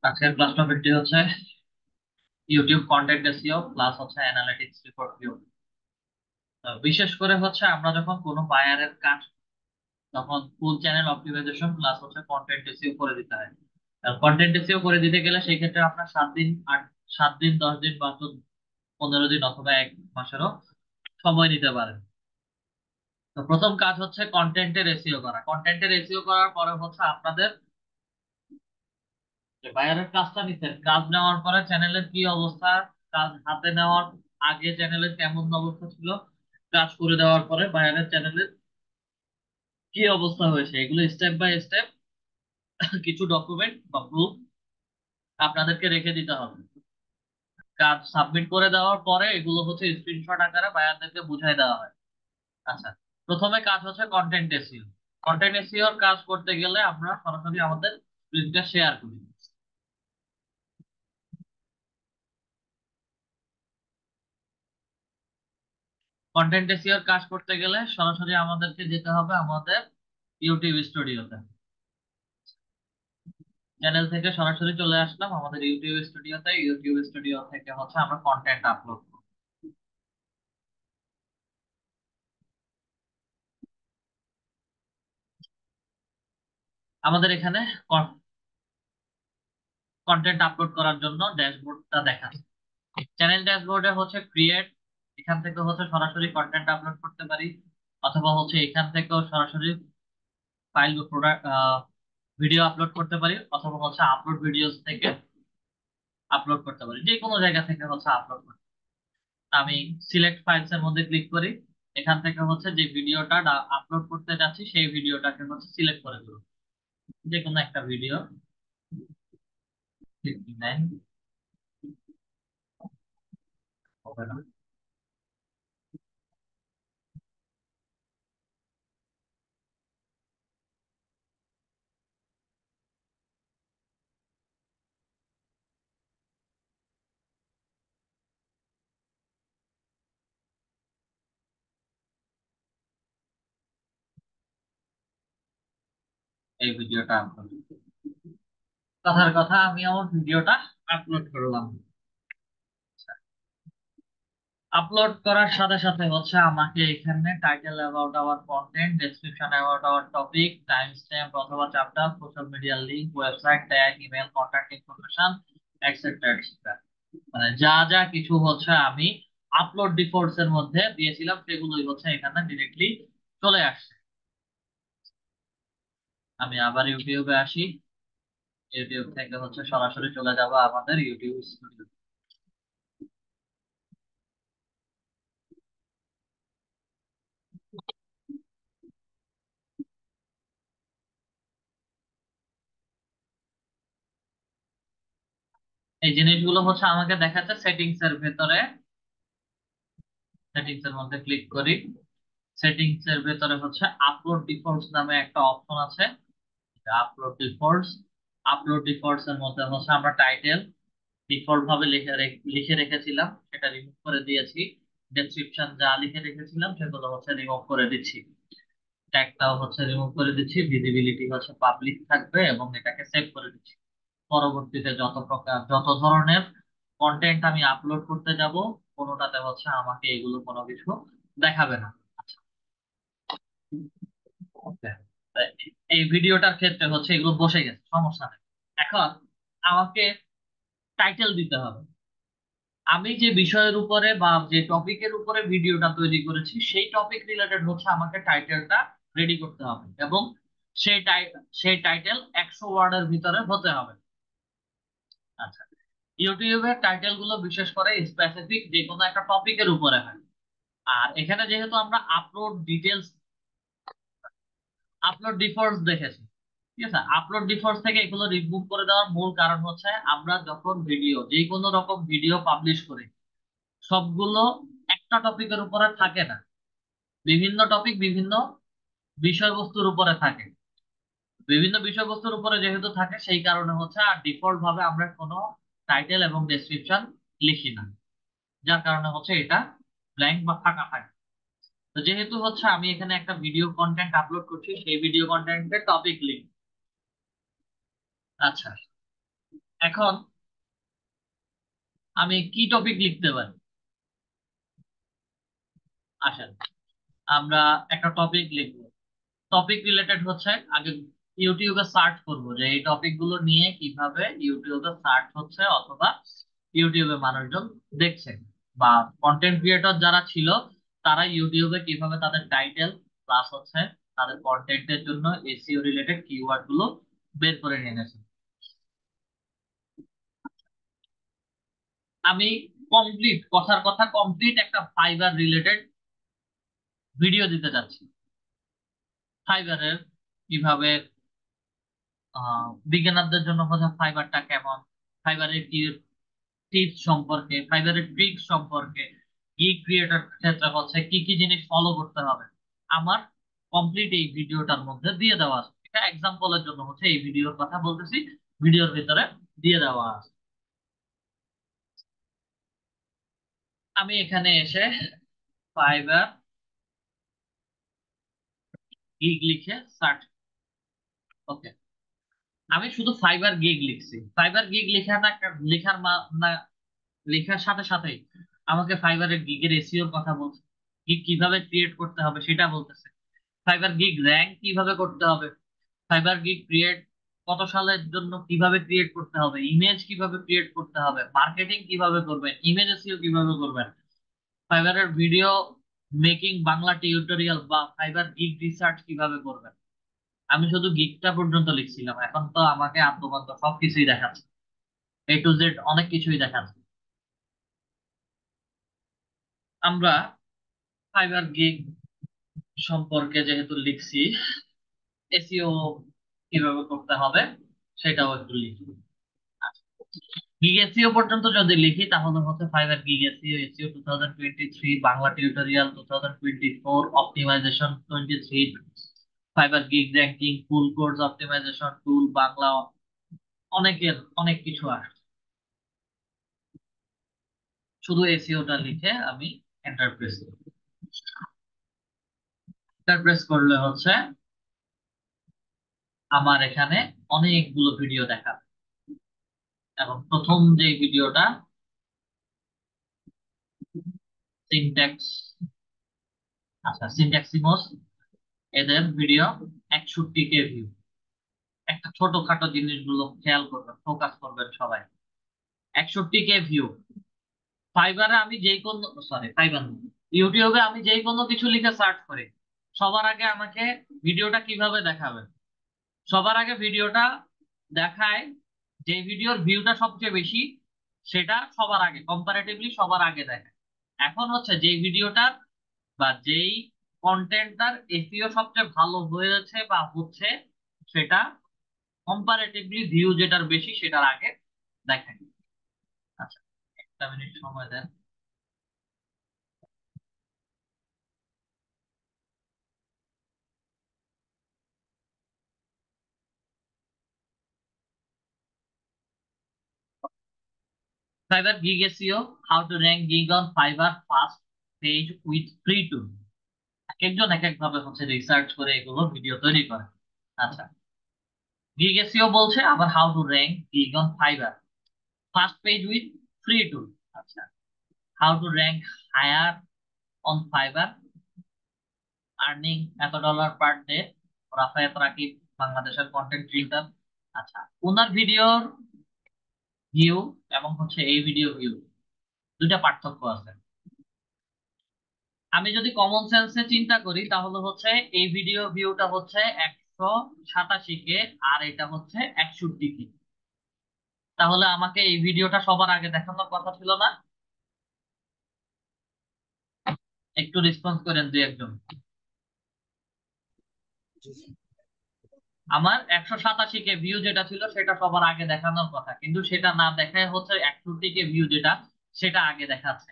আজকের ক্লাস টপিকটি হচ্ছে YouTube content SEO plus হচ্ছে অ্যানালিটিক্স রিপোর্ট ভিউ। বিশেষ করে হচ্ছে আমরা যখন কোনো বায়ারের কাজ তখন ফুল চ্যানেল অপটিমাইজেশন প্লাস হচ্ছে কন্টেন্ট এসইও করে দিতে হয়। কন্টেন্ট এসইও করে দিতে গেলে সেই ক্ষেত্রে আপনার 7 দিন 7 দিন 10 দিন বা 15 দিন অথবা 1 মাসেরও সময় নিতে পারেন। তো প্রথম কাজ হচ্ছে কন্টেন্টের এসইও করা। কন্টেন্টের এসইও করার পরে হচ্ছে আপনাদের যে বায়ারের কাজটা নিচ্ছেন, কাজ নেওয়ার পরে চ্যানেলের কি অবস্থা, কাজ হাতে নেওয়ার আগে চ্যানেলের কেমন অবস্থা ছিল, কাজ করে দেওয়ার পরে বায়ারের চ্যানেলের কি অবস্থা হয়েছে, এগুলো স্টেপ বাই স্টেপ কিছু ডকুমেন্ট বা প্রুফ আপনাদেরকে রেখে দিতে হবে। কাজ সাবমিট করে দেওয়ার পরে এগুলো হচ্ছে স্ক্রিনশট আকারে বায়ারদেরকে বুঝাই দেওয়া হয়। আচ্ছা, প্রথমে কাজ হচ্ছে কন্টেন্ট এসইও। কন্টেন্ট এসইও কাজ করতে গেলে আমরা সরাসরি আমাদের স্ক্রিনটা শেয়ার করি। কন্টেন্ট এসইও কাজ করতে গেলে সরাসরি আমাদেরকে যেতে হবে আমাদের ইউটিউব স্টুডিওতে। চ্যানেল থেকে সরাসরি চলে আসলাম আমাদের ইউটিউব স্টুডিওতে। ইউটিউব স্টুডিও থেকে হচ্ছে আমরা কন্টেন্ট আপলোড করব। আমাদের এখানে কন্টেন্ট আপলোড করার জন্য ড্যাশবোর্ডটা দেখাচ্ছে। চ্যানেল ড্যাশবোর্ডে হচ্ছে ক্রিয়েট, এখান থেকে হচ্ছে সরাসরি কন্টেন্ট আপলোড করতে পারি, অথবা হচ্ছে এখান থেকেও সরাসরি ফাইল বা প্রোডাক্ট ভিডিও আপলোড করতে পারি, অথবা হচ্ছে আপলোড ভিডিওস থেকে আপলোড করতে পারি, যে কোনো জায়গা থেকে হচ্ছে আপলোড করতে পারি। আমি সিলেক্ট ফাইলস এর মধ্যে ক্লিক করি। এখান থেকে হচ্ছে যে ভিডিওটা আপলোড করতে যাচ্ছি সেই ভিডিওটাকে হচ্ছে সিলেক্ট করে দেবো, যে কোনো একটা ভিডিও। 59 হবে না। এই ভিডিওটা আপলোড, কথার কথা আমি আমার ভিডিওটা আপলোড করলাম। আপলোড করার সাথে সাথে হচ্ছে আমাকে এখানে title about our content, description about our topic, time stamp অথবা chapter, social media link, website tag, email, contact information, etcetera etcetera, মানে যা যা কিছু হচ্ছে আমি আপলোড ডিফল্টস এর মধ্যে দিয়েছিলাম সেগুলোই হচ্ছে এখানে ডিরেক্টলি চলে আসছে। আমি আবার ইউটিউবে আসি। ইউটিউব থেকে হচ্ছে সরাসরি চলে যাব আমাদের ইউটিউব স্টুডিও। এই জিনিসগুলো হচ্ছে আমাকে দেখাচ্ছে সেটিংস এর ভেতরে। সেটিংস এর মধ্যে ক্লিক করি। সেটিংস এর ভেতরে হচ্ছে আপলোড ডিফল্টস নামে একটা অপশন আছে। আপলোড ডিফল্টস, আপলোড ডিফল্টস এর মধ্যে হচ্ছে আমরা টাইটেল ডিফল্ট ভাবে লিখে রেখেছিলাম সেটা রিমুভ করে দিয়েছি। ডেসক্রিপশন যা লিখে রেখেছিলাম সেগুলো হচ্ছে রিমুভ করে দিচ্ছি। ট্যাগটাও হচ্ছে রিমুভ করে দিচ্ছি। ভিজিবিলিটি হচ্ছে পাবলিক থাকবে এবং এটাকে সেভ করে দিচ্ছি। পরবর্তীতে যত ধরনের কন্টেন্ট আমি আপলোড করতে যাব কোনোটাতে হচ্ছে আমাকে এগুলো কোনো কিছু দেখাবে না। আচ্ছা, ওকে। এই ভিডিওটার ক্ষেত্রে হচ্ছে এগুলো বসে গেছে, সমস্যা নেই। এখন আমাকে টাইটেল দিতে হবে। আমি যে বিষয়ের উপরে বা যে টপিকের উপরে ভিডিওটা তৈরি করেছি সেই টপিক রিলেটেড হচ্ছে আমাকে টাইটেলটা রেডি করতে হবে, এবং সেই সেই টাইটেল 100 ওয়ার্ডের ভিতরে হতে হবে। আচ্ছা, ইউটিউবের টাইটেল গুলো বিশেষ করে স্পেসিফিক যে কোনো একটা টপিকের উপরে হয়। আর এখানে যেহেতু আমরা আপলোড ডিফল্টস দেখেছি, ঠিক আছে, আপলোড ডিফল্টস থেকে এগুলো রিমুভ করে দেওয়ার মূল কারণ হচ্ছে আমরা যখন ভিডিও যে কোনো রকম ভিডিও পাবলিশ করি সবগুলো একটা টপিকের উপরে থাকে না। বিভিন্ন টপিক বিভিন্ন বিষয়বস্তুর উপরে থাকে। বিভিন্ন বিষয়বস্তুর উপরে যেহেতু থাকে সেই কারণে হচ্ছে আর ডিফল্ট ভাবে আমরা কোনো টাইটেল এবং ডেসক্রিপশন লিখি না, যার কারণে হচ্ছে এটা ব্ল্যাঙ্ক বা ফাঁকা থাকে। তো যেহেতু হচ্ছে আমি এখানে একটা ভিডিও কন্টেন্ট আপলোড করছি সেই ভিডিও কন্টেন্টের টপিক লিঙ্ক। আচ্ছা, এখন আমি কি টপিক লিখতে পারি? আসেন আমরা একটা টপিক লিখবো। টপিক রিলেটেড হচ্ছে আগে ইউটিউবে সার্চ করব যে এই টপিক গুলো নিয়ে কিভাবে ইউটিউবে সার্চ হচ্ছে অথবা ইউটিউবে মানুষজন দেখছে, বা কন্টেন্ট ক্রিয়েটর যারা ছিল তারা ইউটিউবে কিভাবে তাদের টাইটেল প্লাস হচ্ছে তাদের কন্টেন্টের জন্য এসইও রিলেটেড কিওয়ার্ড গুলো বের করে নিয়ে এনেছে। আমি কমপ্লিট কথার কথা কমপ্লিট একটা ফাইবার রিলেটেড ভিডিও দিতে যাচ্ছি। ফাইবারের কিভাবে বিজ্ঞানীদের জন্য হচ্ছে ফাইবারটা কেমন, ফাইবারের কি টিপস সম্পর্কে, ফাইবারের ট্রিক্স সম্পর্কে, গিগ ক্রিয়েটর ক্ষেত্রে হচ্ছে কি কি জিনিস ফলো করতে হবে, আমার কমপ্লিট এই ভিডিওটার মধ্যে দিয়ে দেওয়া আছে। এটা এক্সাম্পলের জন্য হচ্ছে এই ভিডিওর কথা বলতেছি, ভিডিওর ভিতরে দিয়ে দেওয়া আছে। আমি এখানে এসে ফাইবার গিগ লিখে সার্চ, ওকে, আমি শুধু ফাইবার গিগ লিখছি। ফাইবার গিগ লেখা না লেখার না লেখার সাথে সাথেই আমাকে ফাইবারের গিগের এসইওর কথা বলছে, গিগ কিভাবে ক্রিয়েট করতে হবে সেটা বলতেছে, ফাইবার গিগ র্যাঙ্ক কিভাবে করতে হবে, ফাইবার গিগ ক্রিয়েট কত সালের জন্য কিভাবে ক্রিয়েট করতে হবে, ইমেজ কিভাবে ক্রিয়েট করতে হবে, মার্কেটিং কিভাবে করবেন, ইমেজ এসইও কিভাবে করবেন, ফাইবারের ভিডিও মেকিং বাংলা টিউটোরিয়াল বা ফাইবার গিগ রিসার্চ কিভাবে করবেন। আমি শুধু গিগটা পর্যন্ত লিখছিলাম, এখন তো আমাকে আদ্যপান্ত সবকিছুই দেখাচ্ছে, এ টু জেড অনেক কিছুই দেখাচ্ছে। আমরা ফাইবার গিগ সম্পর্কে যেহেতু লিখছি, এসইও কিভাবে করতে হবে সেটাও একটু লিখি। গিগ এসইও পর্যন্ত যদি লিখি তাহলে হচ্ছে Fiverr gig SEO, SEO 2023, Bangla tutorial 2024, optimization 23, Fiverr gig ranking, full course optimization tool Bangla, অনেকের অনেক কিছু আসছে। শুধু এসইওটা লিখে আমি এন্টার প্রেস করব। এন্টার প্রেস করলে হচ্ছে আমার এখানে অনেকগুলো ভিডিও দেখাবে, এবং প্রথম যে ভিডিওটা সিনট্যাক্স, আচ্ছা সিনট্যাক্সিমোস, এদের ভিডিও 61K ভিউ। একটা ছোটখাটো জিনিসগুলো খেয়াল করবেন, ফোকাস করবেন সবাই। 61K view. ফাইবারে আমি যেই কোনো, সরি ফাইবার না, ইউটিউবে আমি যেই কোনো কিছু লিখে সার্চ করি, সবার আগে আমাকে ভিডিওটা কিভাবে দেখাবে, সবার আগে ভিডিওটা দেখায় যে ভিডিওর ভিউটা সবচেয়ে বেশি, সেটা সবার আগে কম্পারেটিভলি সবার আগে দেখায়। এখন হচ্ছে যে ভিডিওটার বা যেই কন্টেন্টটার এসইও সবচেয়ে ভালো হয়েছে বা হচ্ছে, সেটা কম্পারেটিভলি ভিউ যেটার বেশি সেটার আগে দেখায়। আচ্ছা, একটা মিনিট সময় দেন। Fiverr gig SEO, how to rank gig on Fiverr first page with free tool. এক একজন এক এক ভাবে হচ্ছে রিসার্চ করে এগুলো ভিডিও তৈরি করে। আচ্ছা, গিগ এসইও বলছে, আবার how to rank gig on Fiverr first page with free tool. আচ্ছা, how to rank higher on Fiverr, earning এত dollar per day, Rafayet Rakib, বাংলাদেশের কন্টেন্ট ক্রিয়েটর। আচ্ছা, ওনার ভিডিওর ভিউ এবং হচ্ছে এই ভিডিও ভিউ দুইটা পার্থক্য আছে। আমি যদি কমন সেন্সে চিন্তা করি তাহলে হচ্ছে এই ভিডিও ভিউটা হচ্ছে 187K আর এটা হচ্ছে 61K। তাহলে আমাকে এই ভিডিওটা সবার আগে দেখানোর কথা ছিল না? একটু রেসপন্স করেন দুই একজন। আমার 187K ভিউ যেটা ছিল সেটা সবার আগে দেখানোর কথা, কিন্তু সেটা না দেখায় হচ্ছে 61K ভিউ যেটা, সেটা আগে দেখাচ্ছে।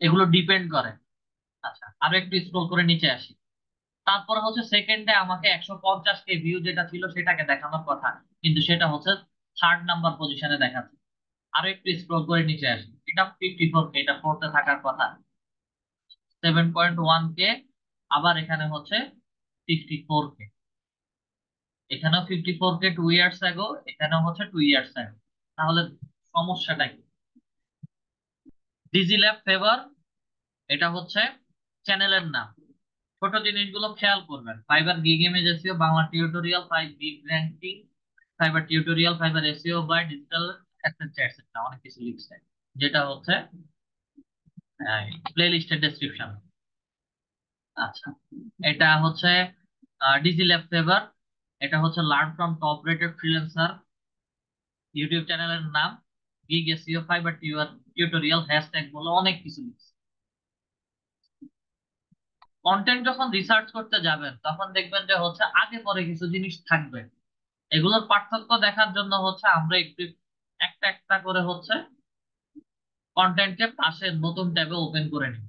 এগুলো ডিপেন্ড করে। আচ্ছা, আরো একটু স্ক্রল করে নিচে আসি। তারপর হচ্ছে সেকেন্ডে আমাকে 150K ভিউ যেটা ছিল সেটাকে দেখানোর কথা, কিন্তু সেটা হচ্ছে থার্ড নাম্বার পজিশনে দেখাচ্ছে। আরো একটু স্ক্রল করে নিচে আসি, এটা 54K, এটা ফোর্থে থাকার কথা। 7.1K, আবার এখানে হচ্ছে 54K, এখানেও 54K 2 ইয়ার্স আগো, এখানেও হচ্ছে 2 ইয়ার্স আগো। তাহলে সমস্যাটা কি? ডিজি ল্যাব ফেভার, এটা হচ্ছে চ্যানেলের নাম। ছোট জিনিসগুলো খেয়াল করবেন: Fiverr gig image SEO, Bangla tutorial, five gig ranking, Fiverr tutorial, Fiverr SEO by digital, etcetera etcetera, অনেক কিছু লিখছে। যেটা হচ্ছে প্লে লিস্টের ডেসক্রিপশন। আচ্ছা, এটা হচ্ছে ডিজি ল্যাব ফেভার, এটা হচ্ছে learn from top rated freelancer, YouTube চ্যানেলের নাম, gig SEO, fibre tutorial, hashtag বলে অনেক কিছু লিখছে। কন্টেন্ট যখন রিসার্চ করতে যাবেন তখন দেখবেন যে হচ্ছে আগে পরে কিছু জিনিস থাকবে। এগুলোর পার্থক্য দেখার জন্য হচ্ছে আমরা একটু একটা একটা করে হচ্ছে কন্টেন্টকে পাশে নতুন ট্যাবে ওপেন করে নিই।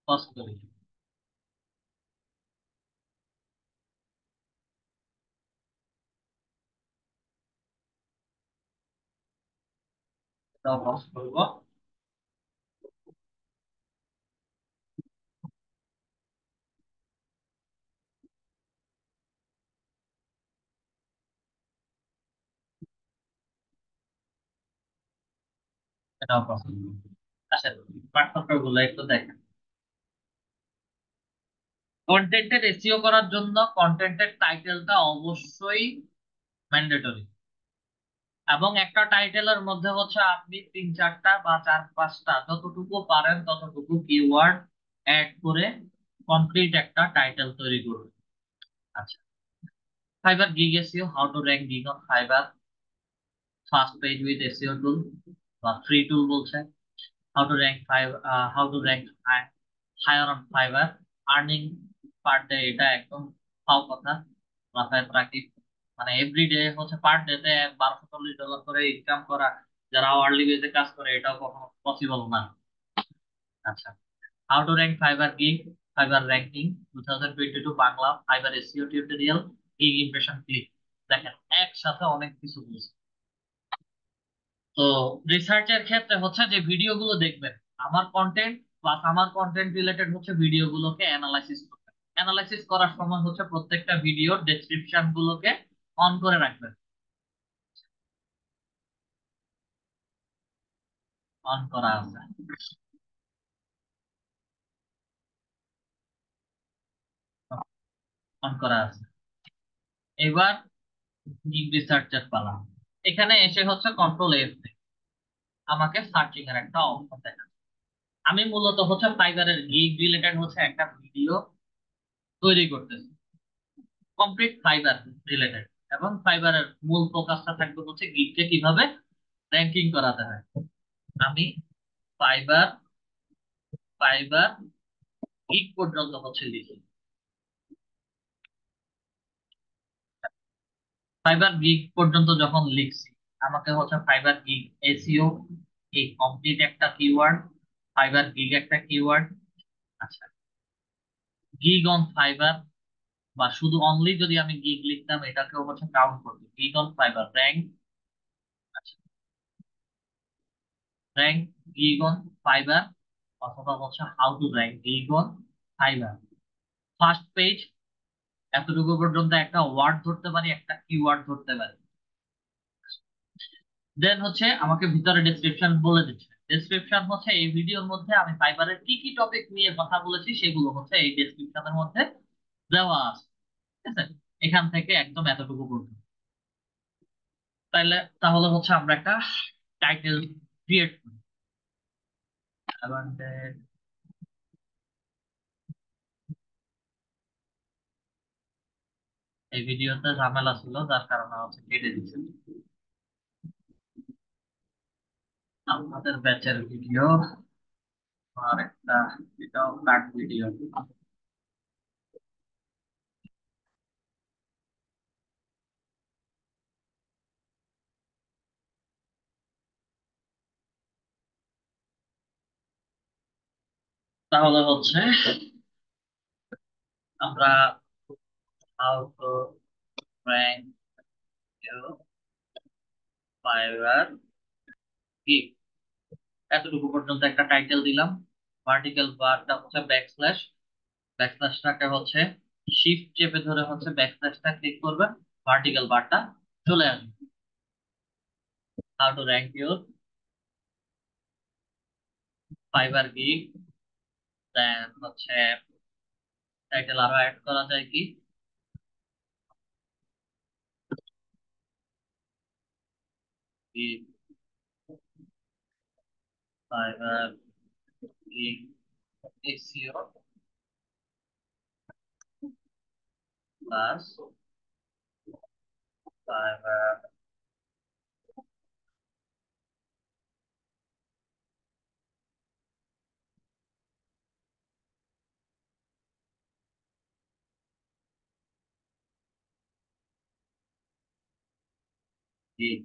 পজ করি, এটাও পজ করবো। এটাও পজ করবো। আচ্ছা, পার্থক্য গুলো একটু দেখেন। কন্টেন্টের এসইও করার জন্য কন্টেন্টের টাইটেলটা অবশ্যই ম্যান্ডেটরি, এবং একটা টাইটেলের মধ্যে হচ্ছে আপনি তিন চারটা বা চার পাঁচটা যতটুকু পারেন ততটুকু কিওয়ার্ড অ্যাড করে কমপ্লিট একটা টাইটেল তৈরি করবেন। আচ্ছা, Fiverr gig SEO, how to rank gig on Fiverr, first page with SEO tool বা ফ্রি টুল বলছে। How to rank five, how to rank higher on Fiverr, earning per day, এটা একদম ফাও কথা, মাথায় রাখি। মানে এভরিডে হচ্ছে পার ডে তে $1240 করে ইনকাম করা, যারা আওয়ারলি বেজে কাজ করে, এটাও কখনো পসিবল না। আচ্ছা, how to rank fibre gig, fibre ranking 2022 Bangla, fibre SEO tutorial, gig impression click. দেখেন, একসাথে অনেক কিছু বলছে। তো রিসার্চের ক্ষেত্রে হচ্ছে যে ভিডিওগুলো দেখবেন, আমার কন্টেন্ট প্লাস আমার কন্টেন্ট রিলেটেড হচ্ছে ভিডিওগুলোকে অ্যানালাইসিস করবেন। অ্যানালাইসিস করার সময় হচ্ছে প্রত্যেকটা ভিডিওর ডেসক্রিপশন গুলোকে অন করে রাখবেন। অন করা আছে, অন করা আছে। এবার রিসার্চের পালা। এখানে এসে হচ্ছে কন্ট্রোল এফ, আমাকে সার্চিং এর একটা অপশন দেখা। আমি মূলত হচ্ছে ফাইবারের গিগ রিলেটেড হচ্ছে একটা ভিডিও তৈরি করতেছি, কমপ্লিট ফাইবার রিলেটেড। এবং ফাইবারের মূল ফোকাসটা থাকবে হচ্ছে গিগকে কিভাবে র্যাঙ্কিং করাতে হয়। আমি ফাইবার ফাইবার গিগ পর্যন্ত হচ্ছে লিখি। ফাইবার গিগ পর্যন্ত যখন লিখছি, আমাকে হচ্ছে ফাইবার গিগ এসইও এই কমপ্লিট একটা কিওয়ার্ড, ফাইবার গিগ একটা কিওয়ার্ড। আচ্ছা, গিগ অন ফাইবার বা শুধু অনলি যদি আমি গিগ লিখতাম এটাকেও হচ্ছে কাউন্ট করবে। গিগ অন ফাইবার র্যাঙ্ক, আচ্ছা, র্যাঙ্ক গিগ অন ফাইবার, অথবা হচ্ছে how to rank gig on Fiverr, first page. এতটুকু পর্যন্ত একটা ওয়ার্ড ধরতে পারি, একটা কিওয়ার্ড ধরতে পারি। দেন হচ্ছে আমাকে ভিতরে ডেসক্রিপশন বলে দিচ্ছে। ডেসক্রিপশন হচ্ছে এই ভিডিওর মধ্যে আমি ফাইবারের কি কি টপিক নিয়ে কথা বলেছি সেগুলো হচ্ছে এই ডেসক্রিপশনের মধ্যে দেওয়া আছে। ঠিক আছে, এখান থেকে একদম এতটুকু পর্যন্ত। তাহলে হচ্ছে আমরা একটা টাইটেল ক্রিয়েট করি। এবার এই ভিডিওতে ঝামেলা ছিল যার কারণে হচ্ছে কেটে দিচ্ছে। আমাদের ব্যাচের ভিডিও আর একটা, এটাও কাট ভিডিও। তাহলে হচ্ছে আমরা how to rank fibre gig, এতটুকু পর্যন্ত একটা টাইটেল দিলাম। ভার্টিক্যাল বারটা হচ্ছে ব্যাকস্ল্যাশ, ব্যাকস্ল্যাশটাকে হচ্ছে শিফট চেপে ধরে হচ্ছে ব্যাকস্ল্যাশটা ক্লিক করবে, ভার্টিক্যাল বারটা চলে আসবে। How to rank your Fiverr gig, then হচ্ছে টাইটেল আরো অ্যাড করা যায় কি, Fiverr gig SEO plus Fiverr gig.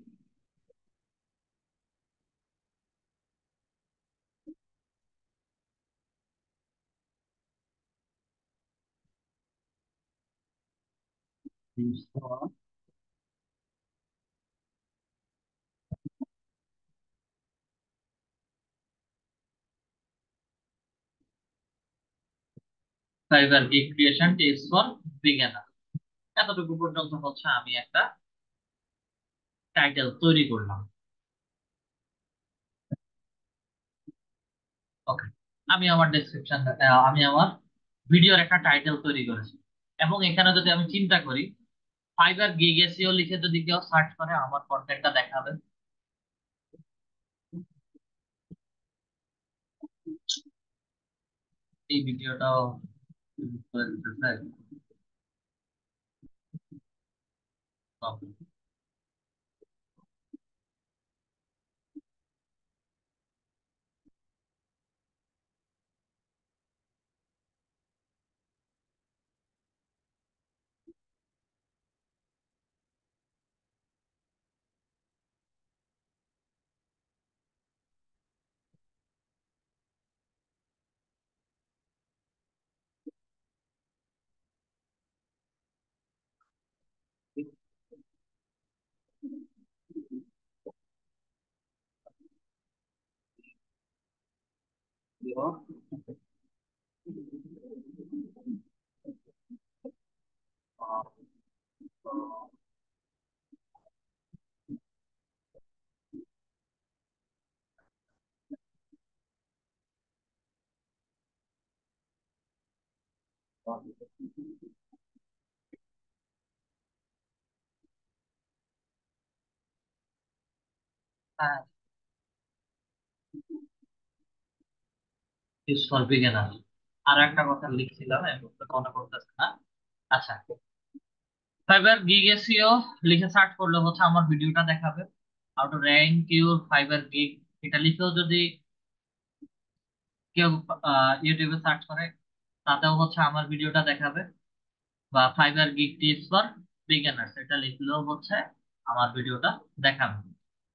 Fiverr gig creation tips for beginner, এতটুকু পর্যন্ত হচ্ছে আমি একটা টাইটেল তৈরি করলাম। ওকে, আমি আমার ডেসক্রিপশন, আমি আমার ভিডিওর একটা টাইটেল তৈরি করেছি, এবং এখানে যদি আমি চিন্তা করি ফাইবার গিগ এসইও লিখে যদি কেউ সার্চ করে আমার কন্টেন্টটা দেখাবে। এই ভিডিওটাও করে দিতেছে। হ্যাঁ, টিপস ফর বিগিনার। আর একটা কথা লিখছিলাম এখন তো মনে পড়তেছে না। আচ্ছা, ফাইবার গিগ এসইও লিখে সার্চ করলে হচ্ছে আমার ভিডিওটা দেখাবে। How to rank your Fiverr gig, এটা লিখেও যদি কেউ ইউটিউবে সার্চ করে তাতেও হচ্ছে আমার ভিডিওটা দেখাবে। বা fibre gig tips for beginners এটা লিখলেও হচ্ছে আমার ভিডিওটা দেখাবে।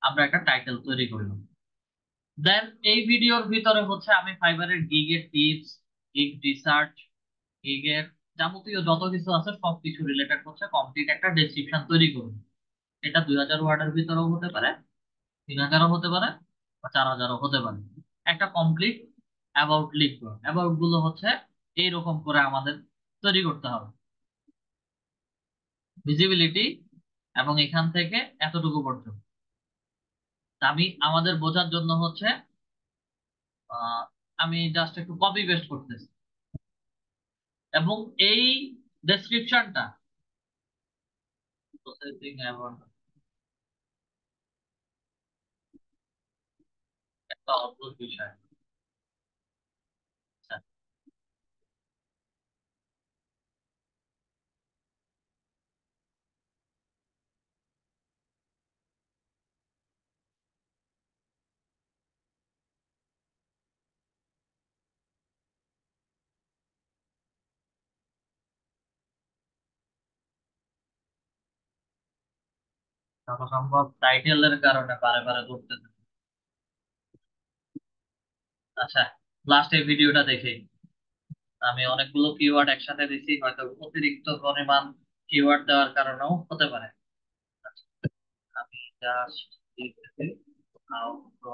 আমরা একটা টাইটেল তৈরি করলাম। দেন এই ভিডিওর ভিতরে হচ্ছে আমি ফাইবারের গিগের টিপস, গিগ রিসার্চ, গিগের যাবতীয় যত কিছু আছে সবকিছু রিলেটেড হচ্ছে কমপ্লিট একটা ডেসক্রিপশন তৈরি করব। এটা 2000 ওয়ার্ডের ভিতরেও হতে পারে, 3000ও হতে পারে, বা 4000ও হতে পারে। একটা কমপ্লিট অ্যাবাউট লিখবো, অ্যাবাউট গুলো হচ্ছে এইরকম করে আমাদের তৈরি করতে হবে। ভিজিবিলিটি এবং এখান থেকে এতটুকু পর্যন্ত। তা আমি আমাদের বোঝার জন্য হচ্ছে আহ, আমি জাস্ট একটু কপি পেস্ট করতেছি, এবং এই ডেসক্রিপশনটা প্রসেসিং এবং একটা অদ্ভুত বিষয়। আচ্ছা, যত সম্ভব টাইটেলের কারণে বারে বারে করতেছে। আচ্ছা, লাস্ট এই ভিডিওটা দেখে আমি অনেকগুলো কিওয়ার্ড একসাথে দিছি, হয়তো অতিরিক্ত পরিমাণ কিওয়ার্ড দেওয়ার কারণেও হতে পারে। আচ্ছা, আমি জাস্ট লিখতেছি how to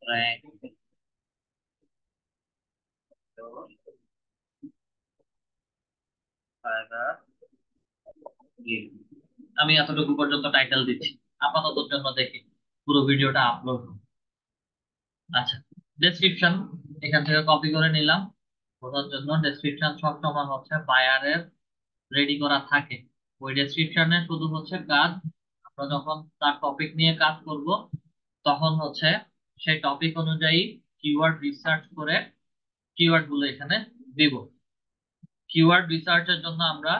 rank Fiverr gig। আমি এতটুকু পর্যন্ত টাইটেল দিচ্ছি, আপাতত জন্য দেখি পুরো ভিডিওটা আপলোড। আচ্ছা, ডেসক্রিপশন এখান থেকে কপি করে নিলাম। বোঝার জন্য ডেসক্রিপশন সবসময় হচ্ছে বায়ারের রেডি করা থাকে। ওই ডেসক্রিপশনে শুধু হচ্ছে কাজ, আমরা যখন তার টপিক নিয়ে কাজ করব তখন হচ্ছে সেই টপিক অনুযায়ী কিওয়ার্ড রিসার্চ করে কিওয়ার্ড গুলো এখানে দিব। কিওয়ার্ড রিসার্চের জন্য আমরা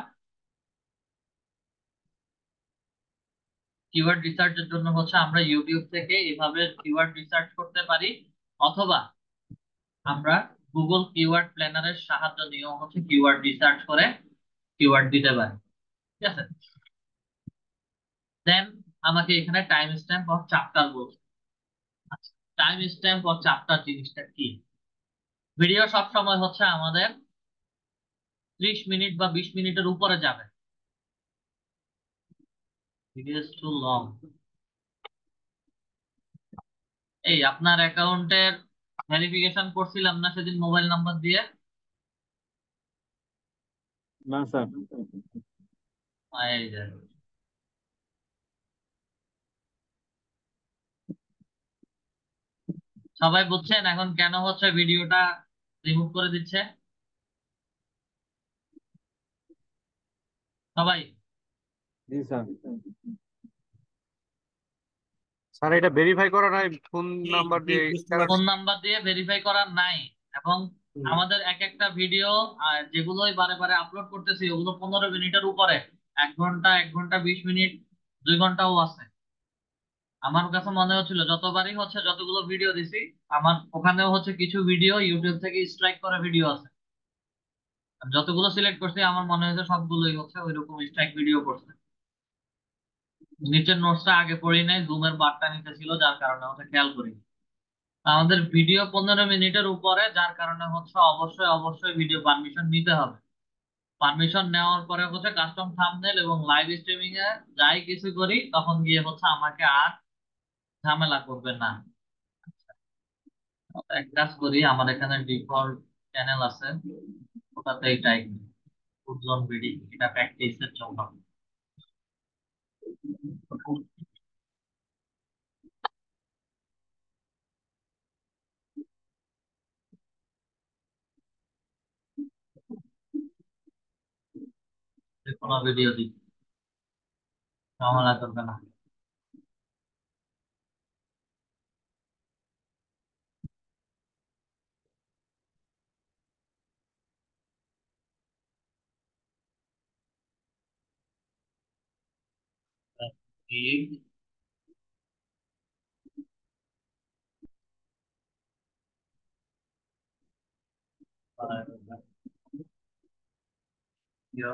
হচ্ছে আমরা ইউটিউব থেকে এভাবে কিওয়ার্ড রিসার্চ করতে পারি, অথবা আমরা গুগল কিওয়ার্ড প্ল্যানারের সাহায্য নিয়েও হচ্ছে কিওয়ার্ড রিসার্চ করে কিওয়ার্ড দিতে পারি। ঠিক আছে, দেন আমাকে এখানে টাইম স্ট্যাম্প অফ চ্যাপ্টার বলছে। আচ্ছা, টাইম স্ট্যাম্প অফ চ্যাপ্টার জিনিসটা কি? ভিডিও সব সময় হচ্ছে আমাদের 30 মিনিট বা 20 মিনিটের উপরে যাবে। Video is too long. এই আপনার অ্যাকাউন্টের ভেরিফিকেশন করছিলাম না সেদিন মোবাইল নাম্বার দিয়ে? না স্যার। এই যে, সবাই বুঝছেন এখন কেন হচ্ছে ভিডিওটা রিমুভ করে দিচ্ছে সবাই? জি স্যার। স্যার এটা ভেরিফাই করা নাই ফোন জি নাম্বার জি দিয়ে বুঝতে কারণ ফোন পারছি। নাম্বার দিয়ে ভেরিফাই করা নাই, এবং আমাদের এক একটা ভিডিও যেগুলোই বারে বারে আপলোড করতেছি ওগুলো 15 মিনিটের উপরে, 1 ঘন্টা, 1 ঘন্টা 20 মিনিট, 2 ঘন্টাও আছে। আমার কাছে মনে হচ্ছিল যতবারই হচ্ছে যতগুলো ভিডিও দিছি আমার ওখানেও হচ্ছে কিছু ভিডিও ইউটিউব থেকে স্ট্রাইক করা ভিডিও আছে। আর যতগুলো সিলেক্ট করছি আমার মনে হয়েছে সবগুলোই হচ্ছে ওইরকম স্ট্রাইক ভিডিও করছে। নিচের নোটসটা আগে পড়ি নাই, জুমের বারটা নিচে ছিল যার কারণে হচ্ছে খেয়াল করি। আমাদের ভিডিও 15 মিনিটের উপরে, যার কারণে হচ্ছে অবশ্যই অবশ্যই ভিডিও পারমিশন নিতে হবে। পারমিশন নেওয়ার পরে হচ্ছে কাস্টম থাম্বনেল এবং লাইভ স্ট্রিমিং এ যাই কিছু করি তখন গিয়ে হচ্ছে আমাকে আর ঝামেলা করবে না। এক কাজ করি, আমার এখানে ডিফল্ট চ্যানেল আছে, ওটাতেই টাইপ উজ্জ্বল বিডি, এটা প্র্যাকটিসের জন্য। কোনো ভিডিও দিই, ঝামেলা করবে না। Gig, yo,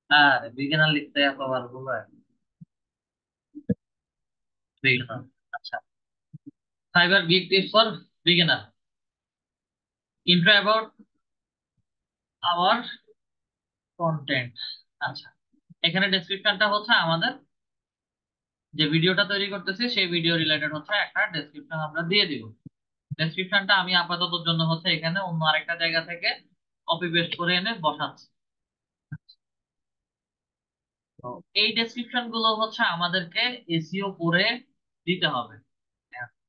আর বিগিনার লিখতে এতবার ভুল হয়। বিগিনার, আচ্ছা, Fiverr gig tips for beginner, intro about our content. আচ্ছা, এখানে ডেসক্রিপশনটা হচ্ছে আমাদের যে ভিডিওটা তৈরি করতেছি সেই ভিডিও রিলেটেড হচ্ছে একটা ডেসক্রিপশন আমরা দিয়ে দিব। ডেসক্রিপশনটা আমি আপাতত জন্য হচ্ছে এখানে অন্য আরেকটা জায়গা থেকে কপি পেস্ট করে এনে বসাচ্ছি। তো এই ডেসক্রিপশন গুলো হচ্ছে আমাদেরকে এসইও করে দিতে হবে।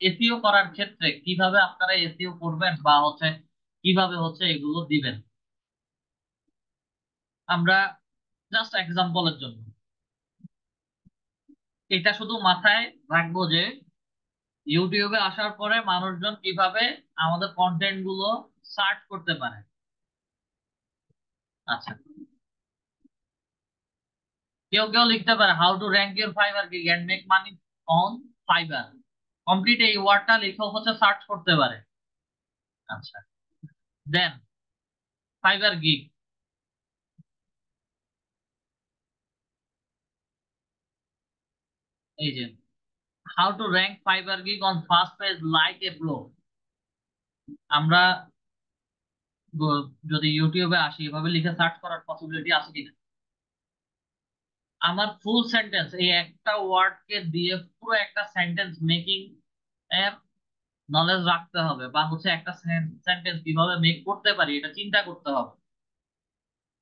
এসইও করার ক্ষেত্রে কিভাবে আপনারা এসইও করবেন বা হচ্ছে কিভাবে হচ্ছে এগুলো দিবেন, আমরা জাস্ট এক্সাম্পলের জন্য এটা শুধু মাথায় রাখবো যে ইউটিউবে আসার পরে মানুষজন কিভাবে আমাদের কন্টেন্ট গুলো সার্চ করতে পারে। আচ্ছা, কেউ কেউ লিখতে পারে how to rank your Fiverr gig and make money on Fiverr, complete এই ওয়ার্ডটা লিখেও হচ্ছে সার্চ করতে পারে। আচ্ছা, দেন ফাইবার গিগ, এই যে how to rank fibre gig on first page like a pro. আমরা যদি ইউটিউবে আসি এভাবে লিখে সার্চ করার পসিবিলিটি আছে কিনা? আমার ফুল সেন্টেন্স এই একটা ওয়ার্ড কে দিয়ে পুরো একটা সেন্টেন্স মেকিং এর নলেজ রাখতে হবে, বা হচ্ছে একটা সেন্টেন্স কিভাবে মেক করতে পারি এটা চিন্তা করতে হবে।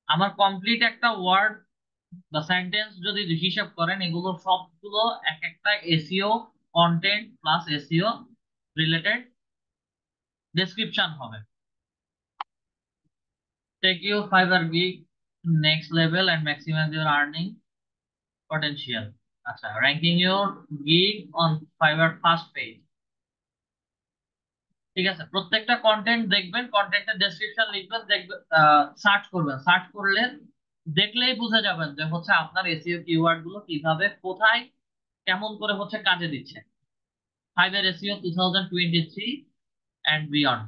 আমার কমপ্লিট একটা ওয়ার্ড বা সেন্টেন্স যদি হিসাব করেন, এগুলো সবগুলো এক একটা SEO content plus SEO related description হবে। Take your Fiverr gig next level and maximize your earning potential. আচ্ছা, ranking your gig on Fiverr first page. ঠিক আছে, প্রত্যেকটা কন্টেন্ট দেখবেন, কন্টেন্টের ডেসক্রিপশন লিখবেন, দেখবেন, সার্চ করবেন, সার্চ করলে দেখলেই বুঝে যাবেন যে হচ্ছে আপনার এসইও কিওয়ার্ড গুলো কিভাবে কোথায় কেমন করে হচ্ছে কাজে দিচ্ছে। Fiverr SEO 2023 and beyond.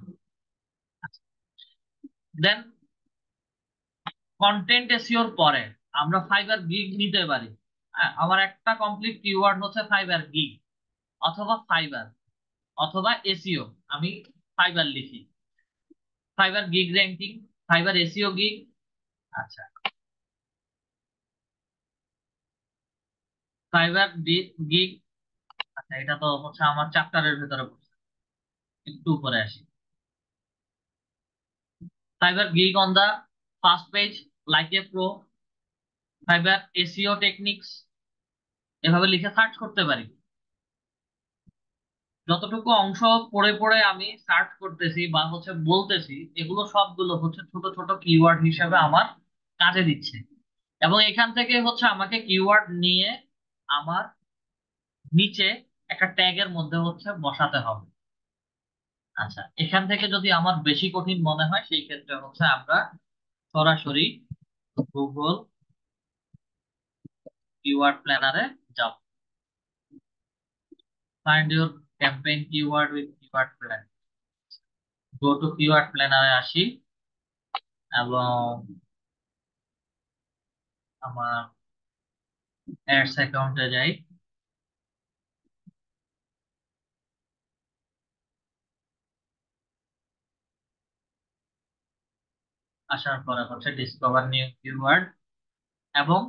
Then content এসইওর পরে আমরা ফাইবার গিগ নিতে পারি। আমার একটা কমপ্লিট কিওয়ার্ড হচ্ছে ফাইবার গিগ অথবা ফাইবার অথবা এসইও, আমি ফাইবার লিখি, Fiverr gig ranking, Fiverr SEO gig. আচ্ছা, ফাইবার গিগ। আচ্ছা, এটা তো হচ্ছে আমার চ্যাপ্টারের ভেতরে পড়ছে, একটু উপরে আসি। Fiverr gig on the first page like a pro, Fiverr SEO techniques, এভাবে লিখে সার্চ করতে পারি। যতটুকু অংশ পড়ে পড়ে আমি সার্চ করতেছি বা হচ্ছে বলতেছি, এগুলো সবগুলো হচ্ছে ছোট ছোট কিওয়ার্ড হিসেবে আমার কাজে দিচ্ছে। এবং এখান থেকে হচ্ছে আমাকে কিওয়ার্ড নিয়ে আমার নিচে একটা ট্যাগের মধ্যে হচ্ছে বসাতে হবে। আচ্ছা, এখান থেকে যদি আমার বেশি কঠিন মনে হয় সেই ক্ষেত্রে হচ্ছে আমরা সরাসরি গুগল কিওয়ার্ড প্ল্যানারে যাব। Find your campaign keyword with keyword plan. Go to keyword প্ল্যানারে আসি এবং আমার অ্যাডস অ্যাকাউন্টে যাই। আসার পরে হচ্ছে ডিসকভার নিউ কিওয়ার্ড এবং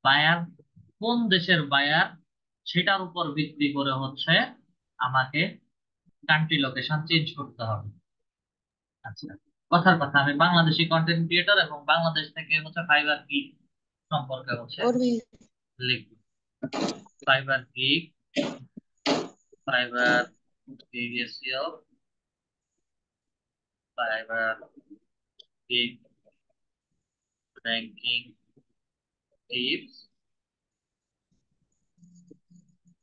বায়ার কোন দেশের বায়ার সেটার উপর ভিত্তি করে হচ্ছে আমাকে কান্ট্রি লোকেশন চেঞ্জ করতে হবে। আচ্ছা, কথার কথা আমি বাংলাদেশি কন্টেন্ট ক্রিয়েটর এবং বাংলাদেশ থেকে হচ্ছে ফাইবার গিগ সম্পর্কে হচ্ছে লিখব। Fibre gig, Fiverr gig SEO, fibre gig ranking tips.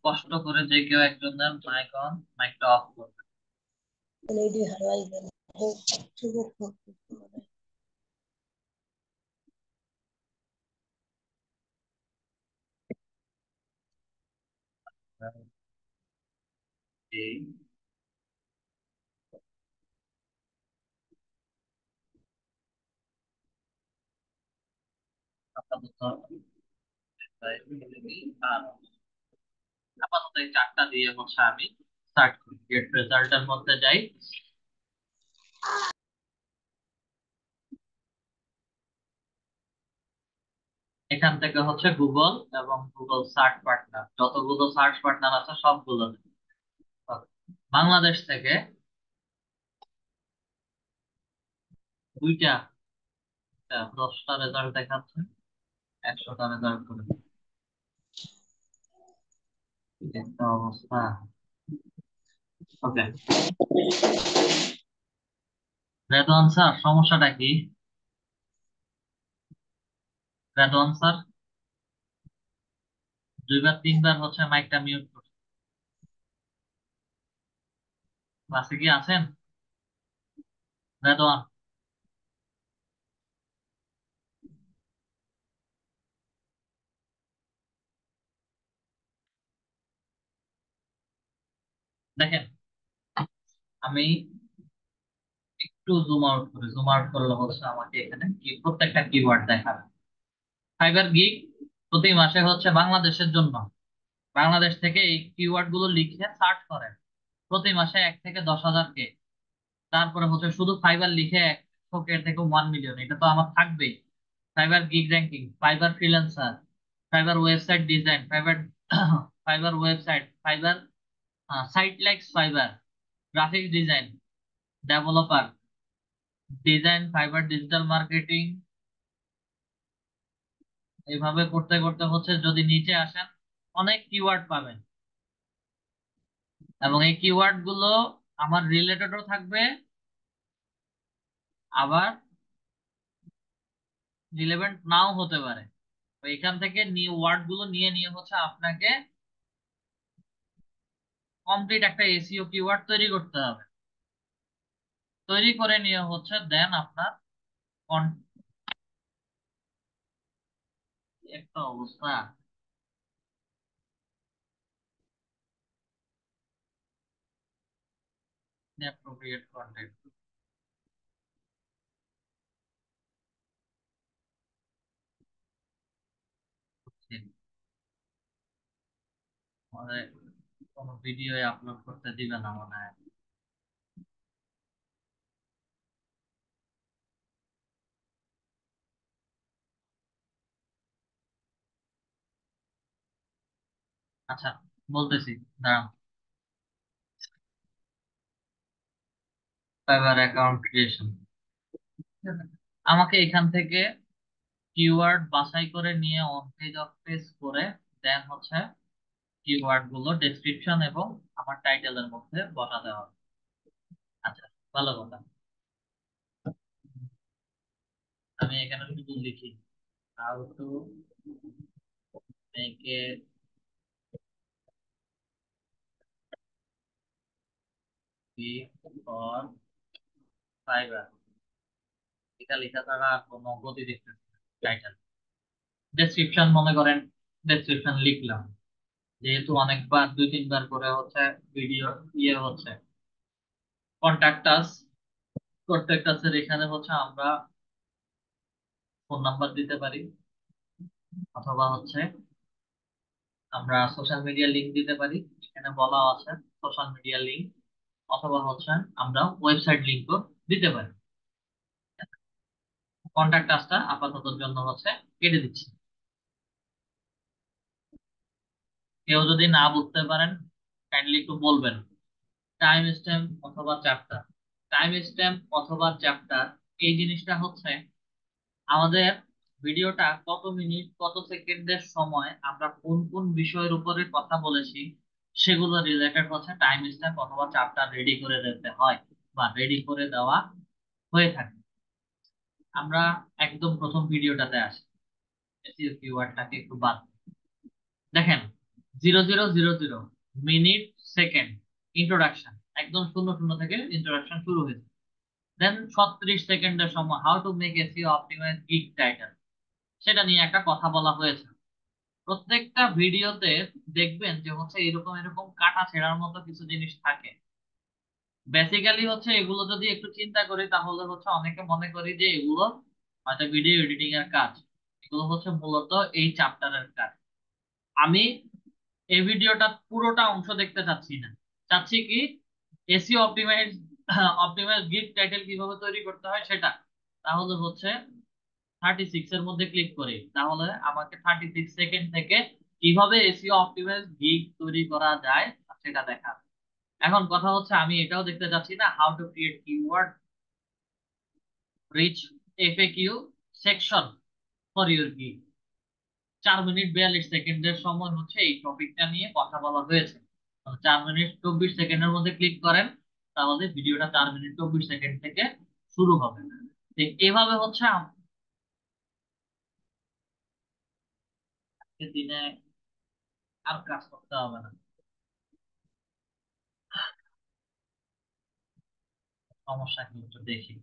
কষ্ট করে যে কেউ একজনের মাইকটা অফ করবে। এই আপাতত আর আপাতত এই চারটা দিয়ে হচ্ছে আমি স্টার্ট করি। গেট রেজাল্টের মধ্যে যাই। এখান থেকে হচ্ছে গুগল এবং গুগল সার্চ পার্টনার, যতগুলো সার্চ পার্টনার আছে সবগুলো বাংলাদেশ থেকে দুইটা 10টা রেজাল্ট দেখাচ্ছে, 100টা রেজাল্ট করে কি একটা অবস্থা। ওকে, রেদওয়ান স্যার সমস্যাটা কি? রেদওয়ান স্যার দুইবার তিনবার হচ্ছে মাইকটা মিউট করছে। ক্লাসে কি আছেন রেদওয়ান? দেখেন, আমি একটু জুম আউট করি, জুম আউট করলে হচ্ছে আমাকে এখানে কি প্রত্যেকটা কিওয়ার্ড দেখাবে। ফাইবার গিগ প্রতি মাসে হচ্ছে বাংলাদেশের জন্য বাংলাদেশ থেকে এই কিওয়ার্ড গুলো লিখে সার্চ করেন প্রতি মাসে 1 থেকে 10,000 কে। তারপরে হচ্ছে শুধু ফাইবার লিখে 100 কে থেকে 1 মিলিয়ন, এটা তো আমার থাকবেই। Fiverr gig ranking, Fiverr freelancer, Fiverr website design, Fiverr Fiverr website, Fiverr site likes, Fiverr graphics design, developer design, Fiverr digital marketing. এইভাবে করতে করতে হচ্ছে যদি নিচে আসেন অনেক কিওয়ার্ড পাবেন, এবং এই কিওয়ার্ড গুলো আমার রিলেটেডও থাকবে, আবার রিলেভেন্ট নাও হতে পারে। তো এখান থেকে নিয়ে ওয়ার্ড গুলো নিয়ে নিয়ে হচ্ছে আপনাকে কমপ্লিট একটা এসইও কিওয়ার্ড তৈরি করতে হবে। তৈরি করে নিয়ে হচ্ছে দেন আপনার কন- একটা অবস্থা, অ্যাপ্রোপ্রিয়েট কন্টেন্ট। মানে কোনো ভিডিও আপলোড করতে দিবে না মনে হয়। আচ্ছা, বলতেছি, দাঁড়ান। ফাইবার অ্যাকাউন্ট ক্রিয়েশন, আমাকে এখান থেকে কিওয়ার্ড বাছাই করে নিয়ে অন পেজ অফ পেজ করে দেন হচ্ছে কিওয়ার্ড গুলো ডেসক্রিপশন এবং আমার টাইটেলের মধ্যে বসাতে হবে। আচ্ছা, ভালো কথা। আমি এখানে শুধু লিখি how to make A for fibre, এটা লেখা ছাড়া আর কোনো গতি দেখতেছি না। টাইটেল, ডেসক্রিপশন মনে করেন ডেসক্রিপশন লিখলাম, যেহেতু অনেকবার 2-3 বার করে হচ্ছে ভিডিও ইয়ে হচ্ছে। কন্টাক্ট আস, কন্টাক্ট আস এখানে হচ্ছে আমরা ফোন নাম্বার দিতে পারি, অথবা হচ্ছে আমরা সোশ্যাল মিডিয়া লিংক দিতে পারি, এখানে বলা আছে সোশ্যাল মিডিয়া লিংক, অথবা হচ্ছে আমরা ওয়েবসাইট লিংকও দিতে পারি। কন্টাক্ট আসটা আপাতত জন্য হচ্ছে কেটে দিচ্ছি। কেউ যদি না বুঝতে পারেন কাইন্ডলি একটু বলবেন। টাইম স্ট্যাম্প অথবা চ্যাপ্টার, টাইম স্ট্যাম্প অথবা চ্যাপ্টার, এই জিনিসটা হচ্ছে আমাদের ভিডিওটা কত মিনিট কত সেকেন্ডের সময় আমরা কোন কোন বিষয়ের উপরে কথা বলেছি সেগুলো রিলেটেড হচ্ছে টাইম স্ট্যাম্প অথবা চ্যাপ্টার রেডি করে দিতে হয় বা রেডি করে দেওয়া হয়ে থাকে। আমরা একদম প্রথম ভিডিওটাতে আসি, এসইও কিওয়ার্ডটাকে একটু বাদ দিই। দেখেন, 0000 মিনিট সেকেন্ড ইন্ট্রোডাকশন, একদম শূন্য শূন্য থেকে ইন্ট্রোডাকশন শুরু হয়েছে। দেন 36 সেকেন্ডের সময় how to make SEO optimize gig title, সেটা নিয়ে একটা কথা বলা হয়েছে। প্রত্যেকটা ভিডিওতে দেখবেন যে হচ্ছে এরকম এরকম কাটা ছেঁড়ার মতো কিছু জিনিস থাকে। বেসিক্যালি হচ্ছে এগুলো যদি একটু চিন্তা করি তাহলে হচ্ছে অনেকে মনে করি যে এগুলো হয়তো ভিডিও এডিটিং এর কাজ, এগুলো হচ্ছে মূলত এই চ্যাপ্টারের কাজ। আমি এই ভিডিওটা পুরোটা অংশ দেখতে চাচ্ছি না, চাচ্ছি কি SEO optimize optimize gig title কিভাবে তৈরি করতে হয় সেটা। তাহলে হচ্ছে 36 এর মধ্যে ক্লিক করি, তাহলে আমাকে 36 সেকেন্ড থেকে কিভাবে এসইও অপটিমাইজ গিগ তৈরি করা যায় সেটা দেখা। এখন কথা হচ্ছে আমি এটাও দেখতে চাচ্ছি না how to create keyword rich FAQ section for your gig. 4 মিনিট 42 সেকেন্ডের সময় হচ্ছে এই টপিকটা নিয়ে কথা বলা হয়েছে। 4 মিনিট 24 সেকেন্ডের মধ্যে ক্লিক করেন, তাহলে ভিডিওটা 4 মিনিট 24 সেকেন্ড থেকে শুরু হবে। তো এভাবে হচ্ছে আজকের দিনে আর কাজ করতে হবে না। সমস্যা কি একটু দেখি।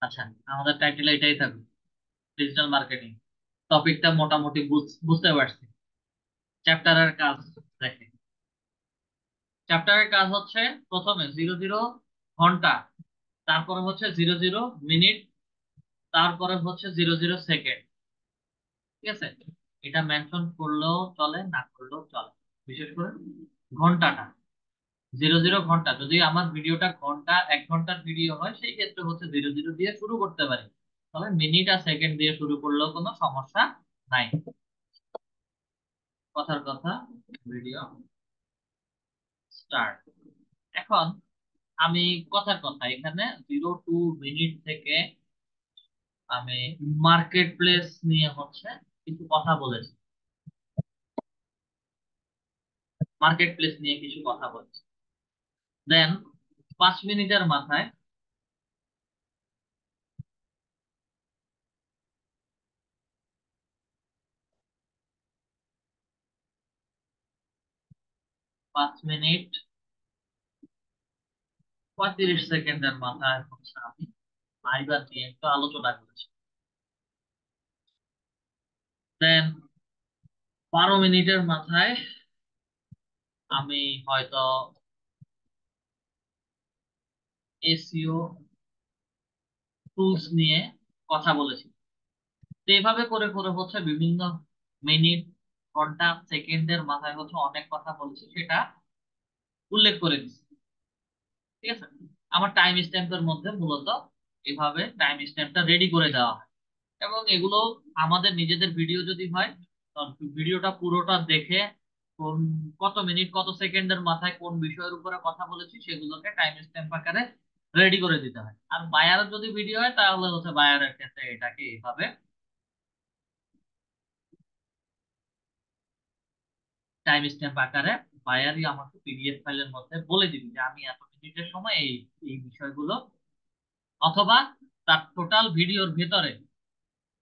আচ্ছা, আমাদের টাইটেল এটাই থাকবে, ডিজিটাল মার্কেটিং। টপিকটা মোটামুটি বুঝতে পারছি। চ্যাপ্টারের কাজ দেখে, চ্যাপ্টারের কাজ হচ্ছে প্রথমে 00 ঘন্টা, তারপরে হচ্ছে 00 মিনিট, তারপরে হচ্ছে 00 সেকেন্ড। ঠিক আছে, এটা মেনশন করলেও চলে, না করলেও চলে। বিশেষ করে ঘন্টাটা, 00 ঘন্টা, যদি আমার ভিডিওটা 1 ঘন্টার ভিডিও হয় সেই ক্ষেত্রে হচ্ছে 00 দিয়ে শুরু করতে পারি, তবে মিনিট আর সেকেন্ড দিয়ে শুরু করলেও কোনো সমস্যা নাই। কথার কথা, ভিডিও স্টার্ট। এখন আমি কথার কথা এখানে 02 মিনিট থেকে আমি মার্কেট প্লেস নিয়ে হচ্ছে কিছু কথা বলেছি, মার্কেট প্লেস নিয়ে কিছু কথা বলেছি। দেন 5 মিনিটের মাথায় 5 মিনিট 35 সেকেন্ডের মাথায় হচ্ছে আমি ফাইবার নিয়ে একটু আলোচনা করেছি। দেন 12 মিনিটের মাথায় আমি হয়তো এসইও টুলস নিয়ে কথা বলেছি। তো এইভাবে করে করে হচ্ছে বিভিন্ন মিনিট, ঘন্টা, সেকেন্ডের মাথায় হচ্ছে অনেক কথা বলেছি, সেটা উল্লেখ করে দিচ্ছি। ঠিক আছে, আমার টাইম স্ট্যাম্পের মধ্যে মূলত এভাবে টাইম স্ট্যাম্পটা রেডি করে দেওয়া হয়। এবং এগুলো আমাদের নিজেদের ভিডিও যদি হয়, ভিডিওটা পুরোটা দেখে কোন কত মিনিট কত সেকেন্ডের মাথায় কোন বিষয়ের উপরে কথা বলেছি সেগুলোকে টাইম স্ট্যাম্প আকারে রেডি করে দিতে হয়। আর বায়ারের যদি ভিডিও হয় তাহলে হচ্ছে বায়ারের ক্ষেত্রে এটাকে এইভাবে টাইম স্ট্যাম্প আকারে বায়ারই আমাকে পিডিএফ ফাইলের মধ্যে বলে দিবি যে আমি এত মিনিটের সময় এই এই বিষয়গুলো, অথবা তার টোটাল ভিডিওর ভেতরে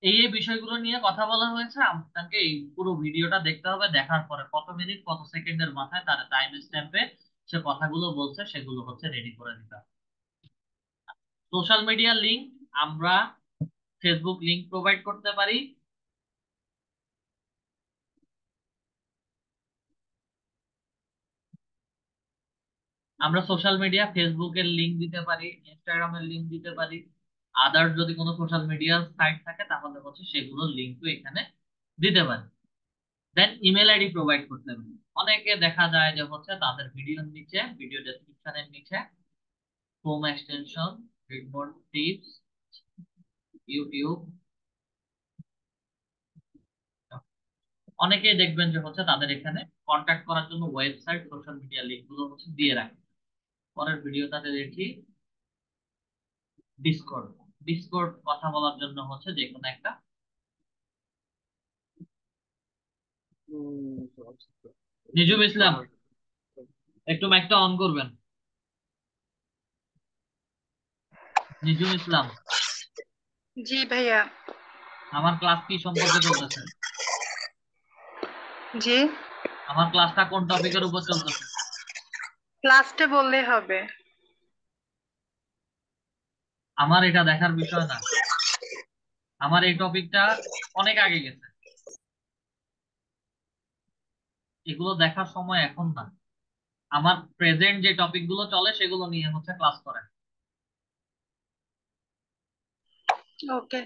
এই এই বিষয়গুলো নিয়ে কথা বলা হয়েছে, আপনাকে এই পুরো ভিডিওটা দেখতে হবে। দেখার পরে কত মিনিট কত সেকেন্ডের মাথায় তার টাইম স্ট্যাম্পে সে কথাগুলো বলছে সেগুলো হচ্ছে রেডি করে দিতে হবে। সোশ্যাল মিডিয়ার লিংক আমরা ফেসবুক লিংক প্রোভাইড করতে পারি, আমরা সোশ্যাল মিডিয়া ফেসবুকের লিংক দিতে পারি, ইনস্টাগ্রামের লিংক দিতে পারি। আদার যদি কোনো সোশ্যাল মিডিয়ার সাইট থাকে তাহলে হচ্ছে সেগুলোর লিঙ্কও এখানে দিতে পারি। দেন ইমেল আইডি প্রোভাইড করতে পারি। অনেকে দেখা যায় যে হচ্ছে তাদের ভিডিওর নিচে, ভিডিও ডেসক্রিপশনের নিচে হোম এক্সটেনশন, রিডবোর্ড টিপস, ইউটিউব, অনেকেই দেখবেন যে হচ্ছে তাদের এখানে কন্ট্যাক্ট করার জন্য ওয়েবসাইট, সোশ্যাল মিডিয়া লিংক গুলো হচ্ছে দিয়ে রাখে। পরের ভিডিওটাতে দেখি ডিসকর্ড। ডিসকর্ড কথা বলার জন্য হচ্ছে যে কোনো একটা, নিজুম ইসলাম একটু মাইকটা অন করবেন। নিজুম ইসলাম, জি ভাইয়া। আমার ক্লাস কি সম্পর্কে চলতেছে? জি, আমার ক্লাসটা কোন টপিকের উপর চলতেছে? লাস্টে বললেই হবে। আমার এটা দেখার বিষয় না, আমার এই টপিকটা অনেক আগে গেছে, এগুলো দেখার সময় এখন না। আমার প্রেজেন্ট যে টপিক গুলো চলে সেগুলো নিয়ে হচ্ছে ক্লাস করে। ওকে।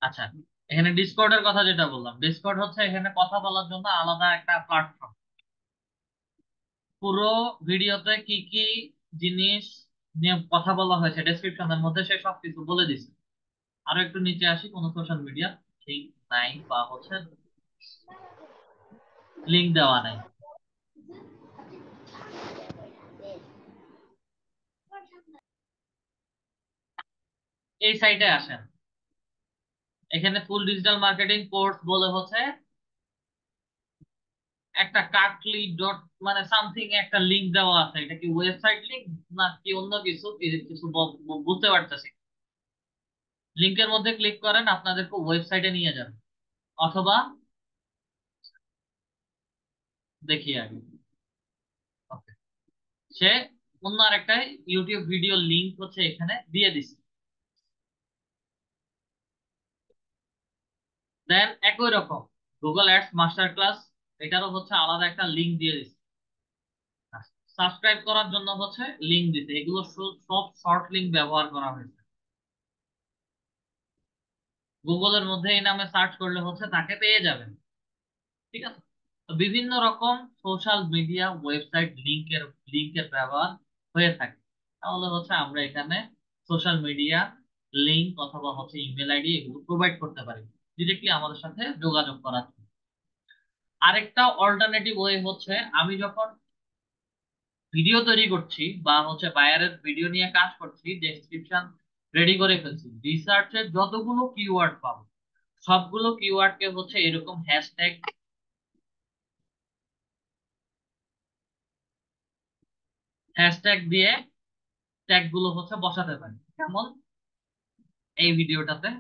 আচ্ছা, এখানে ডিসকর্ডের কথা যেটা বললাম, ডিসকর্ড হচ্ছে এখানে কথা বলার জন্য আলাদা একটা প্ল্যাটফর্ম। পুরো ভিডিওতে কি কি জিনিস নিয়ে কথা বলা হয়েছে ডেসক্রিপশনের মধ্যে সে সবকিছু বলে দিছে। আরো একটু নিচে আসি, কোন সোশ্যাল মিডিয়া লিংক নাই বা হচ্ছে লিংক দেওয়া নাই। এই সাইটে আসেন, এখানে ফুল ডিজিটাল মার্কেটিং কোর্স বলে হচ্ছে একটা কাটলি ডট মানে সামথিং একটা লিংক দেওয়া আছে। এটা কি ওয়েবসাইট লিংক না কি অন্য কিছু, কিছু বুঝতে পারতেছি। লিংকের মধ্যে ক্লিক করেন, আপনাদেরকে ওয়েবসাইটে নিয়ে যান। অথবা দেখি আগে, ওকে, সে অন্য আরেকটা ইউটিউব ভিডিও লিংক হচ্ছে এখানে দিয়ে দিছে। দেন একই রকম গুগল অ্যাডস মাস্টার ক্লাস, এটারও হচ্ছে আলাদা একটা লিংক দিয়ে দিছে। সাবস্ক্রাইব করার জন্য হচ্ছে লিংক দিতে, এগুলো সব শর্ট লিংক ব্যবহার করা হয়েছে। গুগলের মধ্যে এই নামে সার্চ করলে হচ্ছে তাকে পেয়ে যাবেন। ঠিক আছে, তো বিভিন্ন রকম সোশ্যাল মিডিয়া ওয়েবসাইট লিংকের ব্যবহার হয়ে থাকে। তাহলে হচ্ছে আমরা এখানে সোশ্যাল মিডিয়া লিংক অথবা হচ্ছে ইমেল আইডি এগুলো প্রোভাইড করতে পারি ডিরেক্টলি আমাদের সাথে যোগাযোগ করার জন্য। আরেকটা অল্টারনেটিভ ওয়ে হচ্ছে, আমি যখন ভিডিও তৈরি করছি বা হচ্ছে বায়ারের ভিডিও নিয়ে কাজ করছি, ডেসক্রিপশন রেডি করে ফেলছি, রিসার্চের যতগুলো কিওয়ার্ড পাবো সবগুলো কিওয়ার্ডকে হচ্ছে এরকম হ্যাশট্যাগ দিয়ে ট্যাগ গুলো হচ্ছে বসাতে পারি। যেমন এই ভিডিওটাতে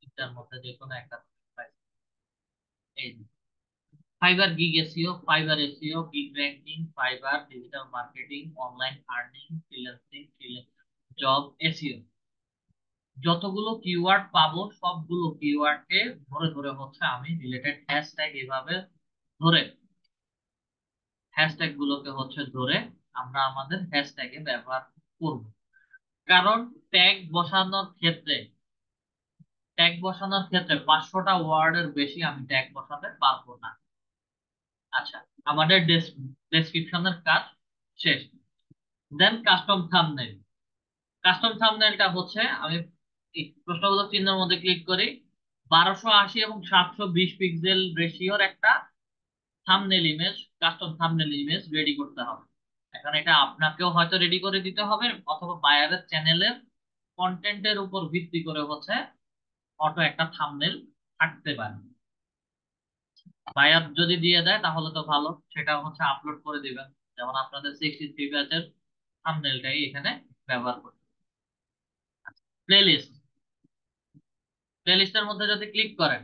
এটার মধ্যে যে কোনো একটা এই fibre gig SEO, fibre SEO, gig ranking, fibre digital marketing, online earning, freelancing, job SEO, যতগুলো কিওয়ার্ড পাবো সবগুলো কিওয়ার্ডকে ধরে ধরে হচ্ছে আমি রিলেটেড হ্যাশট্যাগ এভাবে ধরে হ্যাশট্যাগ গুলোকে হচ্ছে ধরে আমরা আমাদের হ্যাশট্যাগে ব্যবহার করব। কারণ ট্যাগ বসানোর ক্ষেত্রে ট্যাগ বসানোর ক্ষেত্রে 500টা ওয়ার্ডের বেশি আমি ট্যাগ বসাতে পারবো না। আচ্ছা, আমাদের ডেসক্রিপশনের কাজ শেষ। দেন কাস্টম থাম্বনেল। কাস্টম থাম্বনেলটা হচ্ছে আমি এই প্রশ্নবোধক চিহ্নের মধ্যে ক্লিক করি, 1280 এবং 720 পিক্সেল রেশিওর একটা thumbnail image, custom thumbnail image ready করতে হবে। এখন এটা আপনাকেও হয়তো রেডি করে দিতে হবে, অথবা বায়ারের চ্যানেলের কন্টেন্টের উপর ভিত্তি করে হচ্ছে অটো একটা থাম্বনেল থাকতে পারে। বায়ার যদি দিয়ে দেয় তাহলে তো ভালো, সেটা হচ্ছে আপলোড করে দিবেন। যেমন আপনাদের 63 পেজের থাম্বনেলটাই এখানে ব্যবহার করতে। প্লেলিস্ট, প্লেলিস্টের মধ্যে যদি ক্লিক করেন,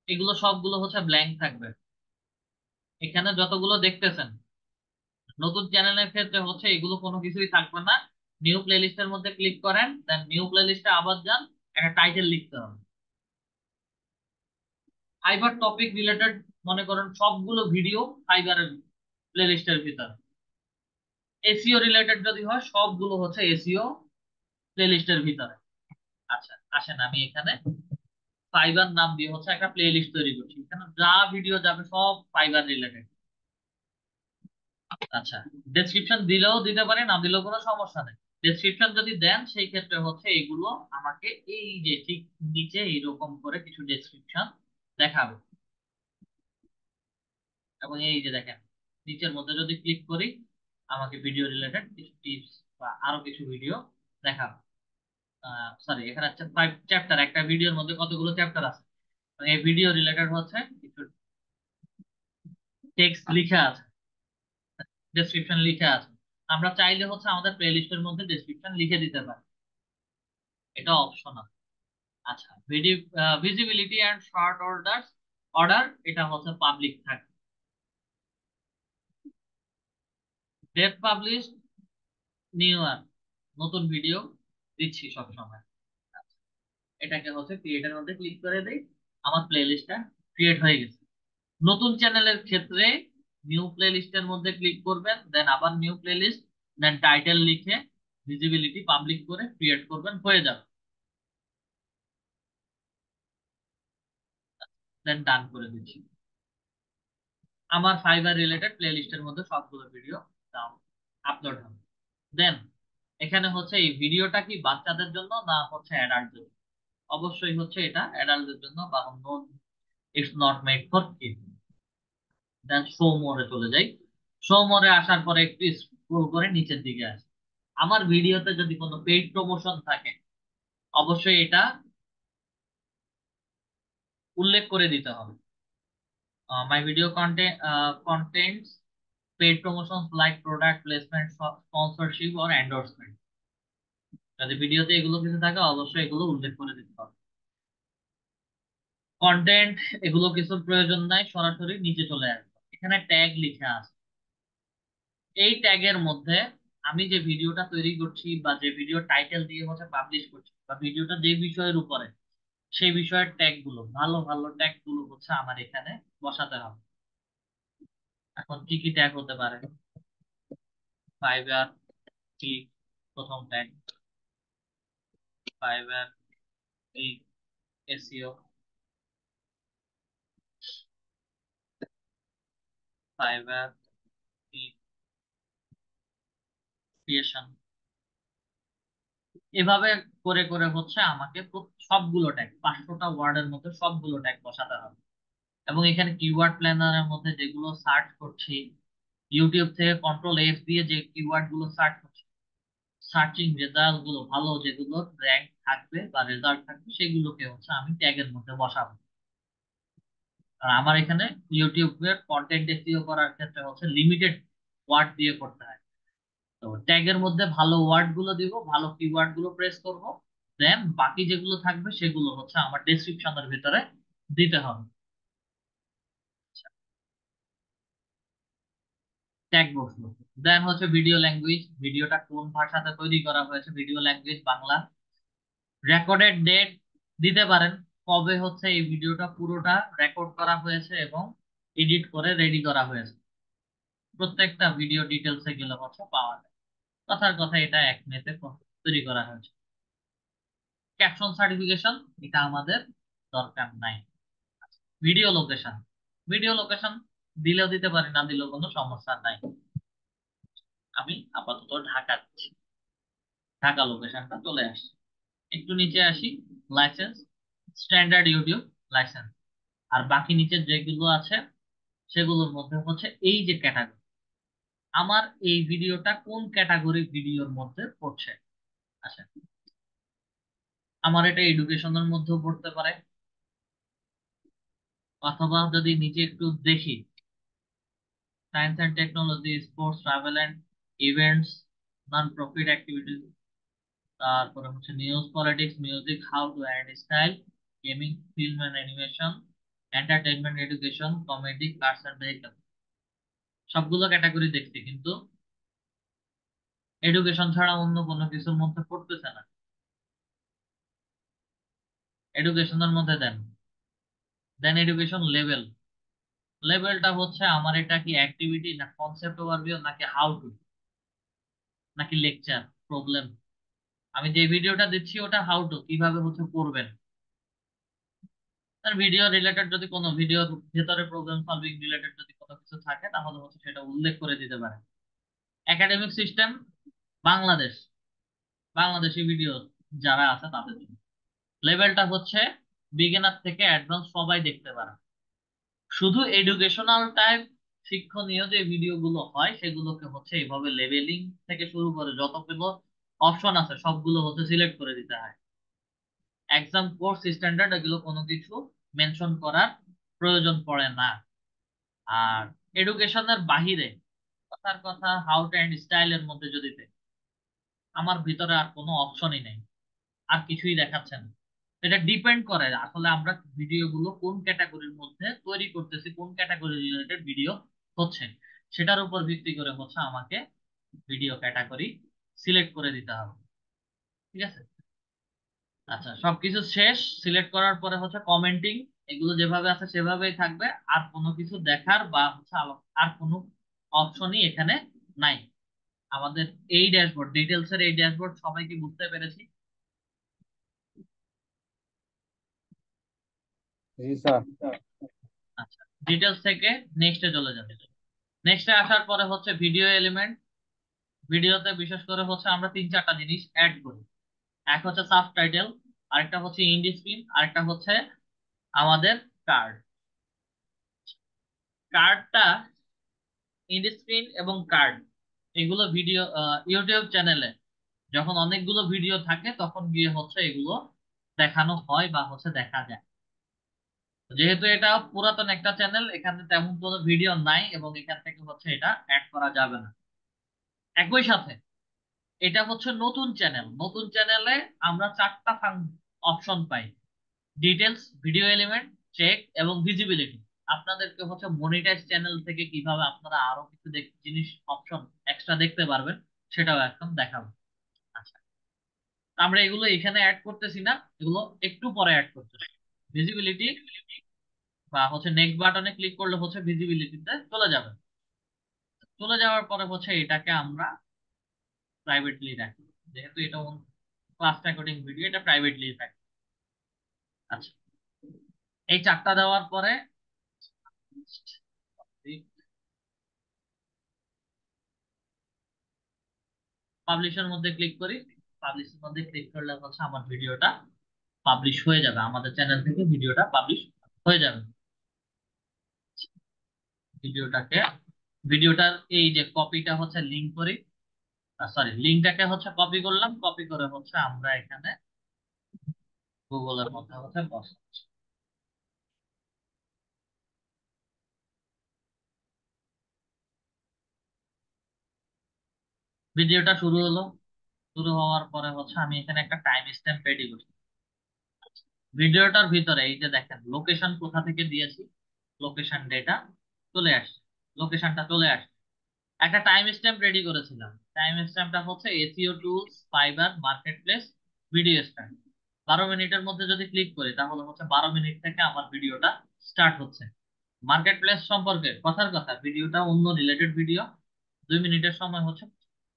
এগুলো সবগুলো হচ্ছে ব্ল্যাঙ্ক থাকবে। এখানে যতগুলো দেখতেছেন নতুন চ্যানেলের ক্ষেত্রে হচ্ছে এগুলো কোনো কিছুই থাকবে না। নিউ প্লেলিস্টের মধ্যে ক্লিক করেন, দেন নিউ প্লেলিস্টে আবার যান, একটা টাইটেল লিখতে হবে। ফাইবার টপিক রিলেটেড মনে করেন সবগুলো ভিডিও ফাইবারের প্লেলিস্টের ভিতর। এসইও রিলেটেড যদি হয় সবগুলো হচ্ছে এসইও প্লেলিস্টের ভিতরে। আচ্ছা আসেন, আমি এখানে ফাইবার নাম দিয়ে হচ্ছে একটা প্লেলিস্ট তৈরি করছি, এখানে যা ভিডিও যাবে সব ফাইবার রিলেটেড। আচ্ছা, ডেসক্রিপশন দিলেও দিতে পারি, না দিলেও কোনো সমস্যা নেই। ডেসক্রিপশন যদি দেন সেই ক্ষেত্রে হচ্ছে এগুলো আমাকে এই যে ঠিক নিচে এইরকম করে কিছু ডেসক্রিপশন দেখাবে। এবং এই যে দেখেন নিচের মধ্যে যদি ক্লিক করি আমাকে ভিডিও রিলেটেড কিছু টিপস বা আরো কিছু ভিডিও দেখাবে। সরি, এখানে হচ্ছে 5 চ্যাপ্টার, একটা ভিডিওর মধ্যে কতগুলো চ্যাপ্টার আছে, এবং এই ভিডিও রিলেটেড হচ্ছে কিছু টেক্সট লিখা আছে, ডেসক্রিপশন লিখা আছে। আমরা চাইলে হচ্ছে আমাদের প্লেলিস্টের মধ্যে ডেসক্রিপশন লিখে দিতে পারি, এটা অপশনাল। আচ্ছা, ভিজিবিলিটি এন্ড শর্ট অর্ডার এটা হচ্ছে পাবলিক থাকে। ডেট পাবলিশ, নিউ নতুন ভিডিও দিচ্ছি সব সময়, এটাকে হচ্ছে ক্রিয়েটের মধ্যে ক্লিক করে দেই, আমার প্লেলিস্টটা ক্রিয়েট হয়ে গেছে। নতুন চ্যানেলের ক্ষেত্রে নিউ প্লেলিস্টের মধ্যে ক্লিক করবেন, দেন আবার নিউ প্লেলিস্ট, দেন টাইটেল লিখে ভিজিবিলিটি পাবলিক করে ক্রিয়েট করবেন, হয়ে যাবে। দেন ডান করে দিচ্ছি, আমার ফাইবার রিলেটেড প্লেলিস্টের মধ্যে সবগুলো ভিডিও আপলোড হবে। দেন এখানে হচ্ছে এই ভিডিওটা কি বাচ্চাদের জন্য না হচ্ছে অ্যাডাল্টদের জন্য? অবশ্যই হচ্ছে এটা অ্যাডাল্টদের জন্য, বা it's not made for kid. Then show মোরে চলে যাই, শো মোরে আসার পরে একটু স্ক্রল করে নিচের দিকে আসে, আমার ভিডিওতে যদি কোনো পেইড প্রমোশন থাকে অবশ্যই এটা উল্লেখ করে দিতে হবে। My video contents paid promotion like product placement, sponsorship or endorsement. যদি ভিডিওতে এগুলো কিছু থাকে অবশ্যই এগুলো উল্লেখ করে দিতে হবে। কন্টেন্ট, এগুলো কিছুর প্রয়োজন নাই, সরাসরি নিচে চলে আসবে। এখানে ট্যাগ লিখে আছে, এই ট্যাগের মধ্যে আমি যে ভিডিওটা তৈরি করছি বা যে ভিডিও টাইটেল দিয়ে হচ্ছে পাবলিশ করছি বা ভিডিওটা যে বিষয়ের উপরে, সেই বিষয়ের ট্যাগ গুলো, ভালো ভালো ট্যাগ গুলো হচ্ছে আমার এখানে বসাতে হবে। এখন কি কি ট্যাগ হতে পারে? ফাইবার ক্লিক প্রথম tag, fibre click SEO, fibre click creation. এভাবে করে করে হচ্ছে আমাকে সবগুলো ট্যাগ, 500টা ওয়ার্ডের মধ্যে সবগুলো ট্যাগ বসাতে হবে। এবং এখানে কিওয়ার্ড প্ল্যানারের মধ্যে যেগুলো সার্চ করছি, ইউটিউব থেকে কন্ট্রোল F দিয়ে যে কিওয়ার্ড গুলো সার্চ করছি, সার্চিং রেজাল্ট গুলো ভালো যেগুলো র্যাঙ্ক থাকবে বা রেজাল্ট থাকবে সেগুলোকে হচ্ছে আমি ট্যাগের মধ্যে বসাবো। আর আমার এখানে ইউটিউবের কন্টেন্ট এসইও করার ক্ষেত্রে হচ্ছে লিমিটেড ওয়ার্ড দিয়ে করতে হয়। তো ট্যাগের মধ্যে ভালো ওয়ার্ড গুলো দিব, ভালো কিওয়ার্ড গুলো প্রেস করব, দেন বাকি যেগুলো থাকবে সেগুলো হচ্ছে আমার ডেসক্রিপশনের ভিতরে দিতে হবে। ট্যাগ বসলো। দেন হচ্ছে ভিডিও ল্যাঙ্গুয়েজ, ভিডিওটা কোন ভাষাতে তৈরি করা হয়েছে, video language Bangla. Recorded date দিতে পারেন, কবে হচ্ছে এই ভিডিওটা পুরোটা রেকর্ড করা হয়েছে এবং এডিট করে রেডি করা হয়েছে। প্রত্যেকটা ভিডিও ডিটেলসে গেলে হচ্ছে পাওয়া যায়। কথার কথা এটা 1 মেতে তৈরি করা হয়েছে। ক্যাপশন সার্টিফিকেশন, এটা আমাদের দরকার নাই। ভিডিও লোকেশন, ভিডিও লোকেশন দিলেও দিতে পারি, না দিলেও কোনো সমস্যা নাই। আমি আপাতত ঢাকা দিচ্ছি, ঢাকা লোকেশনটা চলে আসছে। একটু নিচে আসি, লাইসেন্স, স্ট্যান্ডার্ড ইউটিউব লাইসেন্স। আর বাকি নিচে যেগুলো আছে সেগুলোর মধ্যে হচ্ছে এই যে ক্যাটাগরি, আমার এই ভিডিওটা কোন ক্যাটাগরি ভিডিওর মধ্যে পড়ছে। আচ্ছা, আমার এটা এডুকেশনের মধ্যেও পড়তে পারে, অথবা যদি নিচে একটু দেখি, science and technology, sports, travel and events, non profit activities, তারপরে হচ্ছে news, politics, music, how to add style, gaming, film and animation, entertainment, education, comedy, cars and vehicle. সবগুলো ক্যাটাগরি দেখছি, কিন্তু এডুকেশন ছাড়া অন্য কোনো কিছুর মধ্যে পড়তেছে না। এডুকেশনের মধ্যে দেন, দেন এডুকেশন লেভেল। লেভেলটা হচ্ছে আমার এটা কি অ্যাক্টিভিটি, না কনসেপ্ট ওভারভিউ, নাকি হাউ টু, নাকি লেকচার, প্রবলেম। আমি যে ভিডিওটা দিচ্ছি ওটা হাউ টু, কিভাবে হচ্ছে করবেন। তার ভিডিও রিলেটেড যদি কোনো ভিডিওর ভেতরে প্রবলেম সলভিং রিলেটেড যদি কোনো কিছু থাকে তাহলে হচ্ছে সেটা উল্লেখ করে দিতে পারে। Academic system, Bangladesh, Bangladeshi video যারা আছে তাদের জন্য। লেভেলটা হচ্ছে বিগিনার থেকে অ্যাডভান্স সবাই দেখতে পারে। শুধু এডুকেশনাল টাইপ শিক্ষণীয় যে ভিডিওগুলো হয় সেগুলোকে হচ্ছে এইভাবে লেভেলিং থেকে শুরু করে যতগুলো অপশন আছে সবগুলো হচ্ছে সিলেক্ট করে দিতে হয়। এক্সাম, কোর্স, স্ট্যান্ডার্ড, এগুলো কোনো কিছু মেনশন করার প্রয়োজন পড়ে না। আর এডুকেশনের বাহিরে কথার কথা হাউ টু অ্যান্ড স্টাইলের মধ্যে যদি দেখি, আমার ভিতরে আর কোনো অপশনই নেই, আর কিছুই দেখাচ্ছে না। এটা ডিপেন্ড করে আসলে আমরা ভিডিওগুলো কোন ক্যাটাগরির মধ্যে তৈরি করতেছি, কোন ক্যাটাগরি রিলেটেড ভিডিও হচ্ছে, সেটার উপর ভিত্তি করে হচ্ছে আমাকে ভিডিও ক্যাটাগরি সিলেক্ট করে দিতে হবে। ঠিক আছে? আচ্ছা, সবকিছু শেষ, সিলেক্ট করার পরে হচ্ছে কমেন্টিং, এগুলো যেভাবে আছে সেভাবেই থাকবে। আর কোনো কিছু দেখার বা হচ্ছে আর কোনো অপশনই এখানে নাই। আমাদের এই ড্যাশবোর্ড, ডিটেলস এর এই ড্যাশবোর্ড সবাই কি বুঝতে পেরেছি? জি স্যার। আচ্ছা, ডিটেলস থেকে নেক্সটে চলে যাবে। নেক্সটে আসার পরে হচ্ছে ভিডিও এলিমেন্ট। ভিডিওতে বিশেষ করে হচ্ছে আমরা 3-4টা জিনিস অ্যাড করি। এক হচ্ছে সাবটাইটেল, আরেকটা হচ্ছে ইন্ড স্ক্রিন, আরেকটা হচ্ছে আমাদের কার্ড। কার্ডটা, ইন্ড স্ক্রিন এবং কার্ড, এগুলো ভিডিও ইউটিউব চ্যানেলে যখন অনেকগুলো ভিডিও থাকে তখন গিয়ে হচ্ছে এগুলো দেখানো হয় বা হচ্ছে দেখা যায়। যেহেতু এটা পুরাতন একটা চ্যানেল, এখানে তেমন কোনো ভিডিও নাই এবং এখান থেকে হচ্ছে এটা অ্যাড করা যাবে না। একই সাথে এটা হচ্ছে নতুন চ্যানেল, নতুন চ্যানেলে আমরা চারটা অপশন পাই: ডিটেলস, ভিডিও এলিমেন্ট, চেক এবং ভিজিবিলিটি। আপনাদেরকে হচ্ছে মনিটাইজ চ্যানেল থেকে কিভাবে আপনারা আরো কিছু জিনিস অপশন এক্সট্রা দেখতে পারবেন সেটাও এখন দেখাবো। আচ্ছা, আমরা এগুলো এখানে অ্যাড করতেছি না, এগুলো একটু পরে অ্যাড করতেছি। ভিজিবিলিটি বা হচ্ছে নেক্সট বাটনে ক্লিক করলে হচ্ছে ভিজিবিলিটিতে চলে যাবে। চলে যাওয়ার পরে হচ্ছে এটাকে আমরা প্রাইভেটলি রাখি, যেহেতু এটা ক্লাস রেকর্ডিং ভিডিও, এটা প্রাইভেটলি রাখি। আচ্ছা, এই চারটা দেওয়ার পরে পাবলিশের মধ্যে ক্লিক করি। পাবলিশের মধ্যে ক্লিক করলে হচ্ছে আমার ভিডিওটা পাবলিশ হয়ে যাবে, আমাদের চ্যানেল থেকে ভিডিওটা পাবলিশ হয়ে যাবে। ভিডিওটাকে ভিডিওটার এই যে কপিটা হচ্ছে লিঙ্ক করি, সরি লিঙ্কটাকে হচ্ছে কপি করলাম, কপি করে হচ্ছে আমরা এখানে গুগলের মধ্যে হচ্ছে বসাচ্ছি। ভিডিওটা শুরু হলো, শুরু হওয়ার পরে হচ্ছে আমি এখানে একটা টাইম স্ট্যাম্প রেডি করছি। ভিডিওটার ভিতরে এই যে দেখেন লোকেশন কোথা থেকে দিয়েছি, লোকেশন ডেটা চলে আসছে, লোকেশনটা চলে আসছে। একটা টাইম স্ট্যাম্প রেডি করেছিলাম, টাইম স্ট্যাম্পটা হচ্ছে SEO tools fibre marketplace video start. 12 মিনিটের মধ্যে যদি ক্লিক করি তাহলে হচ্ছে 12 মিনিট থেকে আমার ভিডিওটা স্টার্ট হচ্ছে। মার্কেট প্লেস সম্পর্কে কথার কথা, ভিডিওটা অন্য রিলেটেড ভিডিও। 2 মিনিটের সময় হচ্ছে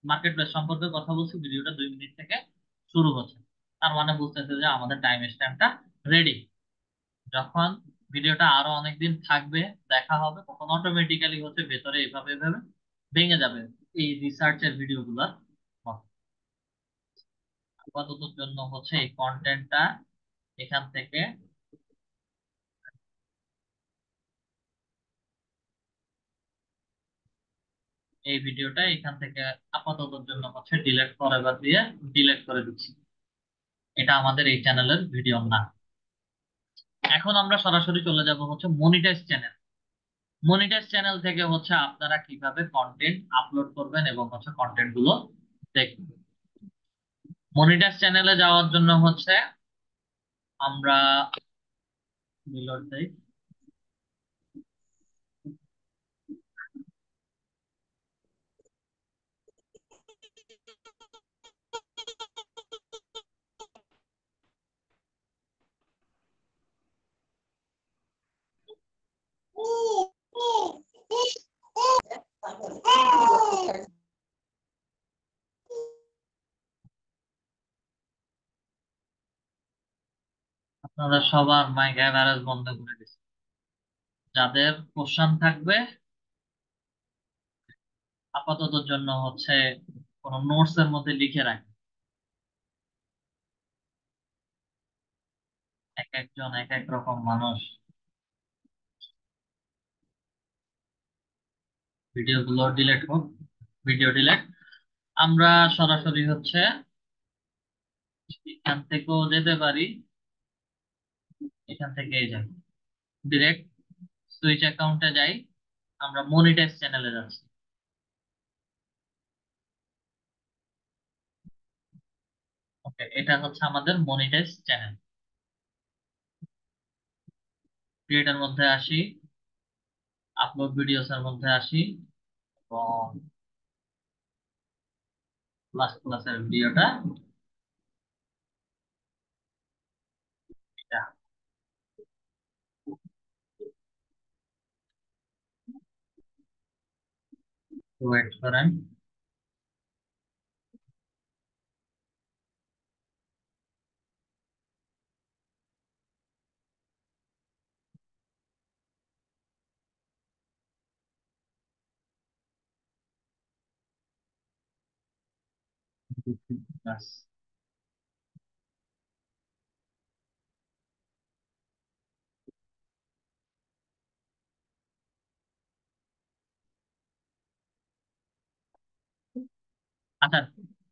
মার্কেট প্লেস সম্পর্কে কথা বলছি, ভিডিওটা 2 মিনিট থেকে শুরু হচ্ছে। তার মানে বুঝতেছে যে আমাদের টাইম স্ট্যাম্পটা রেডি। যখন ভিডিওটা আরো অনেকদিন থাকবে, দেখা হবে, তখন অটোমেটিক্যালি হচ্ছে ভেতরে এভাবে এভাবে ভেঙে যাবে এই রিসার্চের ভিডিওগুলোর মতো। আপাতত জন্য হচ্ছে এই কন্টেন্টটা এখান থেকে, এই ভিডিওটা এখান থেকে আপাতত জন্য হচ্ছে ডিলেট ফরএভার দিয়ে ডিলেট করে দিচ্ছি। এটা আমাদের এই চ্যানেলের ভিডিও না। এখন আমরা সরাসরি চলে যাব হচ্ছে মনিটাইজ চ্যানেল। মনিটাইজ চ্যানেল থেকে হচ্ছে আপনারা কিভাবে কন্টেন্ট আপলোড করবেন এবং হচ্ছে কন্টেন্ট গুলো দেখবেন। মনিটাইজ চ্যানেলে যাওয়ার জন্য হচ্ছে আমরা রিলোড দেই। আপনারা সবার মাইক অ্যাভারেজ বন্ধ করে দিচ্ছি। যাদের কোশ্চেন থাকবে আপাতত জন্য হচ্ছে কোনো নোটস এর মধ্যে লিখে রাখেন। এক একজন এক এক রকম মানুষ। ভিডিও গুলো ডিলেট হোক, ভিডিও ডিলেট। আমরা সরাসরি হচ্ছে এখান থেকেও যেতে পারি, এখান থেকে যাই ডিরেক্ট সুইচ অ্যাকাউন্টে যাই। আমরা মনিটাইজ চ্যানেলে যাচ্ছি। ওকে, এটা হচ্ছে আমাদের মনিটাইজ চ্যানেল। ক্রিয়েটার মধ্যে আসি, আপলোড ভিডিওস এর মধ্যে আসি এবং প্লাস প্লাসের ভিডিওটা এটা ওয়েট করেন। ব্যাস। আচ্ছা,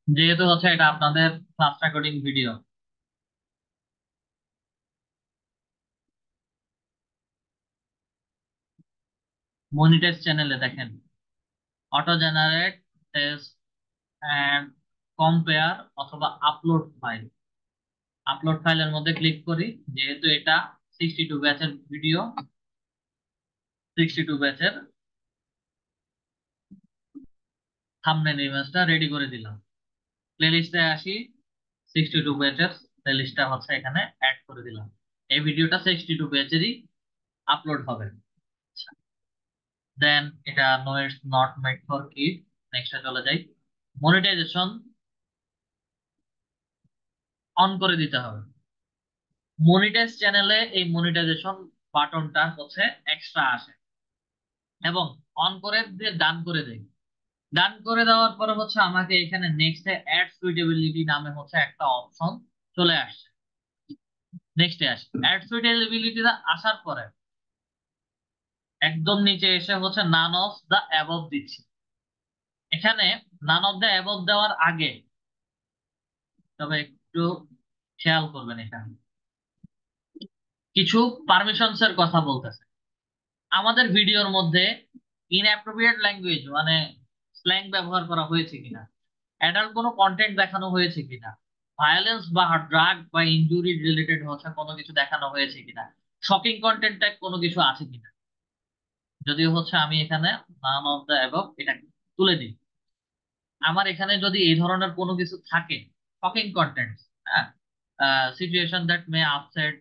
যেহেতু হচ্ছে এটা আপনাদের ক্লাস রেকর্ডিং ভিডিও, মনিটাইজ চ্যানেলে দেখেন auto generate test and compare অথবা আপলোড ফাইলের মধ্যে ক্লিক করি। যেহেতু এটা 62 ব্যাচের ভিডিও, 62 ব্যাচের থাম্বনেল ইমেজটা রেডি করে দিলাম। প্লেলিস্টে আসি, 62 ব্যাচের প্লেলিস্টটা হচ্ছে এখানে অ্যাড করে দিলাম। এই ভিডিওটা 62 ব্যাচেরই আপলোড হবে। দেন এটা no it's not made for kid, নেক্সটে চলে যাই। মনিটাইজেশন অন করে দিতে হবে। মনিটাইজ চ্যানেলে এই মনিটাইজেশন বাটনটা হচ্ছে এক্সট্রা আসে, এবং অন করে দিয়ে ডান করে দেই। ডান করে দেওয়ার পরে হচ্ছে আমাকে এখানে নেক্সটে অ্যাড সুইটেবিলিটি নামে হচ্ছে একটা অপশন চলে আসছে। নেক্সটে আসি, অ্যাড সুইটেবিলিটিটা আসার পরে একদম নিচে এসে হচ্ছে নান অফ দা অ্যাবভ দিচ্ছি। এখানে নান অফ দা অ্যাবভ দেওয়ার আগে তবে একটু খেয়াল করবেন, এখানে কিছু পারমিশনস এর কথা বলতেছে। আমাদের ভিডিওর মধ্যে ইনঅ্যাপ্রোপ্রিয়েট ল্যাঙ্গুয়েজ মানে স্ল্যাং ব্যবহার করা হয়েছে কিনা, অ্যাডাল্ট কোনো কন্টেন্ট দেখানো হয়েছে কিনা, ভায়োলেন্স বা ড্রাগ বা ইনজুরি রিলেটেড হচ্ছে কোনো কিছু দেখানো হয়েছে কিনা, শকিং কন্টেন্ট টাইপ কোনো কিছু আছে কিনা। যদিও হচ্ছে আমি এখানে নান অফ দ্য অ্যাবভ এটা তুলে দিই। আমার এখানে যদি এই ধরনের কোনো কিছু থাকে, শকিং কন্টেন্ট, হ্যাঁ, situation that may upset,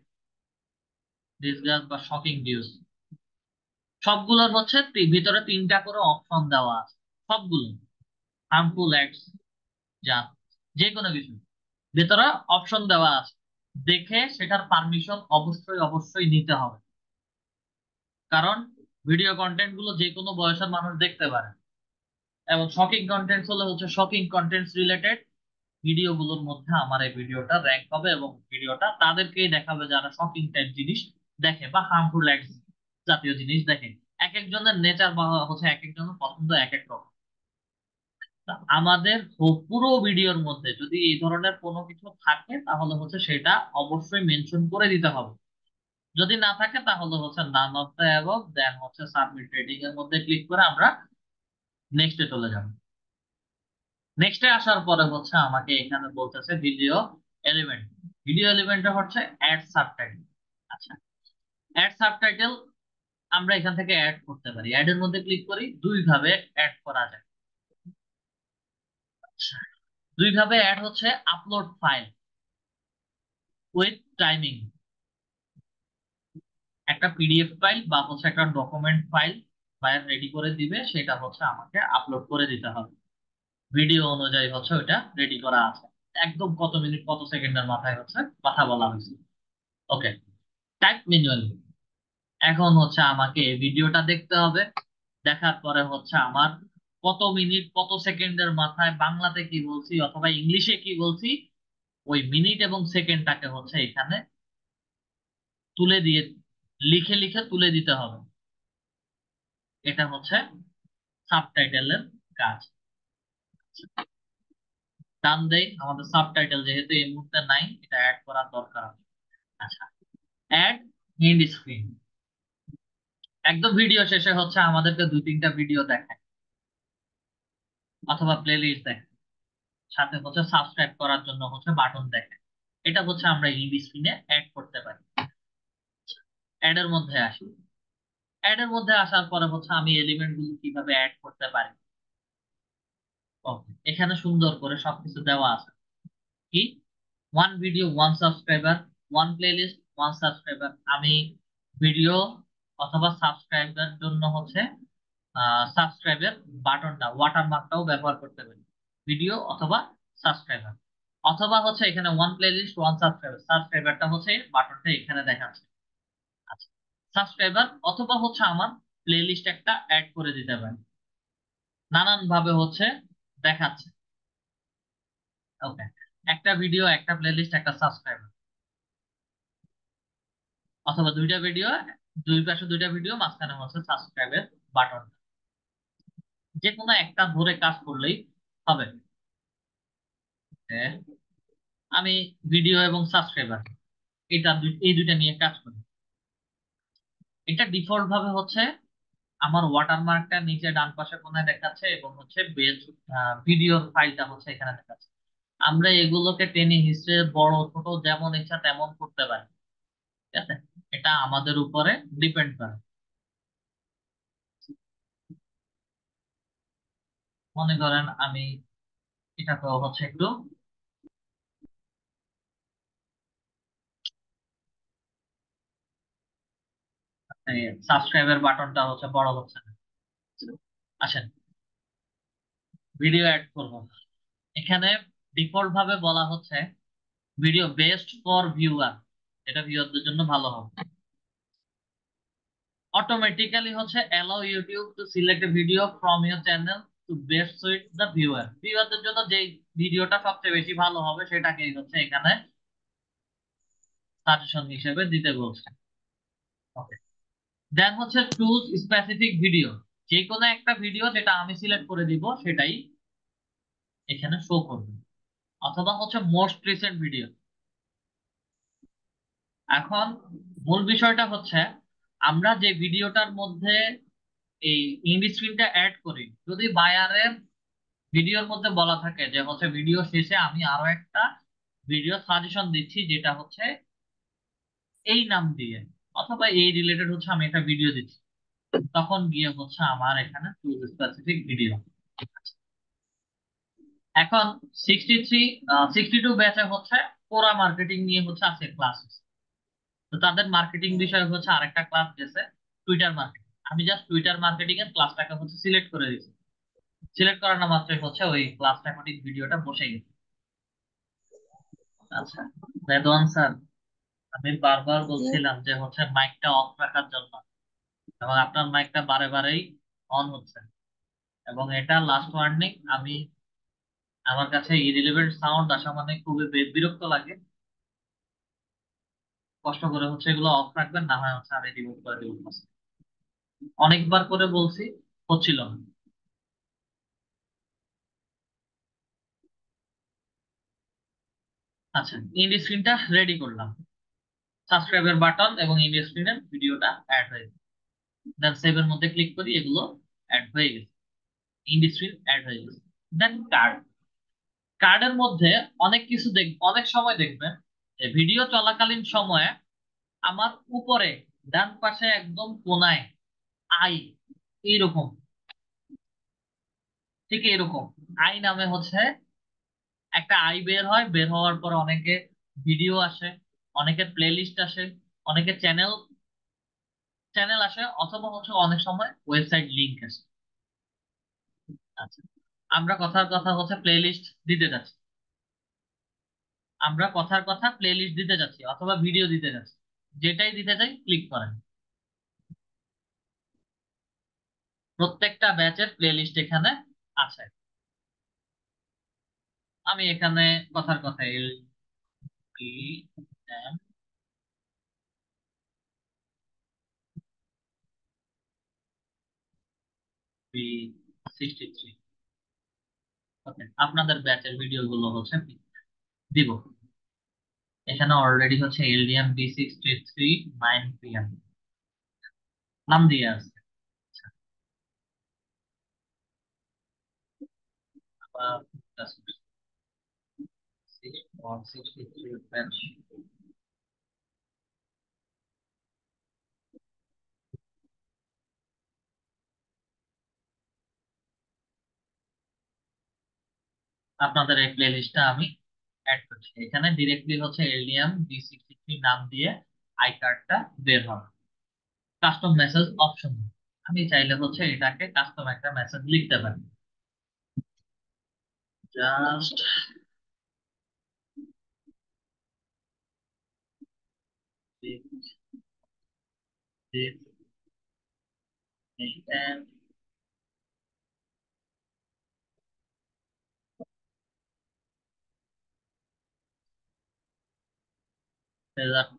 disgust বা শকিং নিউজ, সবগুলোর হচ্ছে ভিতরে তিনটা করে অপশন দেওয়া আছে। সবগুলো হার্মফুল অ্যাক্টস যা যে কোনো কিছু ভেতরে অপশন দেওয়া আছে, দেখে সেটার পারমিশন অবশ্যই অবশ্যই নিতে হবে। কারণ ভিডিও কন্টেন্ট গুলো যে কোনো বয়সের মানুষ দেখতে পারে, এবং শকিং কন্টেন্ট হলে হচ্ছে শকিং কন্টেন্টস রিলেটেড ভিডিওগুলোর মধ্যে আমার এই ভিডিওটা র্যাঙ্ক হবে, এবং ভিডিওটা তাদেরকেই দেখাবে যারা শকিং টাইপ জিনিস দেখে বা হার্মফুল অ্যাক্টস জাতীয় জিনিস দেখে। এক একজনের নেচার বা হচ্ছে এক একজনের পছন্দ এক এক রকম। তা আমাদের পুরো ভিডিওর মধ্যে যদি এই ধরনের কোনো কিছু থাকে তাহলে হচ্ছে সেটা অবশ্যই মেনশন করে দিতে হবে। যদি না থাকে তাহলে হচ্ছে নান অফ দ্য অ্যাবভ, দেন হচ্ছে সাবমিট রেটিং এর মধ্যে ক্লিক করে আমরা নেক্সটে চলে যাব। নেক্সটে আসার পরে হচ্ছে আমাকে এখানে বলতেছে ভিডিও এলিমেন্ট। ভিডিও এলিমেন্টটা হচ্ছে অ্যাড সাবটাইটেল। আচ্ছা, অ্যাড সাবটাইটেল আমরা এখান থেকে অ্যাড করতে পারি। অ্যাড এর মধ্যে ক্লিক করি, দুই ভাবে অ্যাড করা যায়। আচ্ছা, দুই ভাবে অ্যাড হচ্ছে আপলোড ফাইল উইথ টাইমিং। একটা পিডিএফ ফাইল বা হচ্ছে একটা ডকুমেন্ট ফাইল বায়ার রেডি করে দিবে, সেটা হচ্ছে আমাকে আপলোড করে দিতে হবে। ভিডিও অনুযায়ী হচ্ছে ওইটা রেডি করা আছে, একদম কত মিনিট কত সেকেন্ডের মাথায় হচ্ছে কথা বলা হয়েছে। ওকে, টাইপ ম্যানুয়ালি। এখন হচ্ছে আমাকে ভিডিওটা দেখতে হবে। দেখার পরে হচ্ছে আমার কত মিনিট কত সেকেন্ডের মাথায় বাংলাতে কি বলছি অথবা ইংলিশে কি বলছি, ওই মিনিট এবং সেকেন্ডটাকে হচ্ছে এখানে তুলে দিয়ে লিখে লিখে তুলে দিতে হবে। এটা হচ্ছে সাবটাইটেলের কাজ। টান দেই, আমাদের সাবটাইটেল যেহেতু এই মুহূর্তে নাই, এটা অ্যাড করার দরকার আছে। আচ্ছা, অ্যাড এন্ড স্ক্রিন। একদম ভিডিও শেষে হচ্ছে আমাদেরকে দুই তিনটা ভিডিও দেখায় অথবা প্লে লিস্ট দেখায়, সাথে হচ্ছে সাবস্ক্রাইব করার জন্য হচ্ছে বাটন দেখায়। এটা হচ্ছে আমরা এন্ড স্ক্রিনে অ্যাড করতে পারি। অ্যাড এর মধ্যে আসি। অ্যাড এর মধ্যে আসার পরে হচ্ছে আমি এলিমেন্ট গুলো কিভাবে অ্যাড করতে পারি। ওকে, এখানে সুন্দর করে সবকিছু দেওয়া আছে। কি, one video one subscriber, one playlist one subscriber. আমি ভিডিও অথবা সাবস্ক্রাইবের জন্য হচ্ছে সাবস্ক্রাইবের বাটনটা ওয়াটারমার্কটাও ব্যবহার করতে পারি, ভিডিও অথবা সাবস্ক্রাইবার। অথবা হচ্ছে এখানে ওয়ান প্লেলিস্ট ওয়ান সাবস্ক্রাইবার, সাবস্ক্রাইবারটা হচ্ছে বাটনটা এখানে দেখাচ্ছে। আচ্ছা, সাবস্ক্রাইবার অথবা হচ্ছে আমার প্লেলিস্ট একটা অ্যাড করে দিতে পারি, নানান ভাবে হচ্ছে দেখাচ্ছে। ওকে, একটা ভিডিও একটা প্লেলিস্ট একটা সাবস্ক্রাইবার, অথবা দুইটা ভিডিও, দুই পাশে দুইটা ভিডিও, মাঝখানে হচ্ছে সাবস্ক্রাইবের বাটন। যে কোনো একটা ধরে কাজ করলেই হবে। হ্যাঁ, আমি ভিডিও এবং সাবস্ক্রাইবার এই দুইটা নিয়ে কাজ করি। এটা ডিফল্ট ভাবে হচ্ছে আমার ওয়াটারমার্কটা নিচে ডান পাশে কোনায় দেখাচ্ছে এবং হচ্ছে বেজ ভিডিওর ফাইলটা হচ্ছে এখানে দেখাচ্ছে। আমরা এগুলোকে টেনে হিস্ট্রি বড় ছোট যেমন ইচ্ছা তেমন করতে পারি। ঠিক আছে, এটা আমাদের উপরে ডিপেন্ড করে। মনে করেন আমি এটাকে হচ্ছে একটু সাবস্ক্রাইবের বাটনটা হচ্ছে বড় হচ্ছে না। আসেন ভিডিও অ্যাড করব। এখানে ডিফল্ট ভাবে বলা হচ্ছে ভিডিও বেস্ট ফর ভিউয়ার, এটা ভিউয়ারদের জন্য ভালো হবে। অটোমেটিক্যালি হচ্ছে allow YouTube to select a video from your channel to best suit the viewer, ভিউয়ারদের জন্য যে ভিডিওটা সবচেয়ে বেশি ভালো হবে সেটাকেই হচ্ছে এখানে সাজেশন হিসেবে দিতে বলছে। ওকে, দেন হচ্ছে চুজ স্পেসিফিক ভিডিও, যে কোনো একটা ভিডিও যেটা আমি সিলেক্ট করে দিব সেটাই এখানে শো করবে, অথবা হচ্ছে মোস্ট রিসেন্ট ভিডিও। এখন মূল বিষয়টা হচ্ছে আমরা যে ভিডিওটার মধ্যে এই ইন্ড স্ক্রিনটা অ্যাড করি, যদি বায়ারের ভিডিওর মধ্যে বলা থাকে যে হচ্ছে ভিডিও শেষে আমি আরো একটা ভিডিও সাজেশন দিচ্ছি যেটা হচ্ছে এই নাম দিয়ে, অথবা এই রিলেটেড হচ্ছে আমি একটা ভিডিও দিচ্ছি, তখন গিয়ে হচ্ছে আমার এখানে চুজ স্পেসিফিক ভিডিও। এখন 62 ব্যাচে হচ্ছে কোরা মার্কেটিং নিয়ে হচ্ছে আছে ক্লাস। তো তাদের মার্কেটিং বিষয় হচ্ছে আরেকটা ক্লাস গেছে টুইটার মার্কেটিং। আমি জাস্ট টুইটার মার্কেটিং এর ক্লাসটাকে হচ্ছে সিলেক্ট করে দিয়েছি, সিলেক্ট করানো মাত্রই হচ্ছে ওই ক্লাস রেকর্ডিং ভিডিওটা বসে গেছে। আচ্ছা রেদওয়ান স্যার, আমি বারবার বলছিলাম যে হচ্ছে মাইকটা অফ রাখার জন্য, এবং আপনার মাইকটা বারে বারেই অন হচ্ছে, এবং এটা লাস্ট ওয়ার্নিং। আমি আমার কাছে ইরিলেভেন্ট সাউন্ড আসা মানে খুবই বিরক্ত লাগে। কষ্ট করে হচ্ছে এগুলো অফ রাখবেন, না হয় হচ্ছে আমি রিমুভ করে দেবো। অনেকবার করে বলছি, হচ্ছিল না। আচ্ছা, ইন্ড স্ক্রিনটা রেডি করলাম, সাবস্ক্রাইবের বাটন এবং ইন্ড স্ক্রিনের ভিডিওটা অ্যাড হয়ে গেছে। দেন সেভের মধ্যে ক্লিক করি, এগুলো অ্যাড হয়ে গেছে, ইন্ড স্ক্রিন অ্যাড হয়ে গেছে। দেন কার্ড, কার্ডের মধ্যে অনেক কিছু অনেক সময় দেখবেন যে ভিডিও চলাকালীন সময়ে আমার উপরে ডান পাশে একদম কোনায় আই, এইরকম, ঠিক এরকম আই নামে হচ্ছে একটা আই বের হয়। বের হওয়ার পর অনেকে ভিডিও আসে, অনেকের প্লে লিস্ট আসে, অনেকের চ্যানেল চ্যানেল আসে, অথবা হচ্ছে অনেক সময় ওয়েবসাইট লিংক আসে। আচ্ছা, আমরা কথার কথা হচ্ছে প্লে লিস্ট দিতে যাচ্ছি, আমরা কথার কথা প্লে লিস্ট দিতে যাচ্ছি অথবা ভিডিও দিতে যাচ্ছি, যেটাই দিতে চাই ক্লিক করেন। প্রত্যেকটা ব্যাচের প্লে লিস্ট এখানে আছে। আমি এখানে কথার কথা এল পি এম বি 63, ওকে, আপনাদের ব্যাচের ভিডিও গুলো হচ্ছে দিব। এখানে অলরেডি হচ্ছে এলডিএম B63 9 PM নাম দিয়ে আছে। আচ্ছা, আবার 163 ব্যাচ। আপনাদের এই প্লে লিস্টটা আমি অ্যাড করছি, এখানে ডিরেক্টলি হচ্ছে LDM B63 নাম দিয়ে আই কার্ডটা বের হবে। কাস্টম মেসেজ অপশন, আমি চাইলে হচ্ছে এটাকে কাস্টম একটা মেসেজ লিখতে পারি, জাস্ট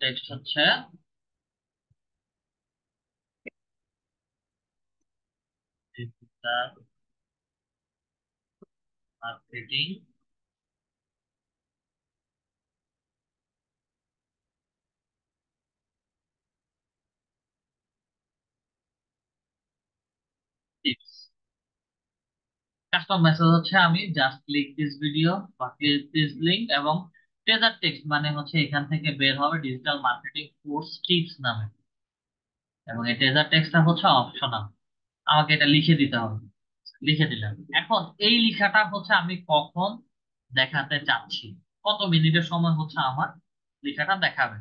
টেক্সট হচ্ছে মার্কেটিং কাস্টম মেসেজ হচ্ছে আমি জাস্ট ক্লিক দিস ভিডিও বা ক্লিক দিস লিংক, এবং ট্রেজার টেক্সট মানে হচ্ছে এখান থেকে বের হবে ডিজিটাল মার্কেটিং কোর্স টিপস নামে, এবং এই ট্রেজার টেক্সটটা হচ্ছে অপশনাল, আমাকে এটা লিখে দিতে হবে। লিখে দিলাম। এখন এই লেখাটা হচ্ছে আমি কখন দেখাতে চাচ্ছি, কত মিনিটের সময় হচ্ছে আমার লেখাটা দেখাবে।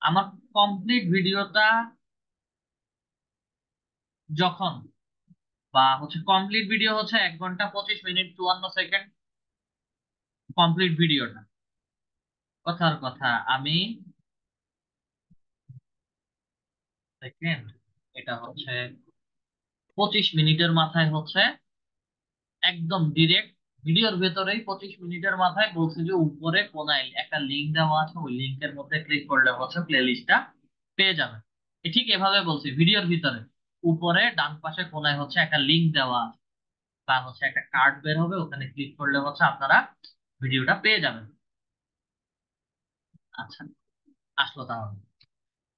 আমার কমপ্লিট ভিডিওটা যখন, বা হচ্ছে কমপ্লিট ভিডিও হচ্ছে 1 ঘন্টা 25 মিনিট 54 সেকেন্ড, কমপ্লিট ভিডিওটা। কথার কথা আমি সেকেন্ড, এটা হচ্ছে 25 মিনিটের মাথায় হচ্ছে একদম ডিরেক্ট ভিডিওর ভেতরেই 25 মিনিটের মাথায় বলছে যে উপরে কোনায় একটা লিঙ্ক দেওয়া আছে, ওই লিঙ্কের মধ্যে ক্লিক করলে হচ্ছে প্লে লিস্টটা পেয়ে যাবে। ঠিক এভাবে বলছি, ভিডিওর ভিতরে উপরে ডান পাশে কোনায় হচ্ছে একটা লিঙ্ক দেওয়া আছে, বা হচ্ছে একটা কার্ড বের হবে, ওখানে ক্লিক করলে হচ্ছে আপনারা ভিডিওটা পেয়ে যাবেন। আচ্ছা, আসলো তাহলে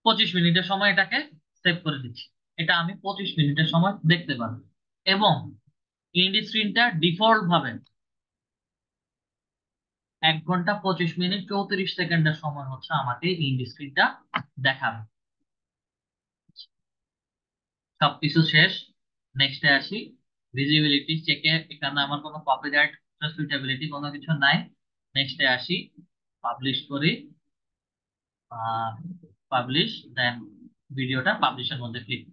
25 মিনিটের সময় এটাকে সেভ করে দিচ্ছি। এটা আমি 25 মিনিটের সময় দেখতে পারবো, এবং এন্ড স্ক্রিনটা ডিফল্ট ভাবে 1 ঘন্টা 25 মিনিট 34 সেকেন্ডের সময় হচ্ছে আমাকে এন্ড স্ক্রিনটা দেখাবে। সবকিছু শেষ, নেক্সটে আসি। ভিজিবিলিটি চেকে এখানে আমার কোনো কপিরাইট সুইটেবিলিটি কোনো কিছু নাই। নেক্সটে আসি, পাবলিশ করি, পাবলিশ, দেন ভিডিওটা পাবলিশের মধ্যে ক্লিক।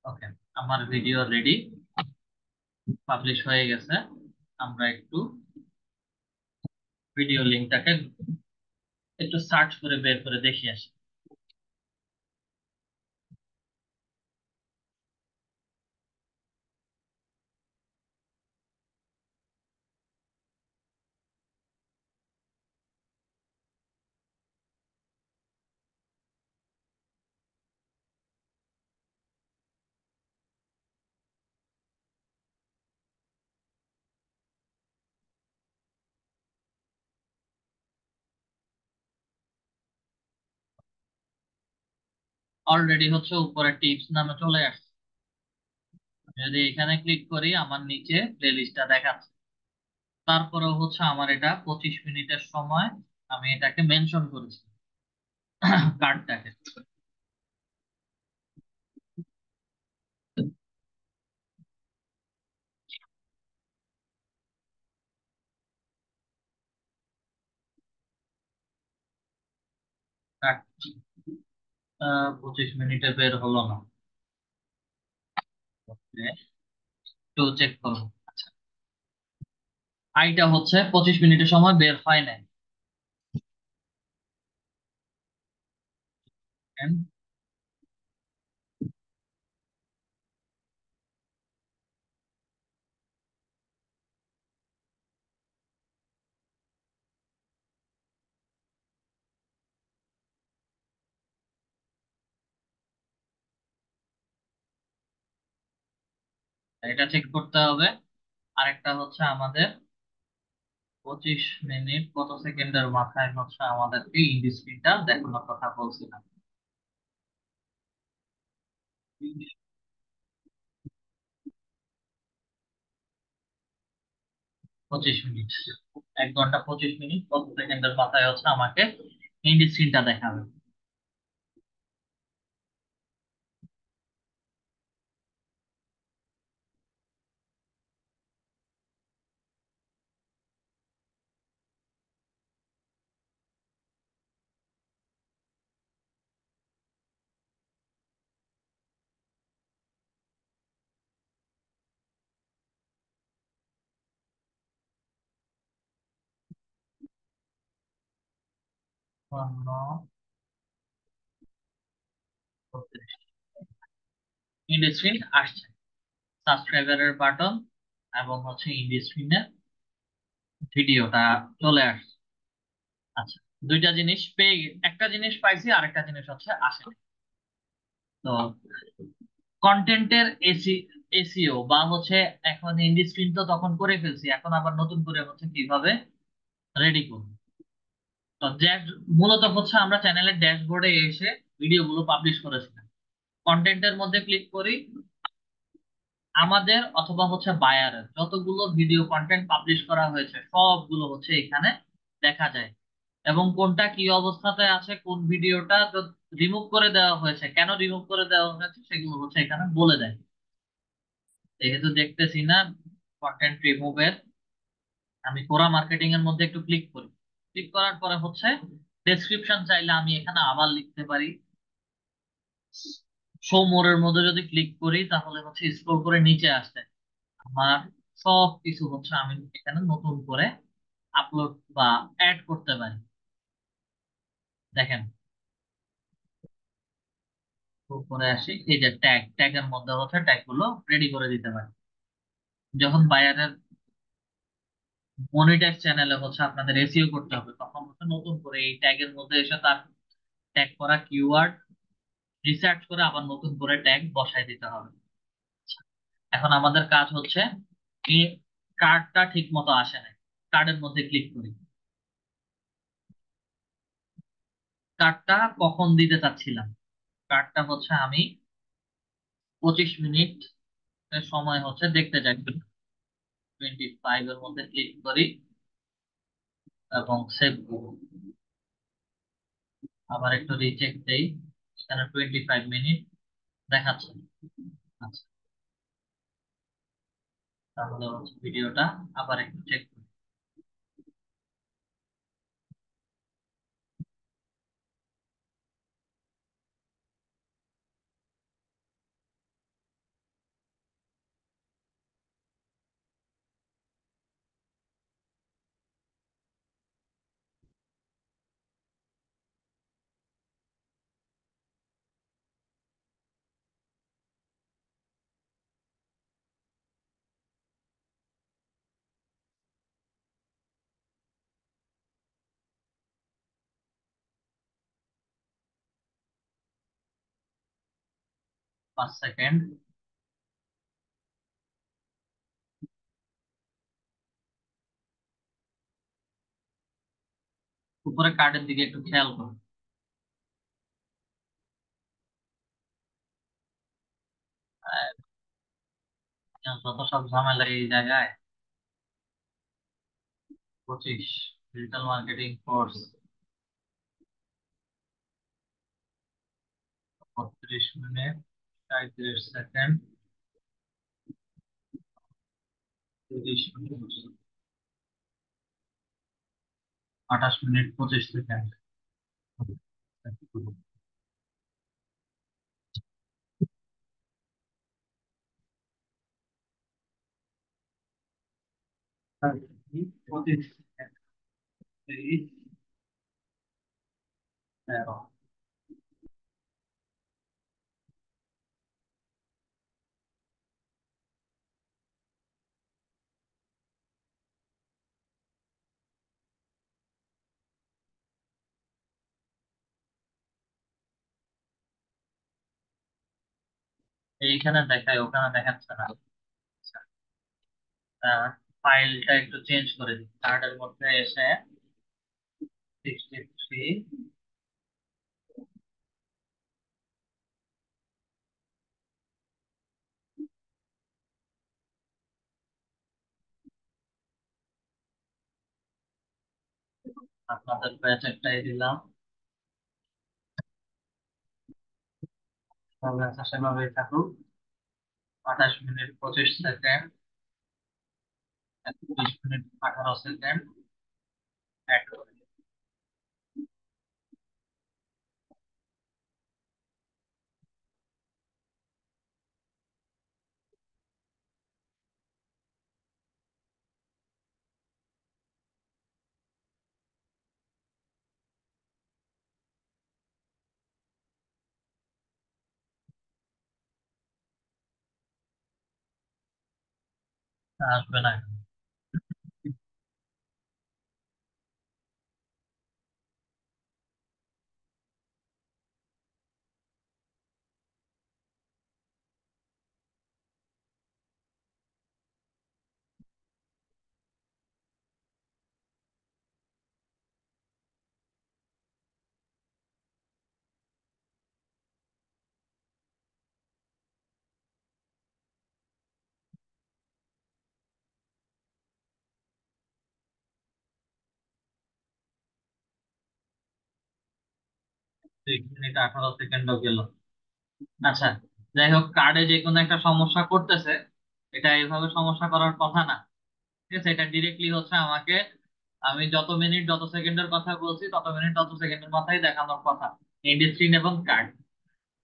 ওকে, আমার ভিডিও রেডি, পাবলিশ হয়ে গেছে। আমরা একটু ভিডিও লিঙ্কটাকে একটু সার্চ করে বের করে দেখে আসি। অলরেডি হচ্ছে উপরে টিপস নামে চলে আসছে। আমি যদি এখানে ক্লিক করি, আমার নিচে প্লে লিস্টটা দেখাচ্ছে। তারপরেও হচ্ছে আমার এটা 25 মিনিটের সময় আমি এটাকে মেনশন করেছি, কার্ডটাকে। কার্ড 25 মিনিটে বের হলো না, একটু চেক করবো। আচ্ছা, আইটা হচ্ছে 25 মিনিটের সময় বের হয় নাই। And এটা চেক করতে হবে। আরেকটা হচ্ছে আমাদের 25 মিনিট কত সেকেন্ডের মাথায় হচ্ছে আমাদেরকে ইন্ডি স্ক্রিনটা দেখানোর কথা বলছিলাম। 25 মিনিট, 1 ঘন্টা 25 মিনিট কত সেকেন্ডের মাথায় হচ্ছে আমাকে ইন্ডি স্ক্রিনটা দেখাবে। ইন্ডি স্ক্রিন আসছে, সাবস্ক্রাইবারের বাটন, এবং হচ্ছে ইন্ডি স্ক্রিনে ভিডিওটা চলে আসছে। আচ্ছা, দুইটা জিনিস পেয়ে, একটা জিনিস পাইছি, আরেকটা জিনিস হচ্ছে আসেনি। তো কন্টেন্টের এসিও বা হচ্ছে, এখন ইন্ডি স্ক্রিন তো তখন করে ফেলছি, এখন আবার নতুন করে হচ্ছে কিভাবে রেডি করব। তো মূলত হচ্ছে আমরা চ্যানেলের ড্যাশবোর্ডে এসে ভিডিওগুলো পাবলিশ করেছিলাম। কন্টেন্টের মধ্যে ক্লিক করি, আমাদের অথবা হচ্ছে বায়ারের যতগুলো ভিডিও কন্টেন্ট পাবলিশ করা হয়েছে সবগুলো হচ্ছে এখানে দেখা যায়, এবং কোনটা কি অবস্থাতে আছে, কোন ভিডিওটা রিমুভ করে দেওয়া হয়েছে, কেন রিমুভ করে দেওয়া হয়েছে, সেগুলো হচ্ছে এখানে বলে দেয়। যেহেতু দেখতেছি না কন্টেন্ট রিমুভের, আমি কোরা মার্কেটিং এর মধ্যে একটু ক্লিক করি। ক্লিক করার পরে হচ্ছে ডেসক্রিপশন চাইলে আমি এখানে আবার লিখতে পারি। শো মোরের মধ্যে যদি ক্লিক করি তাহলে হচ্ছে স্ক্রল করে নিচে আসছে আমার সব কিছু হচ্ছে আমি এখানে নতুন করে আপলোড বা অ্যাড করতে পারি। দেখেন উপরে আসি, এই যে ট্যাগের মধ্যে হচ্ছে ট্যাগ গুলো রেডি করে দিতে পারি। যখন বায়ারের মনিটাইজ চ্যানেলে হচ্ছে আপনাদের এসইও করতে হবে, তখন হচ্ছে নতুন করে এই ট্যাগের মধ্যে এসে তার ট্যাগ করা কিওয়ার্ড রিসার্চ করে আবার নতুন করে ট্যাগ বসায় দিতে হবে। এখন আমাদের কাজ হচ্ছে এই কার্ডটা ঠিক মতো আসে না, কার্ডের মধ্যে ক্লিক করি। কার্ডটা কখন দিতে চাচ্ছিলাম, কার্ডটা হচ্ছে আমি 25 মিনিট সময় হচ্ছে দেখতে চাই। 25 এর মধ্যে ক্লিক করি এবং সেভ করব। আবার একটু রিচেক দেই, এখানে 25 মিনিট দেখাচ্ছে। আচ্ছা, তাহলে হচ্ছে ভিডিওটা আবার একটু চেক করি। 5 সেকেন্ড। উপরে কার্ডের দিকে একটু খেয়াল করুন। যত সব ঝামেলা এই জায়গায়। 25 digital marketing course, 32 minute 37 second, 30 minute, 28 minute 25 second. আর 25 সেকেন্ড, 13। এইখানে দেখায় ওখানে দেখাচ্ছে না। ফাইলটা একটু চেঞ্জ করে দিই, কার্ডের মধ্যে এসে 63। আপনাদের ব্যাচ একটাই দিলাম, ব্যাচ সেভাবেই থাকুক। 28 minute 25 second, 31 minute 18 second add করে দিই। আসবে না এখন। 2 মিনিট 18 সেকেন্ডও গেল। আচ্ছা, যাই হোক, কার্ডে যে কোনো একটা সমস্যা করতেছে, এটা এইভাবে সমস্যা করার কথা না। ঠিক আছে, এটা ডিরেক্টলি হচ্ছে আমাকে, আমি যত মিনিট যত সেকেন্ডের কথা বলছি তত মিনিট তত সেকেন্ডের মাথায় দেখানোর কথা, এন্ড স্ক্রিন এবং কার্ড।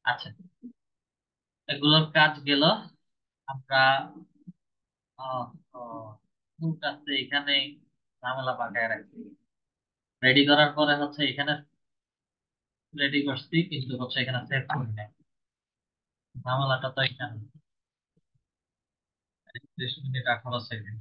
আচ্ছা, এগুলোর কাজ গেল। আমরা আহ, আহ, কোন কাজটা এখানে ঝামেলা পাকায় রাখছি, রেডি করার পরে হচ্ছে এখানে রেডি করছি, কিন্তু হচ্ছে এখানে সেভ করি নাই। ঝামেলাটা তো এখানে। 30 মিনিট 18 সেকেন্ড।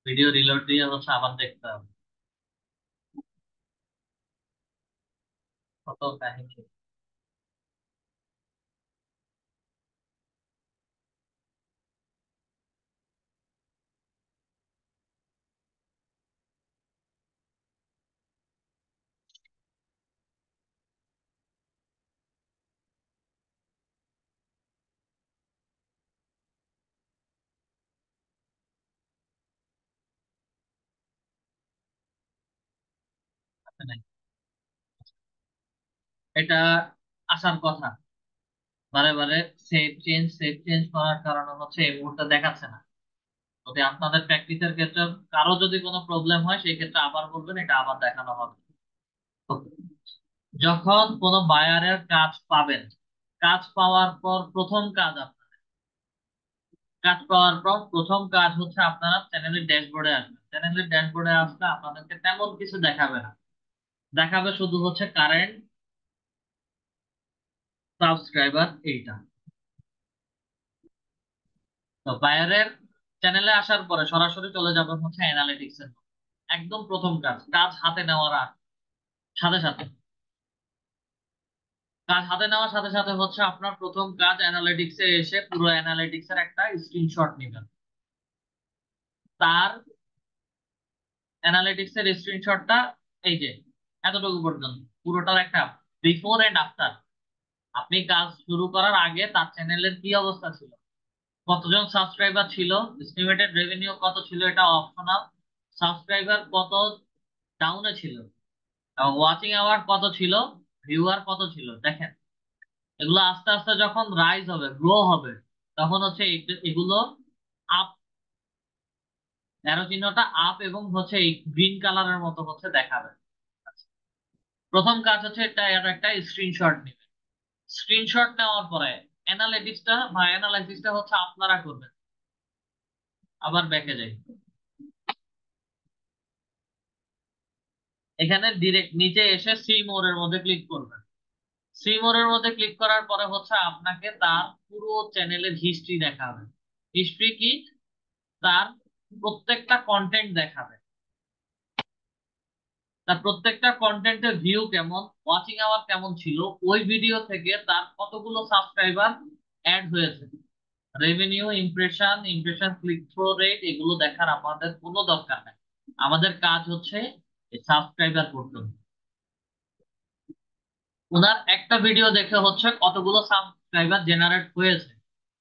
ভিডিও রিলোড দিয়ে হচ্ছে আবার দেখতে হবে, কত কাহিনী। আছে নাই? এটা আসার কথা, বারে বারে সেভ চেঞ্জ করার কারণে হচ্ছে এই মুহূর্তে দেখাচ্ছে না। যদি আপনাদের প্র্যাকটিসের ক্ষেত্রে কারো যদি কোনো প্রবলেম হয়, সেই ক্ষেত্রে আবার বলবেন, এটা আবার দেখানো হবে। তো যখন কোনো বায়ারের কাজ পাবেন, কাজ পাওয়ার পর প্রথম কাজ কাজ পাওয়ার পর প্রথম কাজ হচ্ছে আপনারা চ্যানেলের ড্যাশবোর্ডে আসবেন। চ্যানেলের ড্যাশবোর্ডে আসলে আপনাদেরকে তেমন কিছু দেখাবে না, দেখাবে শুধু হচ্ছে কারেন্ট সাবস্ক্রাইবার এইটা। তো বায়ারের চ্যানেলে আসার পরে সরাসরি চলে যাবেন হচ্ছে অ্যানালিটিক্স এর। একদম প্রথম কাজ, কাজ হাতে নেওয়ার সাথে সাথে, কাজ হাতে নেওয়ার সাথে সাথে হচ্ছে আপনার প্রথম কাজ অ্যানালিটিক্স এ এসে পুরো অ্যানালিটিক্স এর একটা স্ক্রিনশট নেবেন। তার অ্যানালিটিক্স এর স্ক্রিনশটটা এই যে এতটুকু পর্যন্ত, পুরোটার একটা বিফোর এন্ড আফটার। আপনি কাজ শুরু করার আগে তার চ্যানেলের কি অবস্থা ছিল, কতজন সাবস্ক্রাইবার ছিল, এস্টিমেটেড রেভিনিউ কত ছিল, এটা অপশনাল। সাবস্ক্রাইবার কত ডাউনে ছিল, ওয়াচিং আওয়ার কত ছিল, ভিউয়ার কত ছিল, দেখেন। এগুলো আস্তে আস্তে যখন রাইজ হবে, গ্রো হবে, তখন হচ্ছে এগুলো আপ, অ্যারো চিহ্নটা আপ এবং হচ্ছে এই গ্রিন কালারের মতো হচ্ছে দেখাবে। প্রথম কাজ হচ্ছে এটা, এর একটা স্ক্রিনশট নেবে। স্ক্রিনশট নেওয়ার পরে অ্যানালাইসিসটা হচ্ছে আপনারা করবেন। আবার ব্যাকে যাই, এখানে ডিরেক্ট নিচে এসে সি মোর এর মধ্যে ক্লিক করবেন। সি মোর এর মধ্যে ক্লিক করার পরে হচ্ছে আপনাকে তার পুরো চ্যানেলের হিস্ট্রি দেখাবে। হিস্ট্রি কি, তার প্রত্যেকটা কন্টেন্ট দেখাবে, তার প্রত্যেকটা কন্টেন্টের ভিউ কেমন, ওয়াচিং আওয়ার কেমন ছিল, ওই ভিডিও থেকে তার কতগুলো সাবস্ক্রাইবার অ্যাড হয়েছে, revenue, impression click through rate, এগুলো দেখার আমাদের কোনো দরকার নেই। আমাদের কাজ হচ্ছে সাবস্ক্রাইবার করতে হবে। ওনার একটা ভিডিও দেখে হচ্ছে কতগুলো সাবস্ক্রাইবার জেনারেট হয়েছে,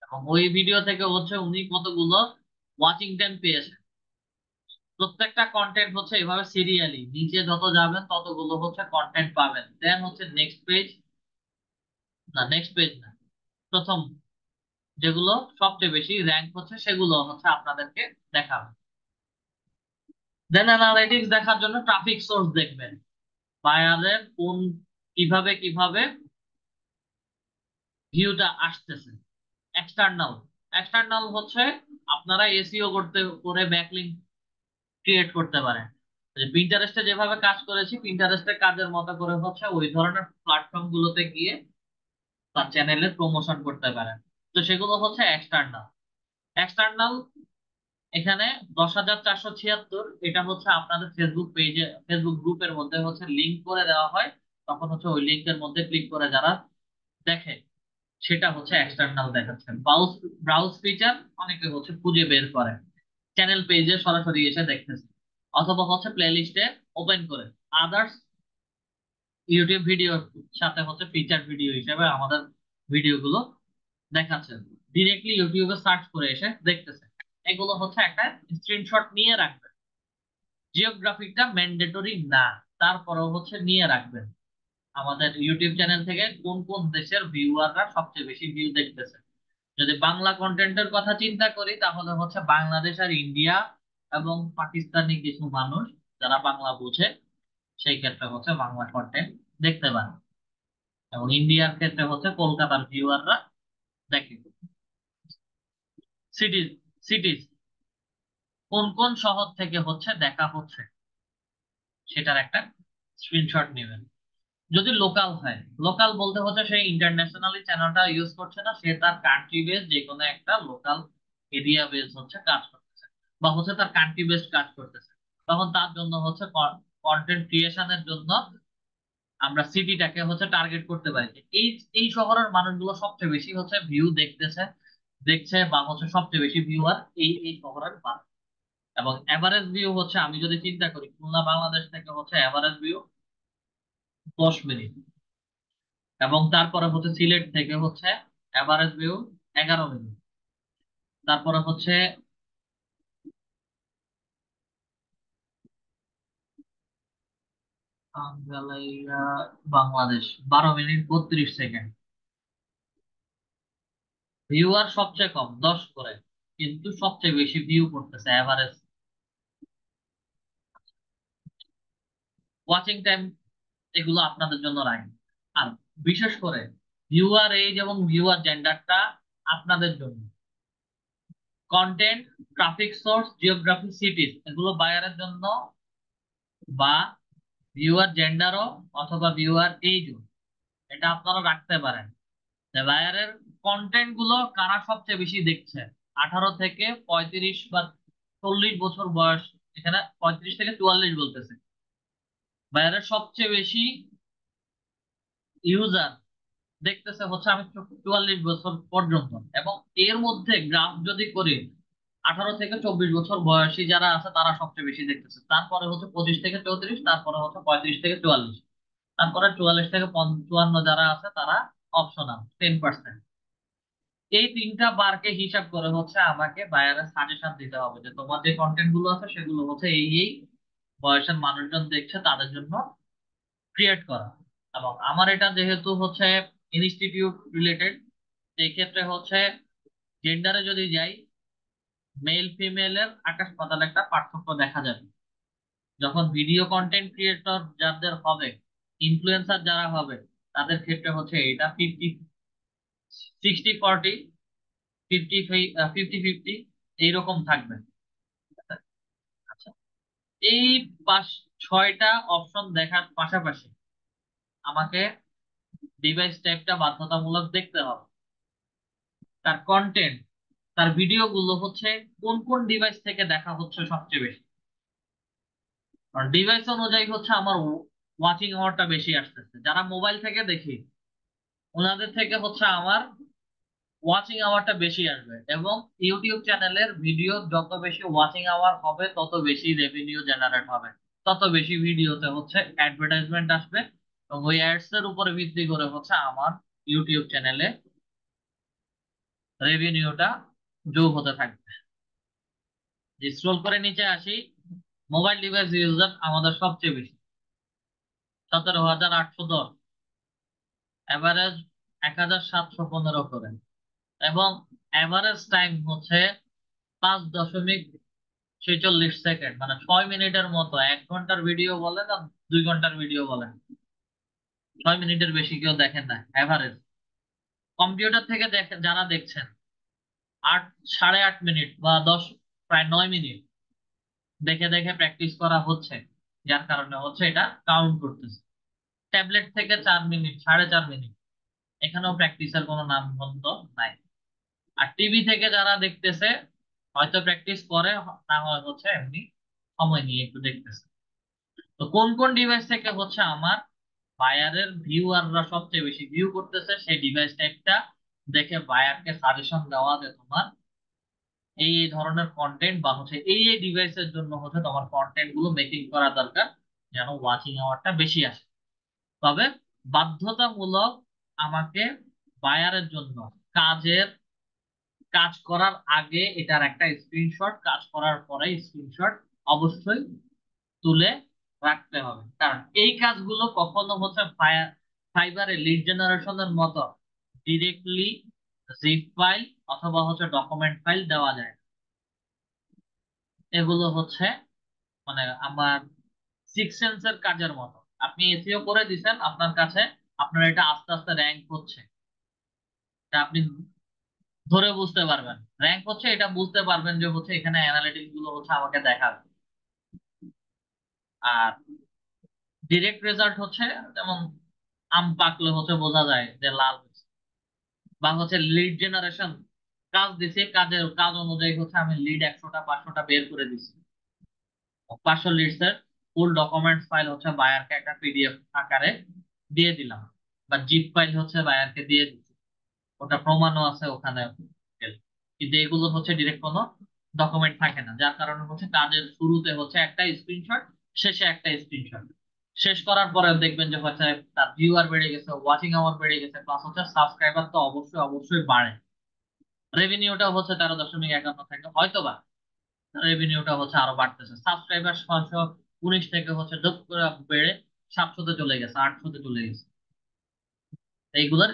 এবং ওই ভিডিও থেকে হচ্ছে উনি কতগুলো ওয়াচিং টাইম পেয়েছে। প্রত্যেকটা কন্টেন্ট হচ্ছে এভাবে সিরিয়ালি নিচে যত যাবেন ততগুলো হচ্ছে কন্টেন্ট পাবেন। দেন হচ্ছে নেক্সট পেজ, না নেক্সট পেজ না, প্রথম যেগুলো সবচেয়ে বেশি র্যাঙ্ক হচ্ছে সেগুলো হচ্ছে আপনাদেরকে দেখাবে। দেন অ্যানালাইটিক্স দেখার জন্য ট্রাফিক সোর্স দেখবেন, বায়ারের কোন, কিভাবে কিভাবে ভিউটা আসতেছে। এক্সটার্নাল, এক্সটার্নাল হচ্ছে আপনারা এসইও করতে করে ব্যাকলিংক ক্রিয়েট করতে পারেন। পিন্টারেস্টে যেভাবে কাজ করেছি, পিন্টারেস্টের কাজের মতো করে হচ্ছে ওই ধরনের প্ল্যাটফর্ম গুলোতে গিয়ে তার চ্যানেলের প্রমোশন করতে পারেন। তো সেগুলো হচ্ছে এক্সটার্নাল। এক্সটার্নাল এখানে 10,476, এটা হচ্ছে আপনাদের ফেসবুক পেজে, ফেসবুক গ্রুপের মধ্যে হচ্ছে লিংক করে দেওয়া হয়। তখন হচ্ছে ওই লিংকের মধ্যে ক্লিক করে যারা দেখে, সেটা হচ্ছে এক্সটার্নাল দেখাচ্ছে। ব্রাউজ ব্রাউজ ফিচার অনেকে হচ্ছে খুঁজে বের করে, চ্যানেল পেজে সরাসরি এসে দেখতেছে, অথবা হচ্ছে প্লে লিস্টে ওপেন করে আদার্স ইউটিউব ভিডিওর সাথে হচ্ছে ফিচার ভিডিও হিসেবে আমাদের ভিডিওগুলো দেখাচ্ছে। ডিরেক্টলি ইউটিউবে সার্চ করে এসে দেখতেছে। এগুলো হচ্ছে একটা স্ক্রিনশট নিয়ে রাখবেন। জিওগ্রাফিকটা ম্যান্ডেটরি না, তারপরেও হচ্ছে নিয়ে রাখবেন আমাদের ইউটিউব চ্যানেল থেকে কোন কোন দেশের ভিউয়াররা সবচেয়ে বেশি ভিউ দেখতেছে। যদি বাংলা কন্টেন্টের কথা চিন্তা করি তাহলে হচ্ছে বাংলাদেশ আর ইন্ডিয়া এবং পাকিস্তানি কিছু মানুষ যারা বাংলা বুঝে সেই ক্ষেত্রে হচ্ছে বাংলা কন্টেন্ট দেখতে পারে, এবং ইন্ডিয়ার ক্ষেত্রে হচ্ছে কলকাতার ভিউয়াররা দেখে। সিটিজ, সিটিজ কোন কোন শহর থেকে হচ্ছে দেখা হচ্ছে সেটার একটা স্ক্রিনশট নেবেন। যদি লোকাল হয়, লোকাল বলতে হচ্ছে সেই ইন্টারন্যাশনালি চ্যানেলটা ইউজ করছে না, সে তার কান্ট্রি বেস যে কোনো একটা লোকাল এরিয়া বেস হচ্ছে কাজ করতেছে, বা হচ্ছে তার কান্ট্রি বেস কাজ করতেছে, তখন তার জন্য হচ্ছে কন্টেন্ট ক্রিয়েশনের জন্য আমরা সিটিটাকে হচ্ছে টার্গেট করতে পারি যে এই এই শহরের মানুষগুলো সবচেয়ে বেশি হচ্ছে ভিউ দেখতেছে, দেখছে বা হচ্ছে সবচেয়ে বেশি ভিউয়ার এই এই শহরের মানুষ। এবং এভারেজ ভিউ হচ্ছে আমি যদি চিন্তা করি খুলনা বাংলাদেশ থেকে হচ্ছে এভারেজ ভিউ 10 মিনিট, এবং তারপরে হচ্ছে সিলেট থেকে হচ্ছে এভারেজ ভিউ 11 মিনিট, তারপরে হচ্ছে আঙ্গালাইয়া বাংলাদেশ 12 মিনিট 32 সেকেন্ড। ভিউয়ার সবচেয়ে কম 10 করে, কিন্তু সবচেয়ে বেশি ভিউ করতেছে এভারেজ। ওয়াচিং টাইম এগুলো আপনাদের জন্য রাখি। আর বিশেষ করে ভিউয়ার এজ এবং ভিউয়ার জেন্ডারটা আপনাদের জন্য। কন্টেন্ট, ট্রাফিক সোর্স, জিওগ্রাফি, সিটিজ এগুলো বায়ারের জন্য, বা ভিউয়ার জেন্ডারও অথবা ভিউয়ার এজও, এটা আপনারা রাখতে পারেন। যে বায়ারের কন্টেন্ট গুলো কারা সবচেয়ে বেশি দেখছে, 18 থেকে 35 বা 40 বছর বয়স, এখানে 35 থেকে 44 বলতেছে। বায়ারের সবচেয়ে বেশি ইউজার দেখতেছে হচ্ছে আমি 44 বছর পর্যন্ত, এবং এর মধ্যে গ্রাফ যদি করি 18 থেকে 24 বছর বয়সী যারা আছে তারা সবচেয়ে বেশি দেখতেছে, তারপরে হচ্ছে 25 থেকে 34, তারপরে হচ্ছে 35 থেকে 44, তারপরে 44 থেকে 54 যারা আছে তারা অপশনাল 10%। এই তিনটা বারকে হিসাব করে হচ্ছে আমাকে বায়ারের সাজেশন দিতে হবে যে তোমার যে কন্টেন্ট গুলো আছে সেগুলো হচ্ছে এই এই বয়সের মানুষজন দেখছে তাদের জন্য ক্রিয়েট করা। এবং আমার এটা যেহেতু হচ্ছে ইনস্টিটিউট রিলেটেড, সেই ক্ষেত্রে হচ্ছে জেন্ডারে যদি যাই, মেল ফিমেলের আকাশ পাতাল একটা পার্থক্য দেখা যাবে। যখন ভিডিও কন্টেন্ট ক্রিয়েটর যাদের হবে, ইনফ্লুয়েন্সার যারা হবে, তাদের ক্ষেত্রে হচ্ছে এটা 60-40, 50-50 এইরকম থাকবে। আচ্ছা, এই পাঁচ ছয়টা অপশন দেখার পাশাপাশি আমাকে ডিভাইস টাইপটা বাধ্যতামূলক দেখতে হবে। তার কন্টেন্ট, তার ভিডিও গুলো হচ্ছে কোন কোন ডিভাইস থেকে দেখা হচ্ছে সবচেয়ে বেশি। কারণ ডিভাইস অনুযায়ী হচ্ছে আমার ওয়াচিং আওয়ারটা বেশি আসতেছে। যারা মোবাইল থেকে দেখি ওনাদের থেকে হচ্ছে আমার ওয়াচিং আওয়ারটা বেশি আসবে, এবং ইউটিউব চ্যানেলের ভিডিও যত বেশি ওয়াচিং আওয়ার হবে তত বেশি রেভিনিউ জেনারেট হবে, তত বেশি ভিডিওতে হচ্ছে অ্যাডভার্টাইজমেন্ট আসবে, এবং ওই অ্যাডস এর উপরে ভিত্তি করে হচ্ছে আমার ইউটিউব চ্যানেলে রেভিনিউটা যোগ হতে থাকবে। স্ক্রল করে নিচে আসি, মোবাইল ডিভাইস ইউজার আমাদের সবচেয়ে বেশি 17,810, এভারেজ 1,715 করে, এবং এভারেজ টাইম হচ্ছে 5.46 সেকেন্ড, মানে 6 মিনিটের মতো। 1 ঘন্টার ভিডিও বলেন আর 2 ঘন্টার ভিডিও বলেন, 6 মিনিটের বেশি কেউ দেখেন না এভারেজ। কম্পিউটার থেকে দেখে যারা দেখছেন 8, 8.5 মিনিট বা 10, প্রায় 9 মিনিট দেখে দেখে প্র্যাকটিস করা হচ্ছে, যার কারণে হচ্ছে এটা কাউন্ট করতেছে। ট্যাবলেট থেকে 4 মিনিট, 4.5 মিনিট, এখানেও প্র্যাকটিসের কোনো নামগন্ধ নাই। আর টিভি থেকে যারা দেখতেছে হয়তো প্র্যাকটিস করে, না হয় হচ্ছে এমনি সময় নিয়ে একটু দেখতেছে। তো কোন কোন ডিভাইস থেকে হচ্ছে আমার বায়ারের ভিউয়াররা সবচেয়ে বেশি ভিউ করতেছে, সেই ডিভাইস টাইপটা দেখে বায়ারকে সাজেশন দেওয়া যে তোমার এই এই ধরনের কন্টেন্ট বা হচ্ছে এই এই ডিভাইসের জন্য হচ্ছে তোমার কন্টেন্ট গুলো মেকিং করা দরকার, যেন ওয়াচিং আওয়ারটা বেশি আসে। তবে বাধ্যতামূলক আমাকে বায়ারের জন্য কাজের কাজ করার আগে এটার একটা স্ক্রিনশট, কাজ করার পরে স্ক্রিনশট অবশ্যই তুলে রাখতে হবে। কারণ এই কাজগুলো কখনো হচ্ছে ফাইবারে লিড জেনারেশনের মতো ডিরেক্টলি জিপ ফাইল অথবা হচ্ছে ডকুমেন্ট ফাইল দেওয়া যায় না। এগুলো হচ্ছে মানে আমার সিক্স সেন্সের কাজের মতো। আপনি এসইও করে দিছেন আপনার কাছে, আপনার এটা আস্তে আস্তে র্যাঙ্ক হচ্ছে, এটা আপনি ধরে বুঝতে পারবেন। র্যাঙ্ক হচ্ছে এটা বুঝতে পারবেন যে হচ্ছে এখানে অ্যানালিটিক্স গুলো হচ্ছে আমাকে দেখাবে। আর ডিরেক্ট রেজাল্ট হচ্ছে যেমন আম পাকলে হচ্ছে বোঝা যায় যে লাল হয়েছে। বা হচ্ছে লিড জেনারেশন, কাজ দিছি, কাজের কাজ অনুযায়ী হচ্ছে আমি লিড 100টা 500টা বের করে দিছি, 500 লিডস এর ফুল ডকুমেন্টস ফাইল হচ্ছে বায়ারকে একটা পিডিএফ আকারে দিয়ে দিলাম, বা জিপ ফাইল হচ্ছে বায়ারকে দিয়ে দিচ্ছি, ওটা প্রমাণও আছে ওখানে। কিন্তু এগুলো হচ্ছে ডিরেক্ট কোনো ডকুমেন্ট থাকে না, যার কারণে হচ্ছে কাজের শুরুতে হচ্ছে একটা স্ক্রিনশট, শেষে একটা স্ক্রিনশট। শেষ করার পরে দেখবেন যে হচ্ছে তার ভিউয়ার বেড়ে গেছে, ওয়াচিং আওয়ার বেড়ে গেছে, প্লাস হচ্ছে সাবস্ক্রাইবার তো অবশ্যই অবশ্যই বাড়ে। রেভিনিউটা হচ্ছে 13.51 থেকে হয়তোবা রেভিনিউটা হচ্ছে আরো বাড়তেছে। সাবস্ক্রাইবার 619 থেকে হচ্ছে যোগ করে বেড়ে 700-তে চলে গেছে, 800-তে চলে গেছে। এইগুলোর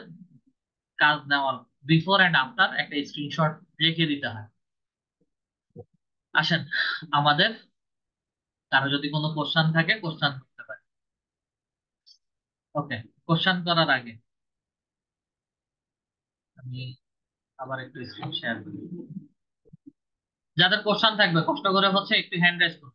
কাজ নেওয়ার বিফোর এন্ড আফটার একটা স্ক্রিনশট রেখে দিতে হয়। আসেন আমাদের, কারো যদি কোনো কোশ্চেন থাকে কোশ্চেন করতে পারে। ওকে, কোশ্চেন করার আগে আমি আবার একটু স্ক্রিন শেয়ার করি। যাদের কোশ্চেন থাকবে কষ্ট করে হচ্ছে একটু হ্যান্ড রাইজ করুন।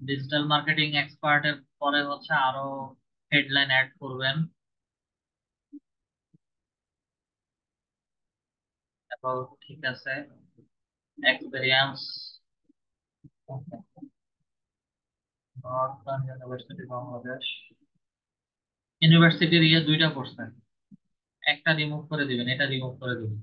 ডিজিটাল মার্কেটিং এক্সপার্টের পরে হচ্ছে আরো হেডলাইন অ্যাড করবেন। তারপর ঠিক আছে, এক্সপেরিয়েন্স নর্থ ইউনিভার্সিটি বাংলাদেশ, ইউনিভার্সিটির ইয়ে দুইটা করছেন, একটা রিমুভ করে দিবেন, এটা রিমুভ করে দিবেন।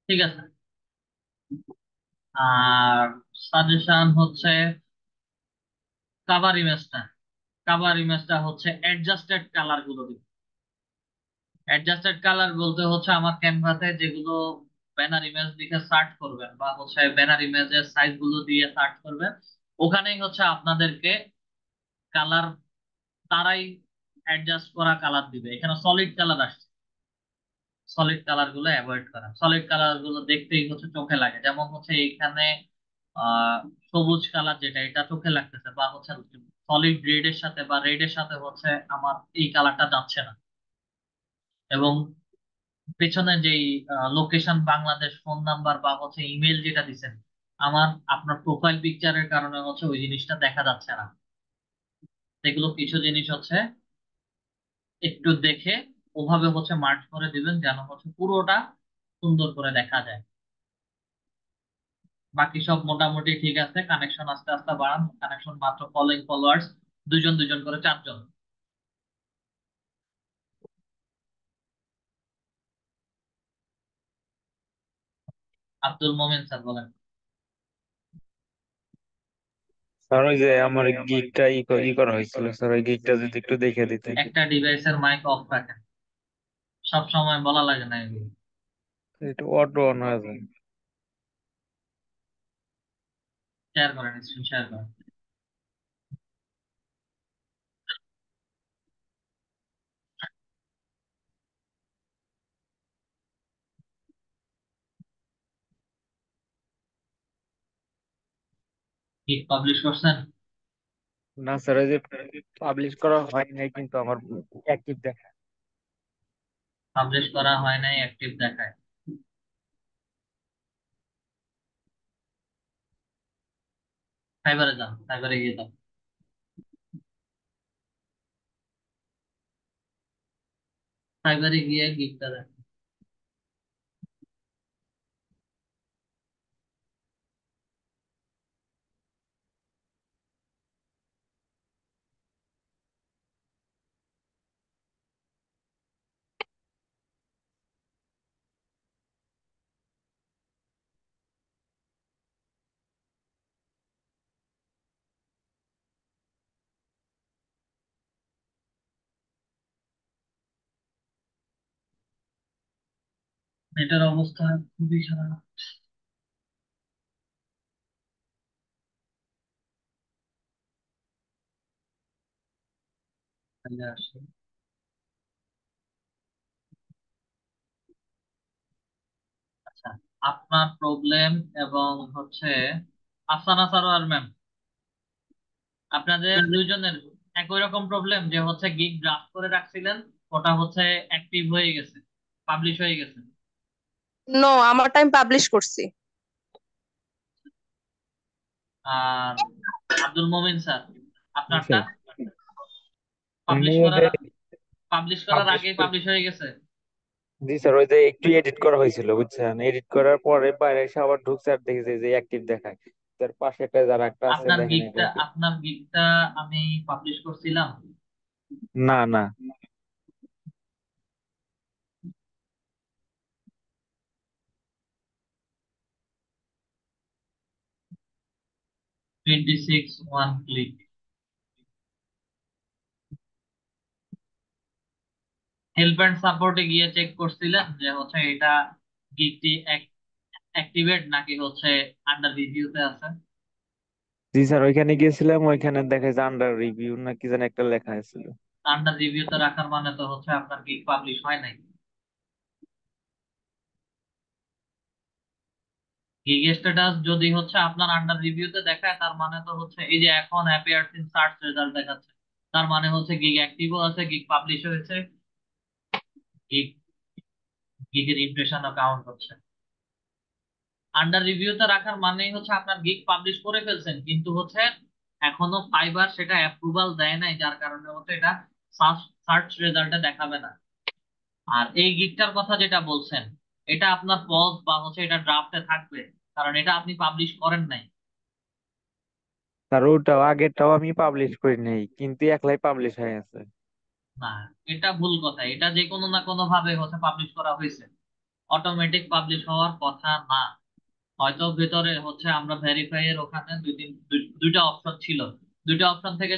ঠিক আছে। আর সাজেশন হচ্ছে কাভার ইমেজটা হচ্ছে অ্যাডজাস্টেড কালার গুলো দিবেন। অ্যাডজাস্টেড কালার বলতে হচ্ছে আমার ক্যানভাসে যেগুলো ব্যানার ইমেজ দিকে সার্চ করবেন বা হচ্ছে ব্যানার ইমেজের সাইজ গুলো দিয়ে সার্চ করবেন, ওখানেই হচ্ছে আপনাদেরকে কালার তারাই অ্যাডজাস্ট করা কালার দিবে। এখানে সলিড কালার আসছে, সলিড কালার গুলো অ্যাভয়েড করা। সলিড কালার গুলো দেখতেই হচ্ছে চোখে লাগে, যেমন হচ্ছে এইখানে আহ সবুজ কালার যেটা এটা চোখে লাগতেছে, বা হচ্ছে সলিড রেড এর সাথে বা রেড এর সাথে হচ্ছে আমার এই কালারটা যাচ্ছে না। এবং পেছনে যেই লোকেশন বাংলাদেশ ফোন নাম্বার বা হচ্ছে ইমেল যেটা দিচ্ছেন, আমার আপনার প্রোফাইল পিকচারের কারণে হচ্ছে ওই জিনিসটা দেখা যাচ্ছে না। এগুলো কিছু জিনিস হচ্ছে একটু দেখে ওভাবে হচ্ছে মার্চ করে দিবেন যেন হচ্ছে পুরোটা সুন্দর করে দেখা যায়। বাকি সব মোটামুটি ঠিক আছে। কানেকশন আস্তে আস্তে বাড়ান, কানেকশন মাত্র ফলোইং ফলোয়ার্স দুজন দুজন করে 4 জন। আব্দুল মোমেন স্যার বলেন। স্যার ওই যে আমার গিগটা ই করা হয়েছিল স্যার, ওই গিগটা যদি একটু দেখে দিতেন। একটা ডিভাইসের মাইক অফ রাখেন, সব সময় বলা লাগে না এগুলো। একটু অটো অন হয়ে যায়। শেয়ার করেন, স্ক্রিন শেয়ার করেন। কি পাবলিশ করছেন? না স্যার, ওই যে পাবলিশ করা হয় নাই কিন্তু আমার অ্যাক্টিভ দেখা। পাবলিশ করা হয় নাই, অ্যাক্টিভ দেখায়। সাইবারে যান, সাইবারে গিয়ে যান। সাইবারে গিয়ে গিকটা দেন। এটার অবস্থা খুবই খারাপ। তাহলে আসি। আচ্ছা, আপনার প্রবলেম এবং হচ্ছে আফসানা সারোয়ার ম্যাম, আপনাদের দুইজনের একই রকম প্রবলেম যে হচ্ছে গিগ ড্রাফট করে রাখছিলেন, ওটা হচ্ছে অ্যাক্টিভ হয়ে গেছে, পাবলিশ হয়ে গেছে। নো, আমারটা আমি পাবলিশ করছি। আর আব্দুল মোমিন স্যার, জি আপনারটা স্যার, আমি পাবলিশ ওদের করার পাবলিশ করার পাবলিশ আগেই করে। পাবলিশ হয়ে গেছে। জি স্যার, ওই যে একটু এডিট করা হয়েছিল বুঝছেন, এডিট করার পরে বাইরে এসে আবার ঢুকছে আর দেখেছে যে অ্যাক্টিভ দেখায়। তার পাশে একটা যারা একটা আছে দেখেন এটা কি? আপনার গিগটা আমি পাবলিশ করছিলাম। না না। 26 ওয়ান ক্লিক। হেল্প এন্ড সাপোর্টে গিয়ে চেক করছিলেন যে হচ্ছে এটা গিগটি অ্যাক্টিভেট নাকি হচ্ছে আন্ডার রিভিউতে আছে। জি স্যার, ওইখানে গিয়েছিলাম, ওইখানে দেখা যায় আন্ডার রিভিউ না কি যেন একটা লেখা আছিল। আন্ডার রিভিউতে রাখার মানে তো হচ্ছে আপনার গিগ পাবলিশ হয় নাই। গিগ স্ট্যাটাস যদি হচ্ছে আপনার আন্ডার রিভিউতে দেখায়, তার মানে তো হচ্ছে এই যে এখন অ্যাপিয়ার্স ইন সার্চ রেজাল্ট দেখাচ্ছে, তার মানে হচ্ছে গিগ অ্যাক্টিভও আছে, গিগ পাবলিশ হয়েছে, গিগ গিগের ইমপ্রেশনও কাউন্ট হচ্ছে। আন্ডার রিভিউতে রাখার মানেই হচ্ছে আপনার গিগ পাবলিশ করে ফেলছেন, কিন্তু হচ্ছে এখনো ফাইবার সেটা অ্যাপ্রুভাল দেয় নাই, যার কারণে হচ্ছে এটা সার্চ রেজাল্টে দেখাবে না। আর এই গিগটার কথা যেটা বলছেন, এটা আপনার পজ বা হচ্ছে এটা ড্রাফটে থাকবে, কারণ এটা আপনি পাবলিশ করেন নাই। স্যার ওটাও আগেরটাও আমি পাবলিশ করি নাই, কিন্তু একলাই পাবলিশ হয়ে গেছে। না, এটা ভুল কথা, এটা যে কোনো না কোনো ভাবে হচ্ছে পাবলিশ করা হয়েছে, অটোমেটিক পাবলিশ হওয়ার কথা না। হয়তো ভেতরে হচ্ছে আমরা ভেরিফাই এর ওখানে দুইটা অপশন ছিল, দুইটা অপশন থেকে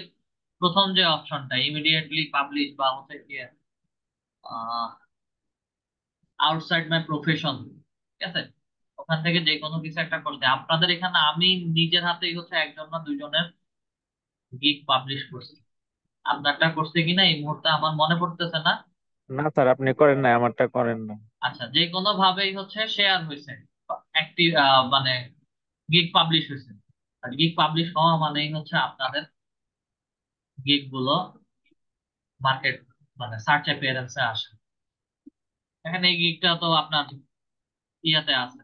প্রথম যে অপশনটা ইমিডিয়েটলি পাবলিশ বা হচ্ছে কি আউটসাইড মাই প্রফেশন, ঠিক আছে, ওখান থেকে যে কোনো কিছু একটা করতে আপনাদের এখানে আমি নিজের হাতেই হচ্ছে একজন না দুইজনের গিগ পাবলিশ করছি। আপনারটা করছে কিনা এই মুহূর্তে আমার মনে পড়তেছে না। না স্যার, আপনি করেন না, আমারটা করেন না। আচ্ছা, যে কোনো ভাবেই হচ্ছে শেয়ার হয়েছে, একটি মানে গিগ পাবলিশ হয়েছে। আর গিগ পাবলিশ হওয়া মানেই হচ্ছে আপনাদের গিগ গুলো মার্কেট মানে সার্চ অ্যাপিয়ারেন্সে আসে। এখানে এই গিগটা তো আপনার ইয়াতে আছে,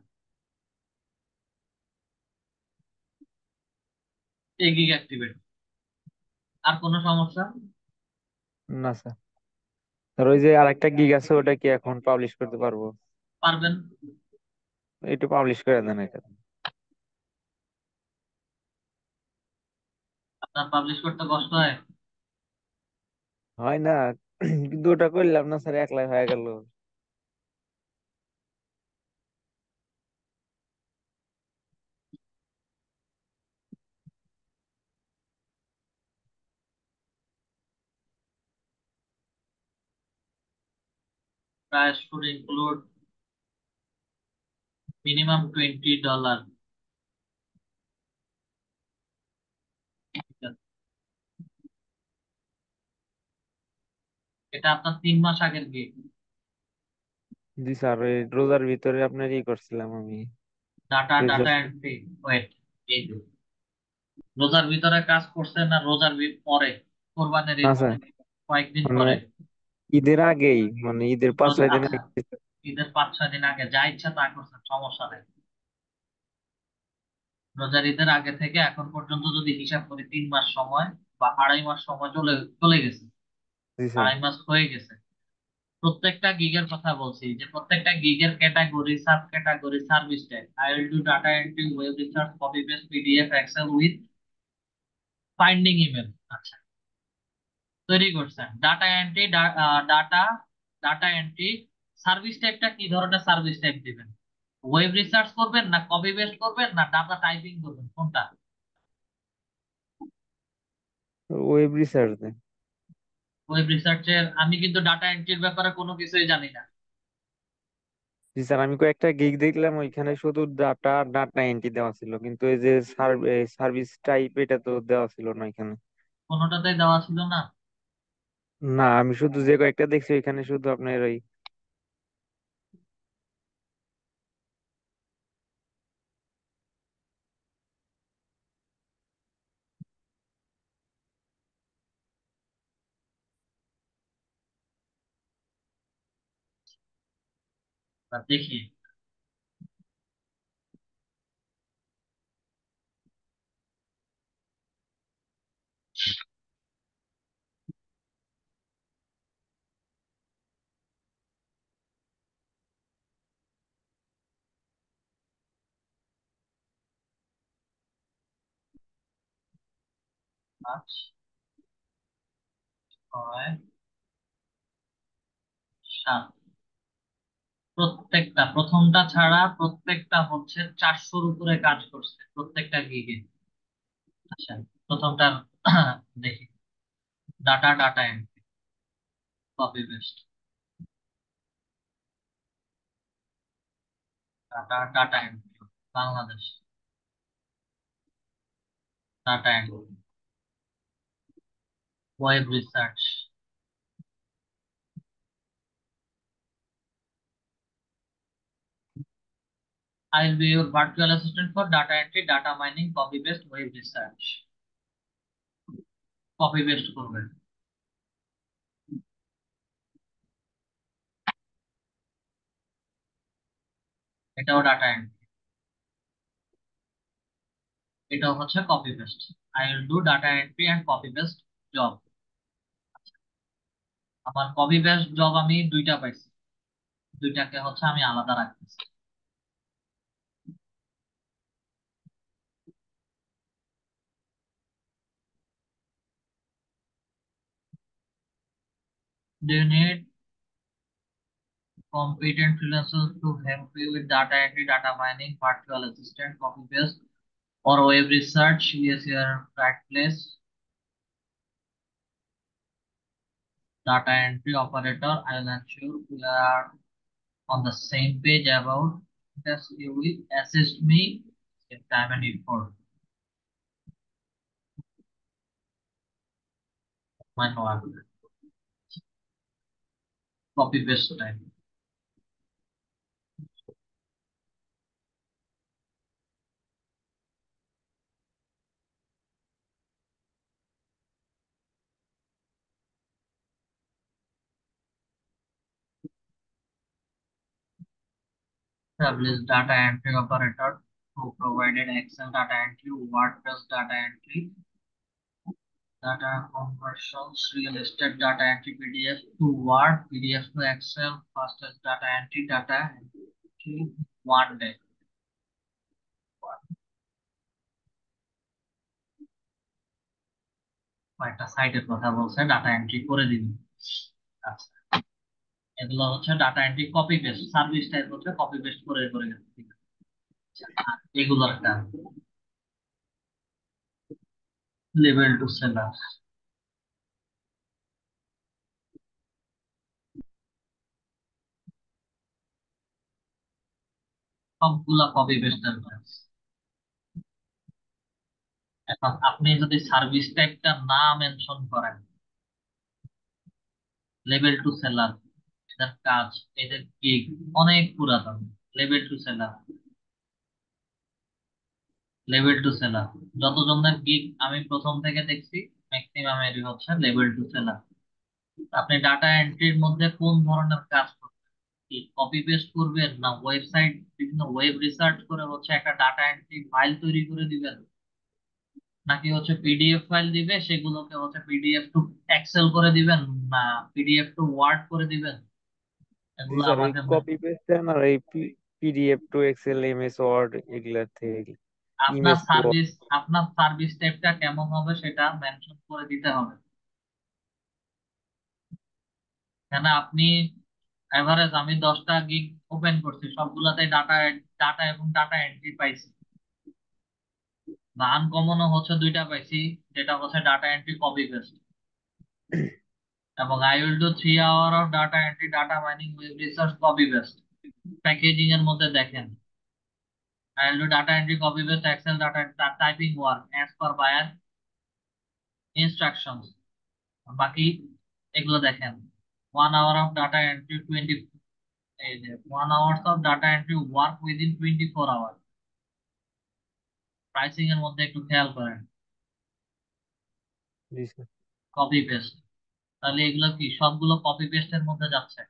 এই গিগ অ্যাক্টিভেট। আর কোনো সমস্যা? না স্যার। স্যার ওই যে আরেকটা গিগ আছে, ওটা কি এখন পাবলিশ করতে পারবো? পারবেন। একটু পাবলিশ করে দেন এটা। আপনার পাবলিশ করতে কষ্ট হয়? হয় না, কিন্তু ওটা করলাম না স্যার, একলাই হয়ে গেল। Price should include minimum $20। ঠিক আছে, এটা আপনার 3 মাস আগের গিগ। জি স্যার, ওই রোজার ভিতরে আপনার করছিলাম আমি। Data data research. Entry, wait, এই যে রোজার ভিতরে কাজ করছেন না রোজার পরে, কোরবানির না ঈদ স্যার, কয়েকদিন মানে পরে? ঈদের আগেই, মানে ঈদের 5-6 দিন আচ্ছা, আগে। ঈদের 5-6 দিন আগে যা ইচ্ছা তা করছেন, সমস্যা নেই। রোজার ঈদের আগে থেকে এখন পর্যন্ত যদি হিসাব করি 3 মাস সময় বা 2.5 মাস সময় চলে চলে গেছে, জি স্যার। 2.5 মাস হয়ে গেছে। প্রত্যেকটা গিগের কথা বলছি, যে প্রত্যেকটা গিগের category, sub category, service type. I will do data entry, web research, copy paste, PDF, Excel with finding email. আচ্ছা, তৈরি করছেন data entry. Data data entry service টাইপটা কি ধরনের সার্ভিস টাইপ দিবেন? ওয়েব রিসার্চ করবেন, না কপি পেস্ট করবেন, না ডাটা টাইপিং করবেন, কোনটা? ওয়েব রিসার্চ দেন। ওয়েব রিসার্চের আমি কিন্তু ডাটা এন্ট্রির ব্যাপারে কোনো কিছুই জানি না। জি স্যার, আমি কয়েকটা গিগ দেখলাম, ওইখানে শুধু ডাটা ডাটা এন্ট্রি দেওয়া ছিল, কিন্তু এই যে সার্ভিস টাইপ এটা তো দেওয়া ছিল না এখানে। কোনোটাতেই দেওয়া ছিল না। না, আমি শুধু যে কয়েকটা দেখছি এখানে শুধু আপনার ওই। দেখি। পাঁচ, ছয়, সাত, প্রত্যেকটা প্রথমটা ছাড়া প্রত্যেকটা হচ্ছে 400-র উপরে কাজ করছে প্রত্যেকটা গিগে। আচ্ছা, প্রথমটা দেখি। Data data entry, copy paste, data data entry, Bangladesh, data entry, web research. I will be your virtual assistant for data entry, data mining, copy paste, web research. Copy paste করবেন। এটাও ডাটা এন্ট্রি, এটাও হচ্ছে copy paste. I will do data entry and copy paste job. আমার copy paste job আমি দুইটা পাইছি, দুইটাকে হচ্ছে আমি আলাদা রাখতেছি। Do you need competent freelancers to help you with data entry, data mining, virtual assistant, copy paste, or web research? Yes, you are right place. Data entry operator, I will ensure we are on the same page about this. You will assist me in time and effort. Manual, copy paste time. Establish data entry operator who provided Excel data entry, WordPress data entry, data conversions, real estate data entry, PDF to Word, PDF to Excel, fastest data entry 1 day. কয়েকটা সাইটের কথা বলছে, data entry করে দিবি। আচ্ছা, এগুলো হচ্ছে data entry, copy paste, service type হচ্ছে কপি পেস্ট করে করে গেছে। ঠিক আছে। আচ্ছা, আর এগুলোর একটা লেভেল টু সেলার, সবগুলা কপি পেস্টের কাজ। এখন আপনি যদি সার্ভিস টাইপটা না মেনশন করেন, লেভেল টু সেলার, এদের কাজ, এদের গিগ অনেক পুরাতন। Level two seller, level two seller, যতজনের গিগ আমি প্রথম থেকে দেখছি ম্যাক্সিমাম এরই হচ্ছে লেভেল টু সেলার। আপনি ডাটা এন্ট্রির মধ্যে কোন ধরনের কাজ করবেন? কি কপি পেস্ট করবেন, না ওয়েবসাইট বিভিন্ন ওয়েব রিসার্চ করে হচ্ছে একটা ডাটা এন্ট্রি ফাইল তৈরি করে দিবেন, নাকি হচ্ছে পিডিএফ ফাইল দিবে সেগুলোকে হচ্ছে পিডিএফ টু এক্সেল করে দিবেন, না পিডিএফ টু ওয়ার্ড করে দিবেন, জি এগুলো স্যার, ওই আমাকে কপি পেস্ট আর এই PDF to Excel MS Word এগুলা থেকে আপনার ইমেজ টু। সার্ভিস আপনার সার্ভিস টাইপটা কেমন হবে সেটা মেনশন করে দিতে হবে। কেন আপনি এভারেজ আমি 10টা গিগ ওপেন করছি, সবগুলাতে ডাটা ডাটা এবং ডাটা এন্ট্রি পাইছি, বা আনকমনও হচ্ছে 2টা পাইছি, যেটা হচ্ছে ডাটা এন্ট্রি কপি পেস্ট। এবং I will do 3 hour of data entry data mining with research copy paste. Packaging এর মধ্যে দেখেন, I will do data entry copy paste Excel data typing work as per buyer instructions. বাকি এগুলো দেখেন, 1 hour of data entry 1 hours of data entry work within 24 hour. Pricing এর মধ্যে একটু খেয়াল করেন, জি স্যার। Copy paste. তাহলে এগুলো কি সবগুলো কপি পেস্টের মধ্যে যাচ্ছে,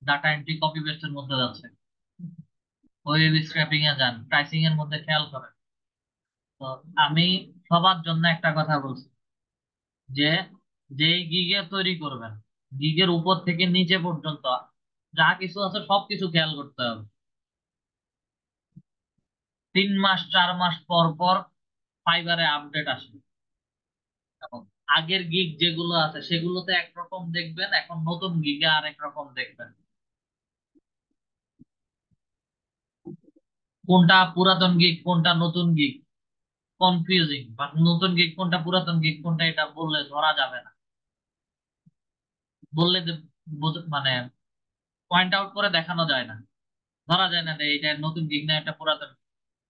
ডাটা এন্ট্রি কপি পেস্টের মধ্যে যাচ্ছে। ওয়েব স্ক্র্যাপিং এ যান, প্রাইসিং এর মধ্যে খেয়াল করেন। তো আমি সবার জন্য একটা কথা বলছি, যে যেই গিগে তৈরি করবেন, গিগের উপর থেকে নিচে পর্যন্ত যা কিছু আছে সবকিছু খেয়াল করতে হবে। 3 মাস 4 মাস পর পর ফাইবারে আপডেট আসবে, এবং আগের গিগ যেগুলো আছে সেগুলোতে একরকম দেখবেন, এখন নতুন গিগে আরেক রকম দেখবেন। কোনটা পুরাতন গিগ কোনটা নতুন গিগ কনফিউজিং, বা নতুন গিগ কোনটা পুরাতন গিগ কোনটা এটা বললে ধরা যাবে না। বললে মানে পয়েন্ট আউট করে দেখানো যায় না, ধরা যায় না যে এটা নতুন গিগ না এটা পুরাতন।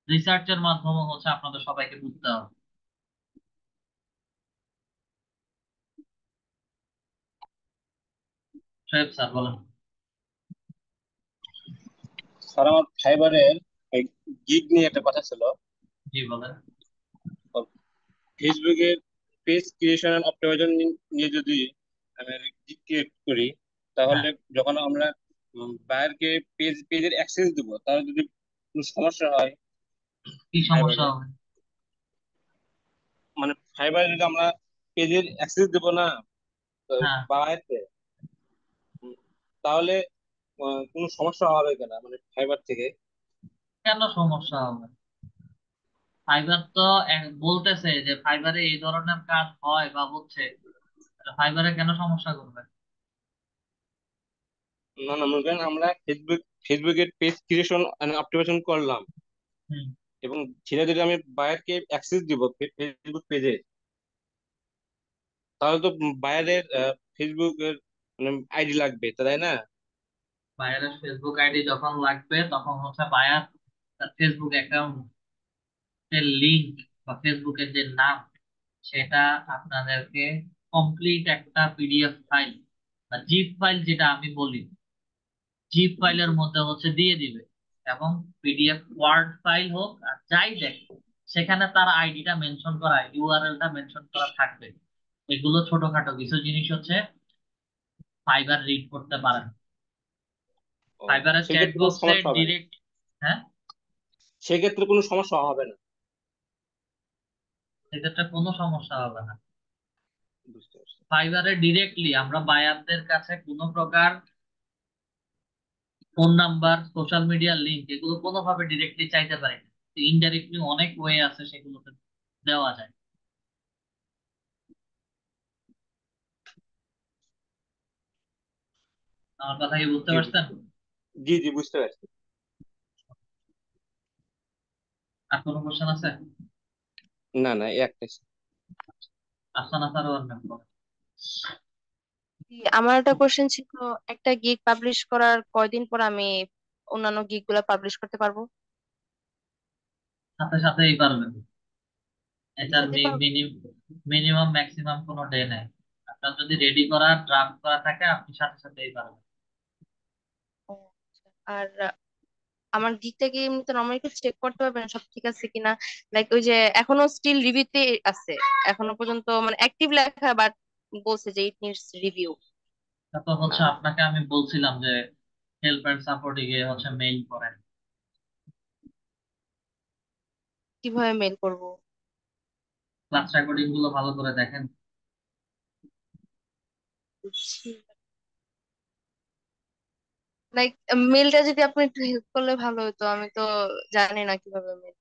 রিসার্চের মাধ্যমে হচ্ছে আপনাদের সবাইকে বুঝতে হবে। শোয়েব স্যার বলেন। স্যার আমার ফাইবারের গিগ নিয়ে একটা কথা ছিল। জি বলেন। ফেসবুকের পেজ ক্রিয়েশন এন্ড অপটিমাইজেশন নিয়ে যদি আমি গিগ ক্রিয়েট করি, হ্যাঁ, তাহলে যখন আমরা বায়ারকে পেজের অ্যাক্সেস দিব, তাহলে যদি কোনো সমস্যা হয় কি সমস্যা ফাইবারে, হবে? মানে ফাইবারে যদি আমরা পেজের অ্যাক্সেস দেব না হ্যাঁ, বায়ারকে, তাহলে কোনো সমস্যা হবে কিনা মানে ফাইবার থেকে? কেন সমস্যা হবে? ফাইবার তো বলতেছে যে ফাইবারে এই ধরনের কাজ হয় বা হচ্ছে, ফাইবারে কেন সমস্যা করবে? না না, মনে করেন আমরা ফেসবুকের পেজ ক্রিয়েশন অপটিমাইজেশন করলাম, হুম। এবং সেটা যদি আমি বায়ারকে অ্যাক্সেস দিব ফেসবুক পেজে, তাহলে তো বায়ারের ফেসবুকের মানে আইডি লাগবে, তাই না? বায়ারের ফেসবুক আইডি যখন লাগবে তখন হচ্ছে বায়ার তার ফেসবুক অ্যাকাউন্টের লিংক বা ফেসবুকের যে নাম সেটা আপনাদেরকে কমপ্লিট একটা পিডিএফ ফাইল বা জিপ ফাইল যেটা আমি বলি, জিপ ফাইলের মধ্যে হচ্ছে দিয়ে দিবে। এবং পিডিএফ ওয়ার্ড ফাইল হোক আর যাই দেখ, সেখানে তার আইডিটা মেনশন করা, ইউআরএলটা মেনশন করা থাকবে। এগুলো ছোটখাটো কিছু জিনিস হচ্ছে ফাইবার রিড করতে পারে না। ও, ফাইবারের চ্যাট সেক্ষেত্রে কোনো বক্সে সমস্যা হবে না। ডিরেক্ট। হ্যাঁ, সেক্ষেত্রে কোনো সমস্যা হবে না। সেক্ষেত্রে কোনো সমস্যা হবে না। বুঝতে পারছি। ফাইবারে ডিরেক্টলি আমরা বায়ারদের কাছে কোনো প্রকার ফোন নাম্বার, সোশ্যাল মিডিয়ার লিংক এগুলো কোনোভাবে ডিরেক্টলি চাইতে পারি না। ইনডাইরেক্টলি অনেক ওয়ে আছে সেগুলোতে দেওয়া যায়। আমার কথা কি বুঝতে জি পারছেন? জি জি, বুঝতে পারছি। আর কোনো কোশ্চেন আছে? না না, এই একটাই। আফসানা স্যার আমার একটা কোশ্চেন ছিল, একটা গিগ পাবলিশ করার কয়দিন পর আমি অন্যান্য গিগ গুলা পাবলিশ করতে পারবো? সাথে সাথেই পারবেন। সাথে এটার সাথে পারবো? মিনিমাম ম্যাক্সিমাম কোনো ডে নেই। আপনার যদি রেডি করা ড্রাফট করা থাকে আপনি সাথে সাথেই পারবেন। ও, আচ্ছা। আর আমার গিগটা কি এমনিতে নর্মালি একটু চেক করতে পারবেন সব ঠিক আছে কিনা? লাইক ওই যে এখনো স্টিল রিভিউতে আছে, এখনো পর্যন্ত মানে অ্যাক্টিভ লেখা, বাট বলছে যে ইট নিডস রিভিউ। তারপর হচ্ছে আপনাকে আমি বলছিলাম যে হেল্প এন্ড সাপোর্টে গিয়ে হচ্ছে মেইল করেন। কিভাবে মেল করব? ক্লাস রেকর্ডিং গুলো ভালো করে দেখেন। বুঝছি। লাইক মেলটা যদি আপনি একটু হেল্প করলে ভালো হতো, আমি তো জানি না কিভাবে মেল।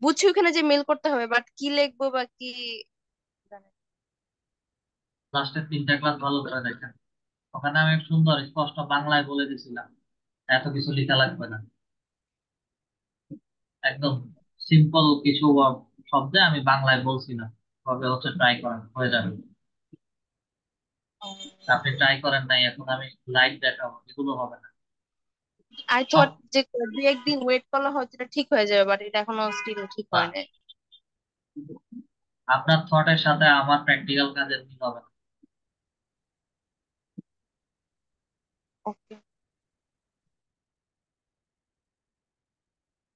বুঝছি ওখানে যে মেল করতে হবে, বাট কি লিখবো বা কি জানি না। লাস্টের 3টা ক্লাস ভালো করে দেখেন, ওখানে আমি সুন্দর স্পষ্ট বাংলায় বলে দিছিলাম, এত কিছু লেখা লাগবে না, একদম সিম্পল কিছু শব্দে আমি বাংলায় বলছিলাম, তবে হচ্ছে ট্রাই করেন, হয়ে যাবে। আপনি ট্রাই করেন নাই, এখন আমি লাইভ দেখাবো, এগুলো হবে না। আই সব থট যে দুই একদিন ওয়েট করলে হয়তো এটা ঠিক হয়ে যাবে, বাট এটা এখনো স্টিল ঠিক না, হয় নাই। আপনার থটের সাথে আমার প্র্যাকটিক্যাল কাজের মিল হবে না। ওকে।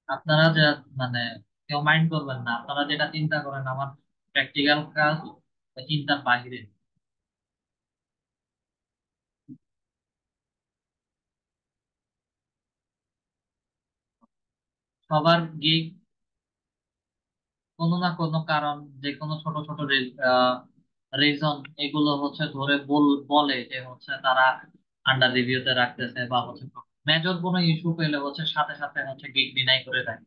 আপনারা যে মানে কেউ মাইন্ড করবেন না, আপনারা যেটা চিন্তা করেন আমার প্র্যাকটিক্যাল কাজ ওই চিন্তার বাহিরে। সবার গিগ কোনো না কোনো কারণ, যে কোনো ছোট ছোট রিজন এগুলো হচ্ছে ধরে বলে যে হচ্ছে তারা আন্ডার রিভিউতে রাখতেছে, বা হচ্ছে মেজর কোনো ইস্যু পেলে হচ্ছে সাথে সাথে হচ্ছে গিগ ডিনাই করে দেয়।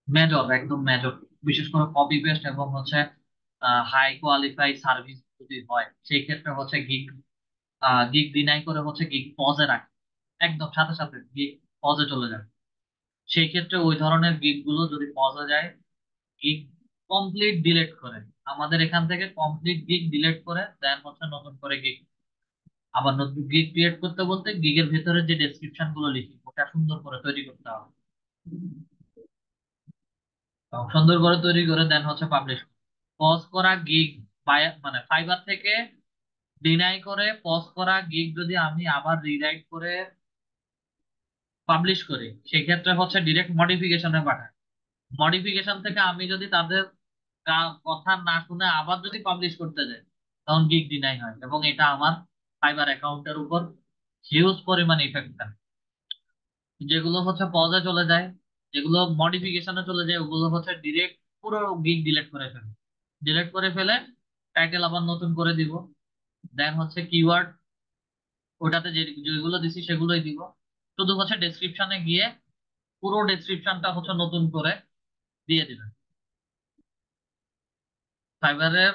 মেজর, একদম মেজর, বিশেষ করে কপি পেস্ট এবং হচ্ছে হাই কোয়ালিফাই সার্ভিস যদি হয় সেই ক্ষেত্রে হচ্ছে গিগ গিগ ডিনাই করে হচ্ছে গিগ পজে রাখে, একদম সাথে সাথে গিগ পজে চলে যায়। সেই ক্ষেত্রে ওই ধরনের গিগ গুলো যদি পজে যায়, গিগ কমপ্লিট ডিলিট করে, আমাদের এখান থেকে কমপ্লিট গিগ ডিলিট করে দেন হচ্ছে নতুন করে গিগ, আবার নতুন গিগ ক্রিয়েট করতে বলতে গিগের ভেতরে যে ডেসক্রিপশন গুলো লিখি ওটা সুন্দর করে তৈরি করতে হবে, এবং সুন্দর করে তৈরি করে দেন হচ্ছে পাবলিশ। পজ করা গিগ মানে ফাইবার থেকে ডিনাই করে পজ করা গিগ যদি আমি আবার রিরাইট করে পাবলিশ করি, সেক্ষেত্রে হচ্ছে ডিরেক্ট মডিফিকেশনে পাঠায়। মডিফিকেশন থেকে আমি যদি তাদের কথা না শুনে আবার যদি পাবলিশ করতে যাই, তখন গিগ ডিনাই হয়, এবং এটা আমার ফাইবার অ্যাকাউন্টের উপর হিউজ পরিমাণ ইফেক্ট ফেলে। যেগুলো হচ্ছে পজে চলে যায়, যেগুলো মডিফিকেশনে চলে যায়, ওগুলো হচ্ছে ডিরেক্ট পুরো গিগ ডিলিট করে ফেলে। ডিলিট করে ফেলে টাইটেল আবার নতুন করে দিব, দেন হচ্ছে কিওয়ার্ড ওটাতে যেগুলো দিছি সেগুলোই দিব, শুধু হচ্ছে ডেসক্রিপশনে গিয়ে পুরো ডেসক্রিপশনটা হচ্ছে নতুন করে দিয়ে দিবেন। ফাইবারের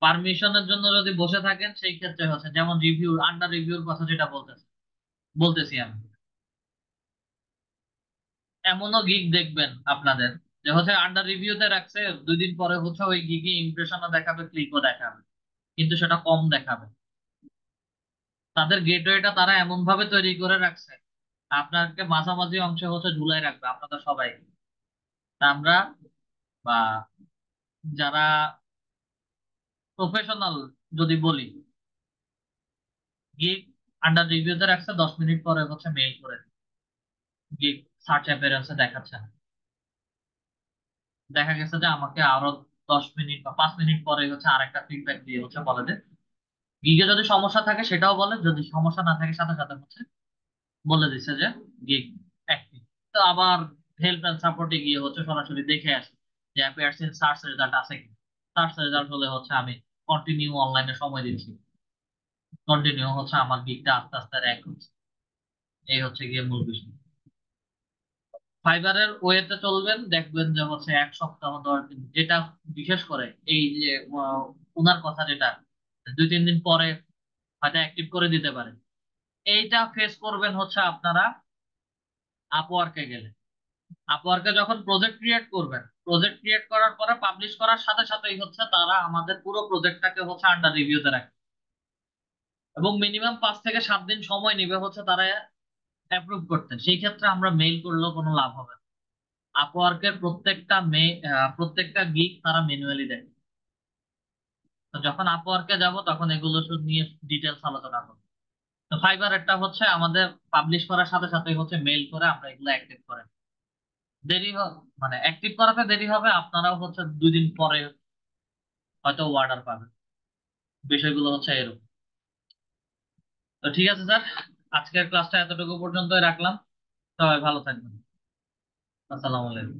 পারমিশনের জন্য যদি বসে থাকেন সেই ক্ষেত্রে হচ্ছে যেমন রিভিউ, আন্ডার রিভিউর কথা যেটা বলতেছি আমি, এমনও গিগ দেখবেন আপনাদের যে হচ্ছে আন্ডার রিভিউতে রাখছে, 2 দিন পরে হচ্ছে ওই গিগে ইমপ্রেশনও দেখাবে, ক্লিকও দেখাবে, কিন্তু সেটা কম দেখাবে। তাদের গেটওয়েটা তারা এমন ভাবে তৈরি করে রাখছে, আপনাকে মাঝামাঝি অংশে হচ্ছে ঝুলাই রাখবে আপনাদের সবাই। তা আমরা বা যারা প্রফেশনাল যদি বলি, গিগ আন্ডার রিভিউতে রাখছে, 10 মিনিট পরে হচ্ছে মেইল করে গিগ সার্চ অ্যাপিয়ারেন্সে দেখাচ্ছে না। দেখা গেছে যে আমাকে আরো 10 মিনিট বা 5 মিনিট পরে হচ্ছে আরেকটা ফিডব্যাক দিয়ে হচ্ছে বলে যে গিগে যদি সমস্যা থাকে সেটাও বলে, যদি সমস্যা না থাকে সাথে সাথে হচ্ছে বলে দিচ্ছে যে গিগ অ্যাক্টিভ। তো আবার হেল্প এন্ড সাপোর্টে গিয়ে হচ্ছে সরাসরি দেখে আসি যে অ্যাপিয়ার্স ইন সার্চ রেজাল্ট আছে কি। সার্চ রেজাল্ট হলে হচ্ছে আমি কন্টিনিউ অনলাইনে সময় দিচ্ছি, কন্টিনিউ হচ্ছে আমার গিগটা আস্তে আস্তে র্যাঙ্ক হচ্ছে। এই হচ্ছে গিয়ে মূল বিষয়। ফাইবারের ওয়েতে চলবেন, দেখবেন যে হচ্ছে 1 সপ্তাহ 10 দিন, যেটা বিশেষ করে এই যে উনার কথা যেটা 2-3 দিন পরে হয়তো অ্যাক্টিভ করে দিতে পারে, এইটা ফেস করবেন হচ্ছে আপনারা আপওয়ার্কে গেলে। আপওয়ার্কে যখন প্রজেক্ট ক্রিয়েট করবেন, প্রজেক্ট ক্রিয়েট করার পরে পাবলিশ করার সাথে সাথেই হচ্ছে তারা আমাদের পুরো প্রজেক্টটাকে হচ্ছে আন্ডার রিভিউতে রাখে, এবং মিনিমাম 5 থেকে 7 দিন সময় নিবে হচ্ছে তারা অ্যাপ্রুভ করতে। সেই ক্ষেত্রে আমরা মেইল করলেও কোনো লাভ হবে না। আপওয়ার্কের প্রত্যেকটা গিগ তারা ম্যানুয়ালি দেয়। তো যখন আপওয়ার্কে যাব তখন এগুলো শুধু নিয়ে ডিটেলস আলোচনা করবো। তো ফাইবার একটা হচ্ছে আমাদের পাবলিশ করার সাথে সাথে হচ্ছে মেইল করে আমরা এগুলো অ্যাক্টিভ করে মানে অ্যাক্টিভ করাতে দেরি হবে, আপনারাও হচ্ছে 2 দিন পরে হয়তো অর্ডার পাবেন। বিষয়গুলো হচ্ছে এরকম। তো ঠিক আছে স্যার, আজকের ক্লাসটা এতটুকু পর্যন্তই রাখলাম। সবাই ভালো থাকবেন। আসসালামু আলাইকুম।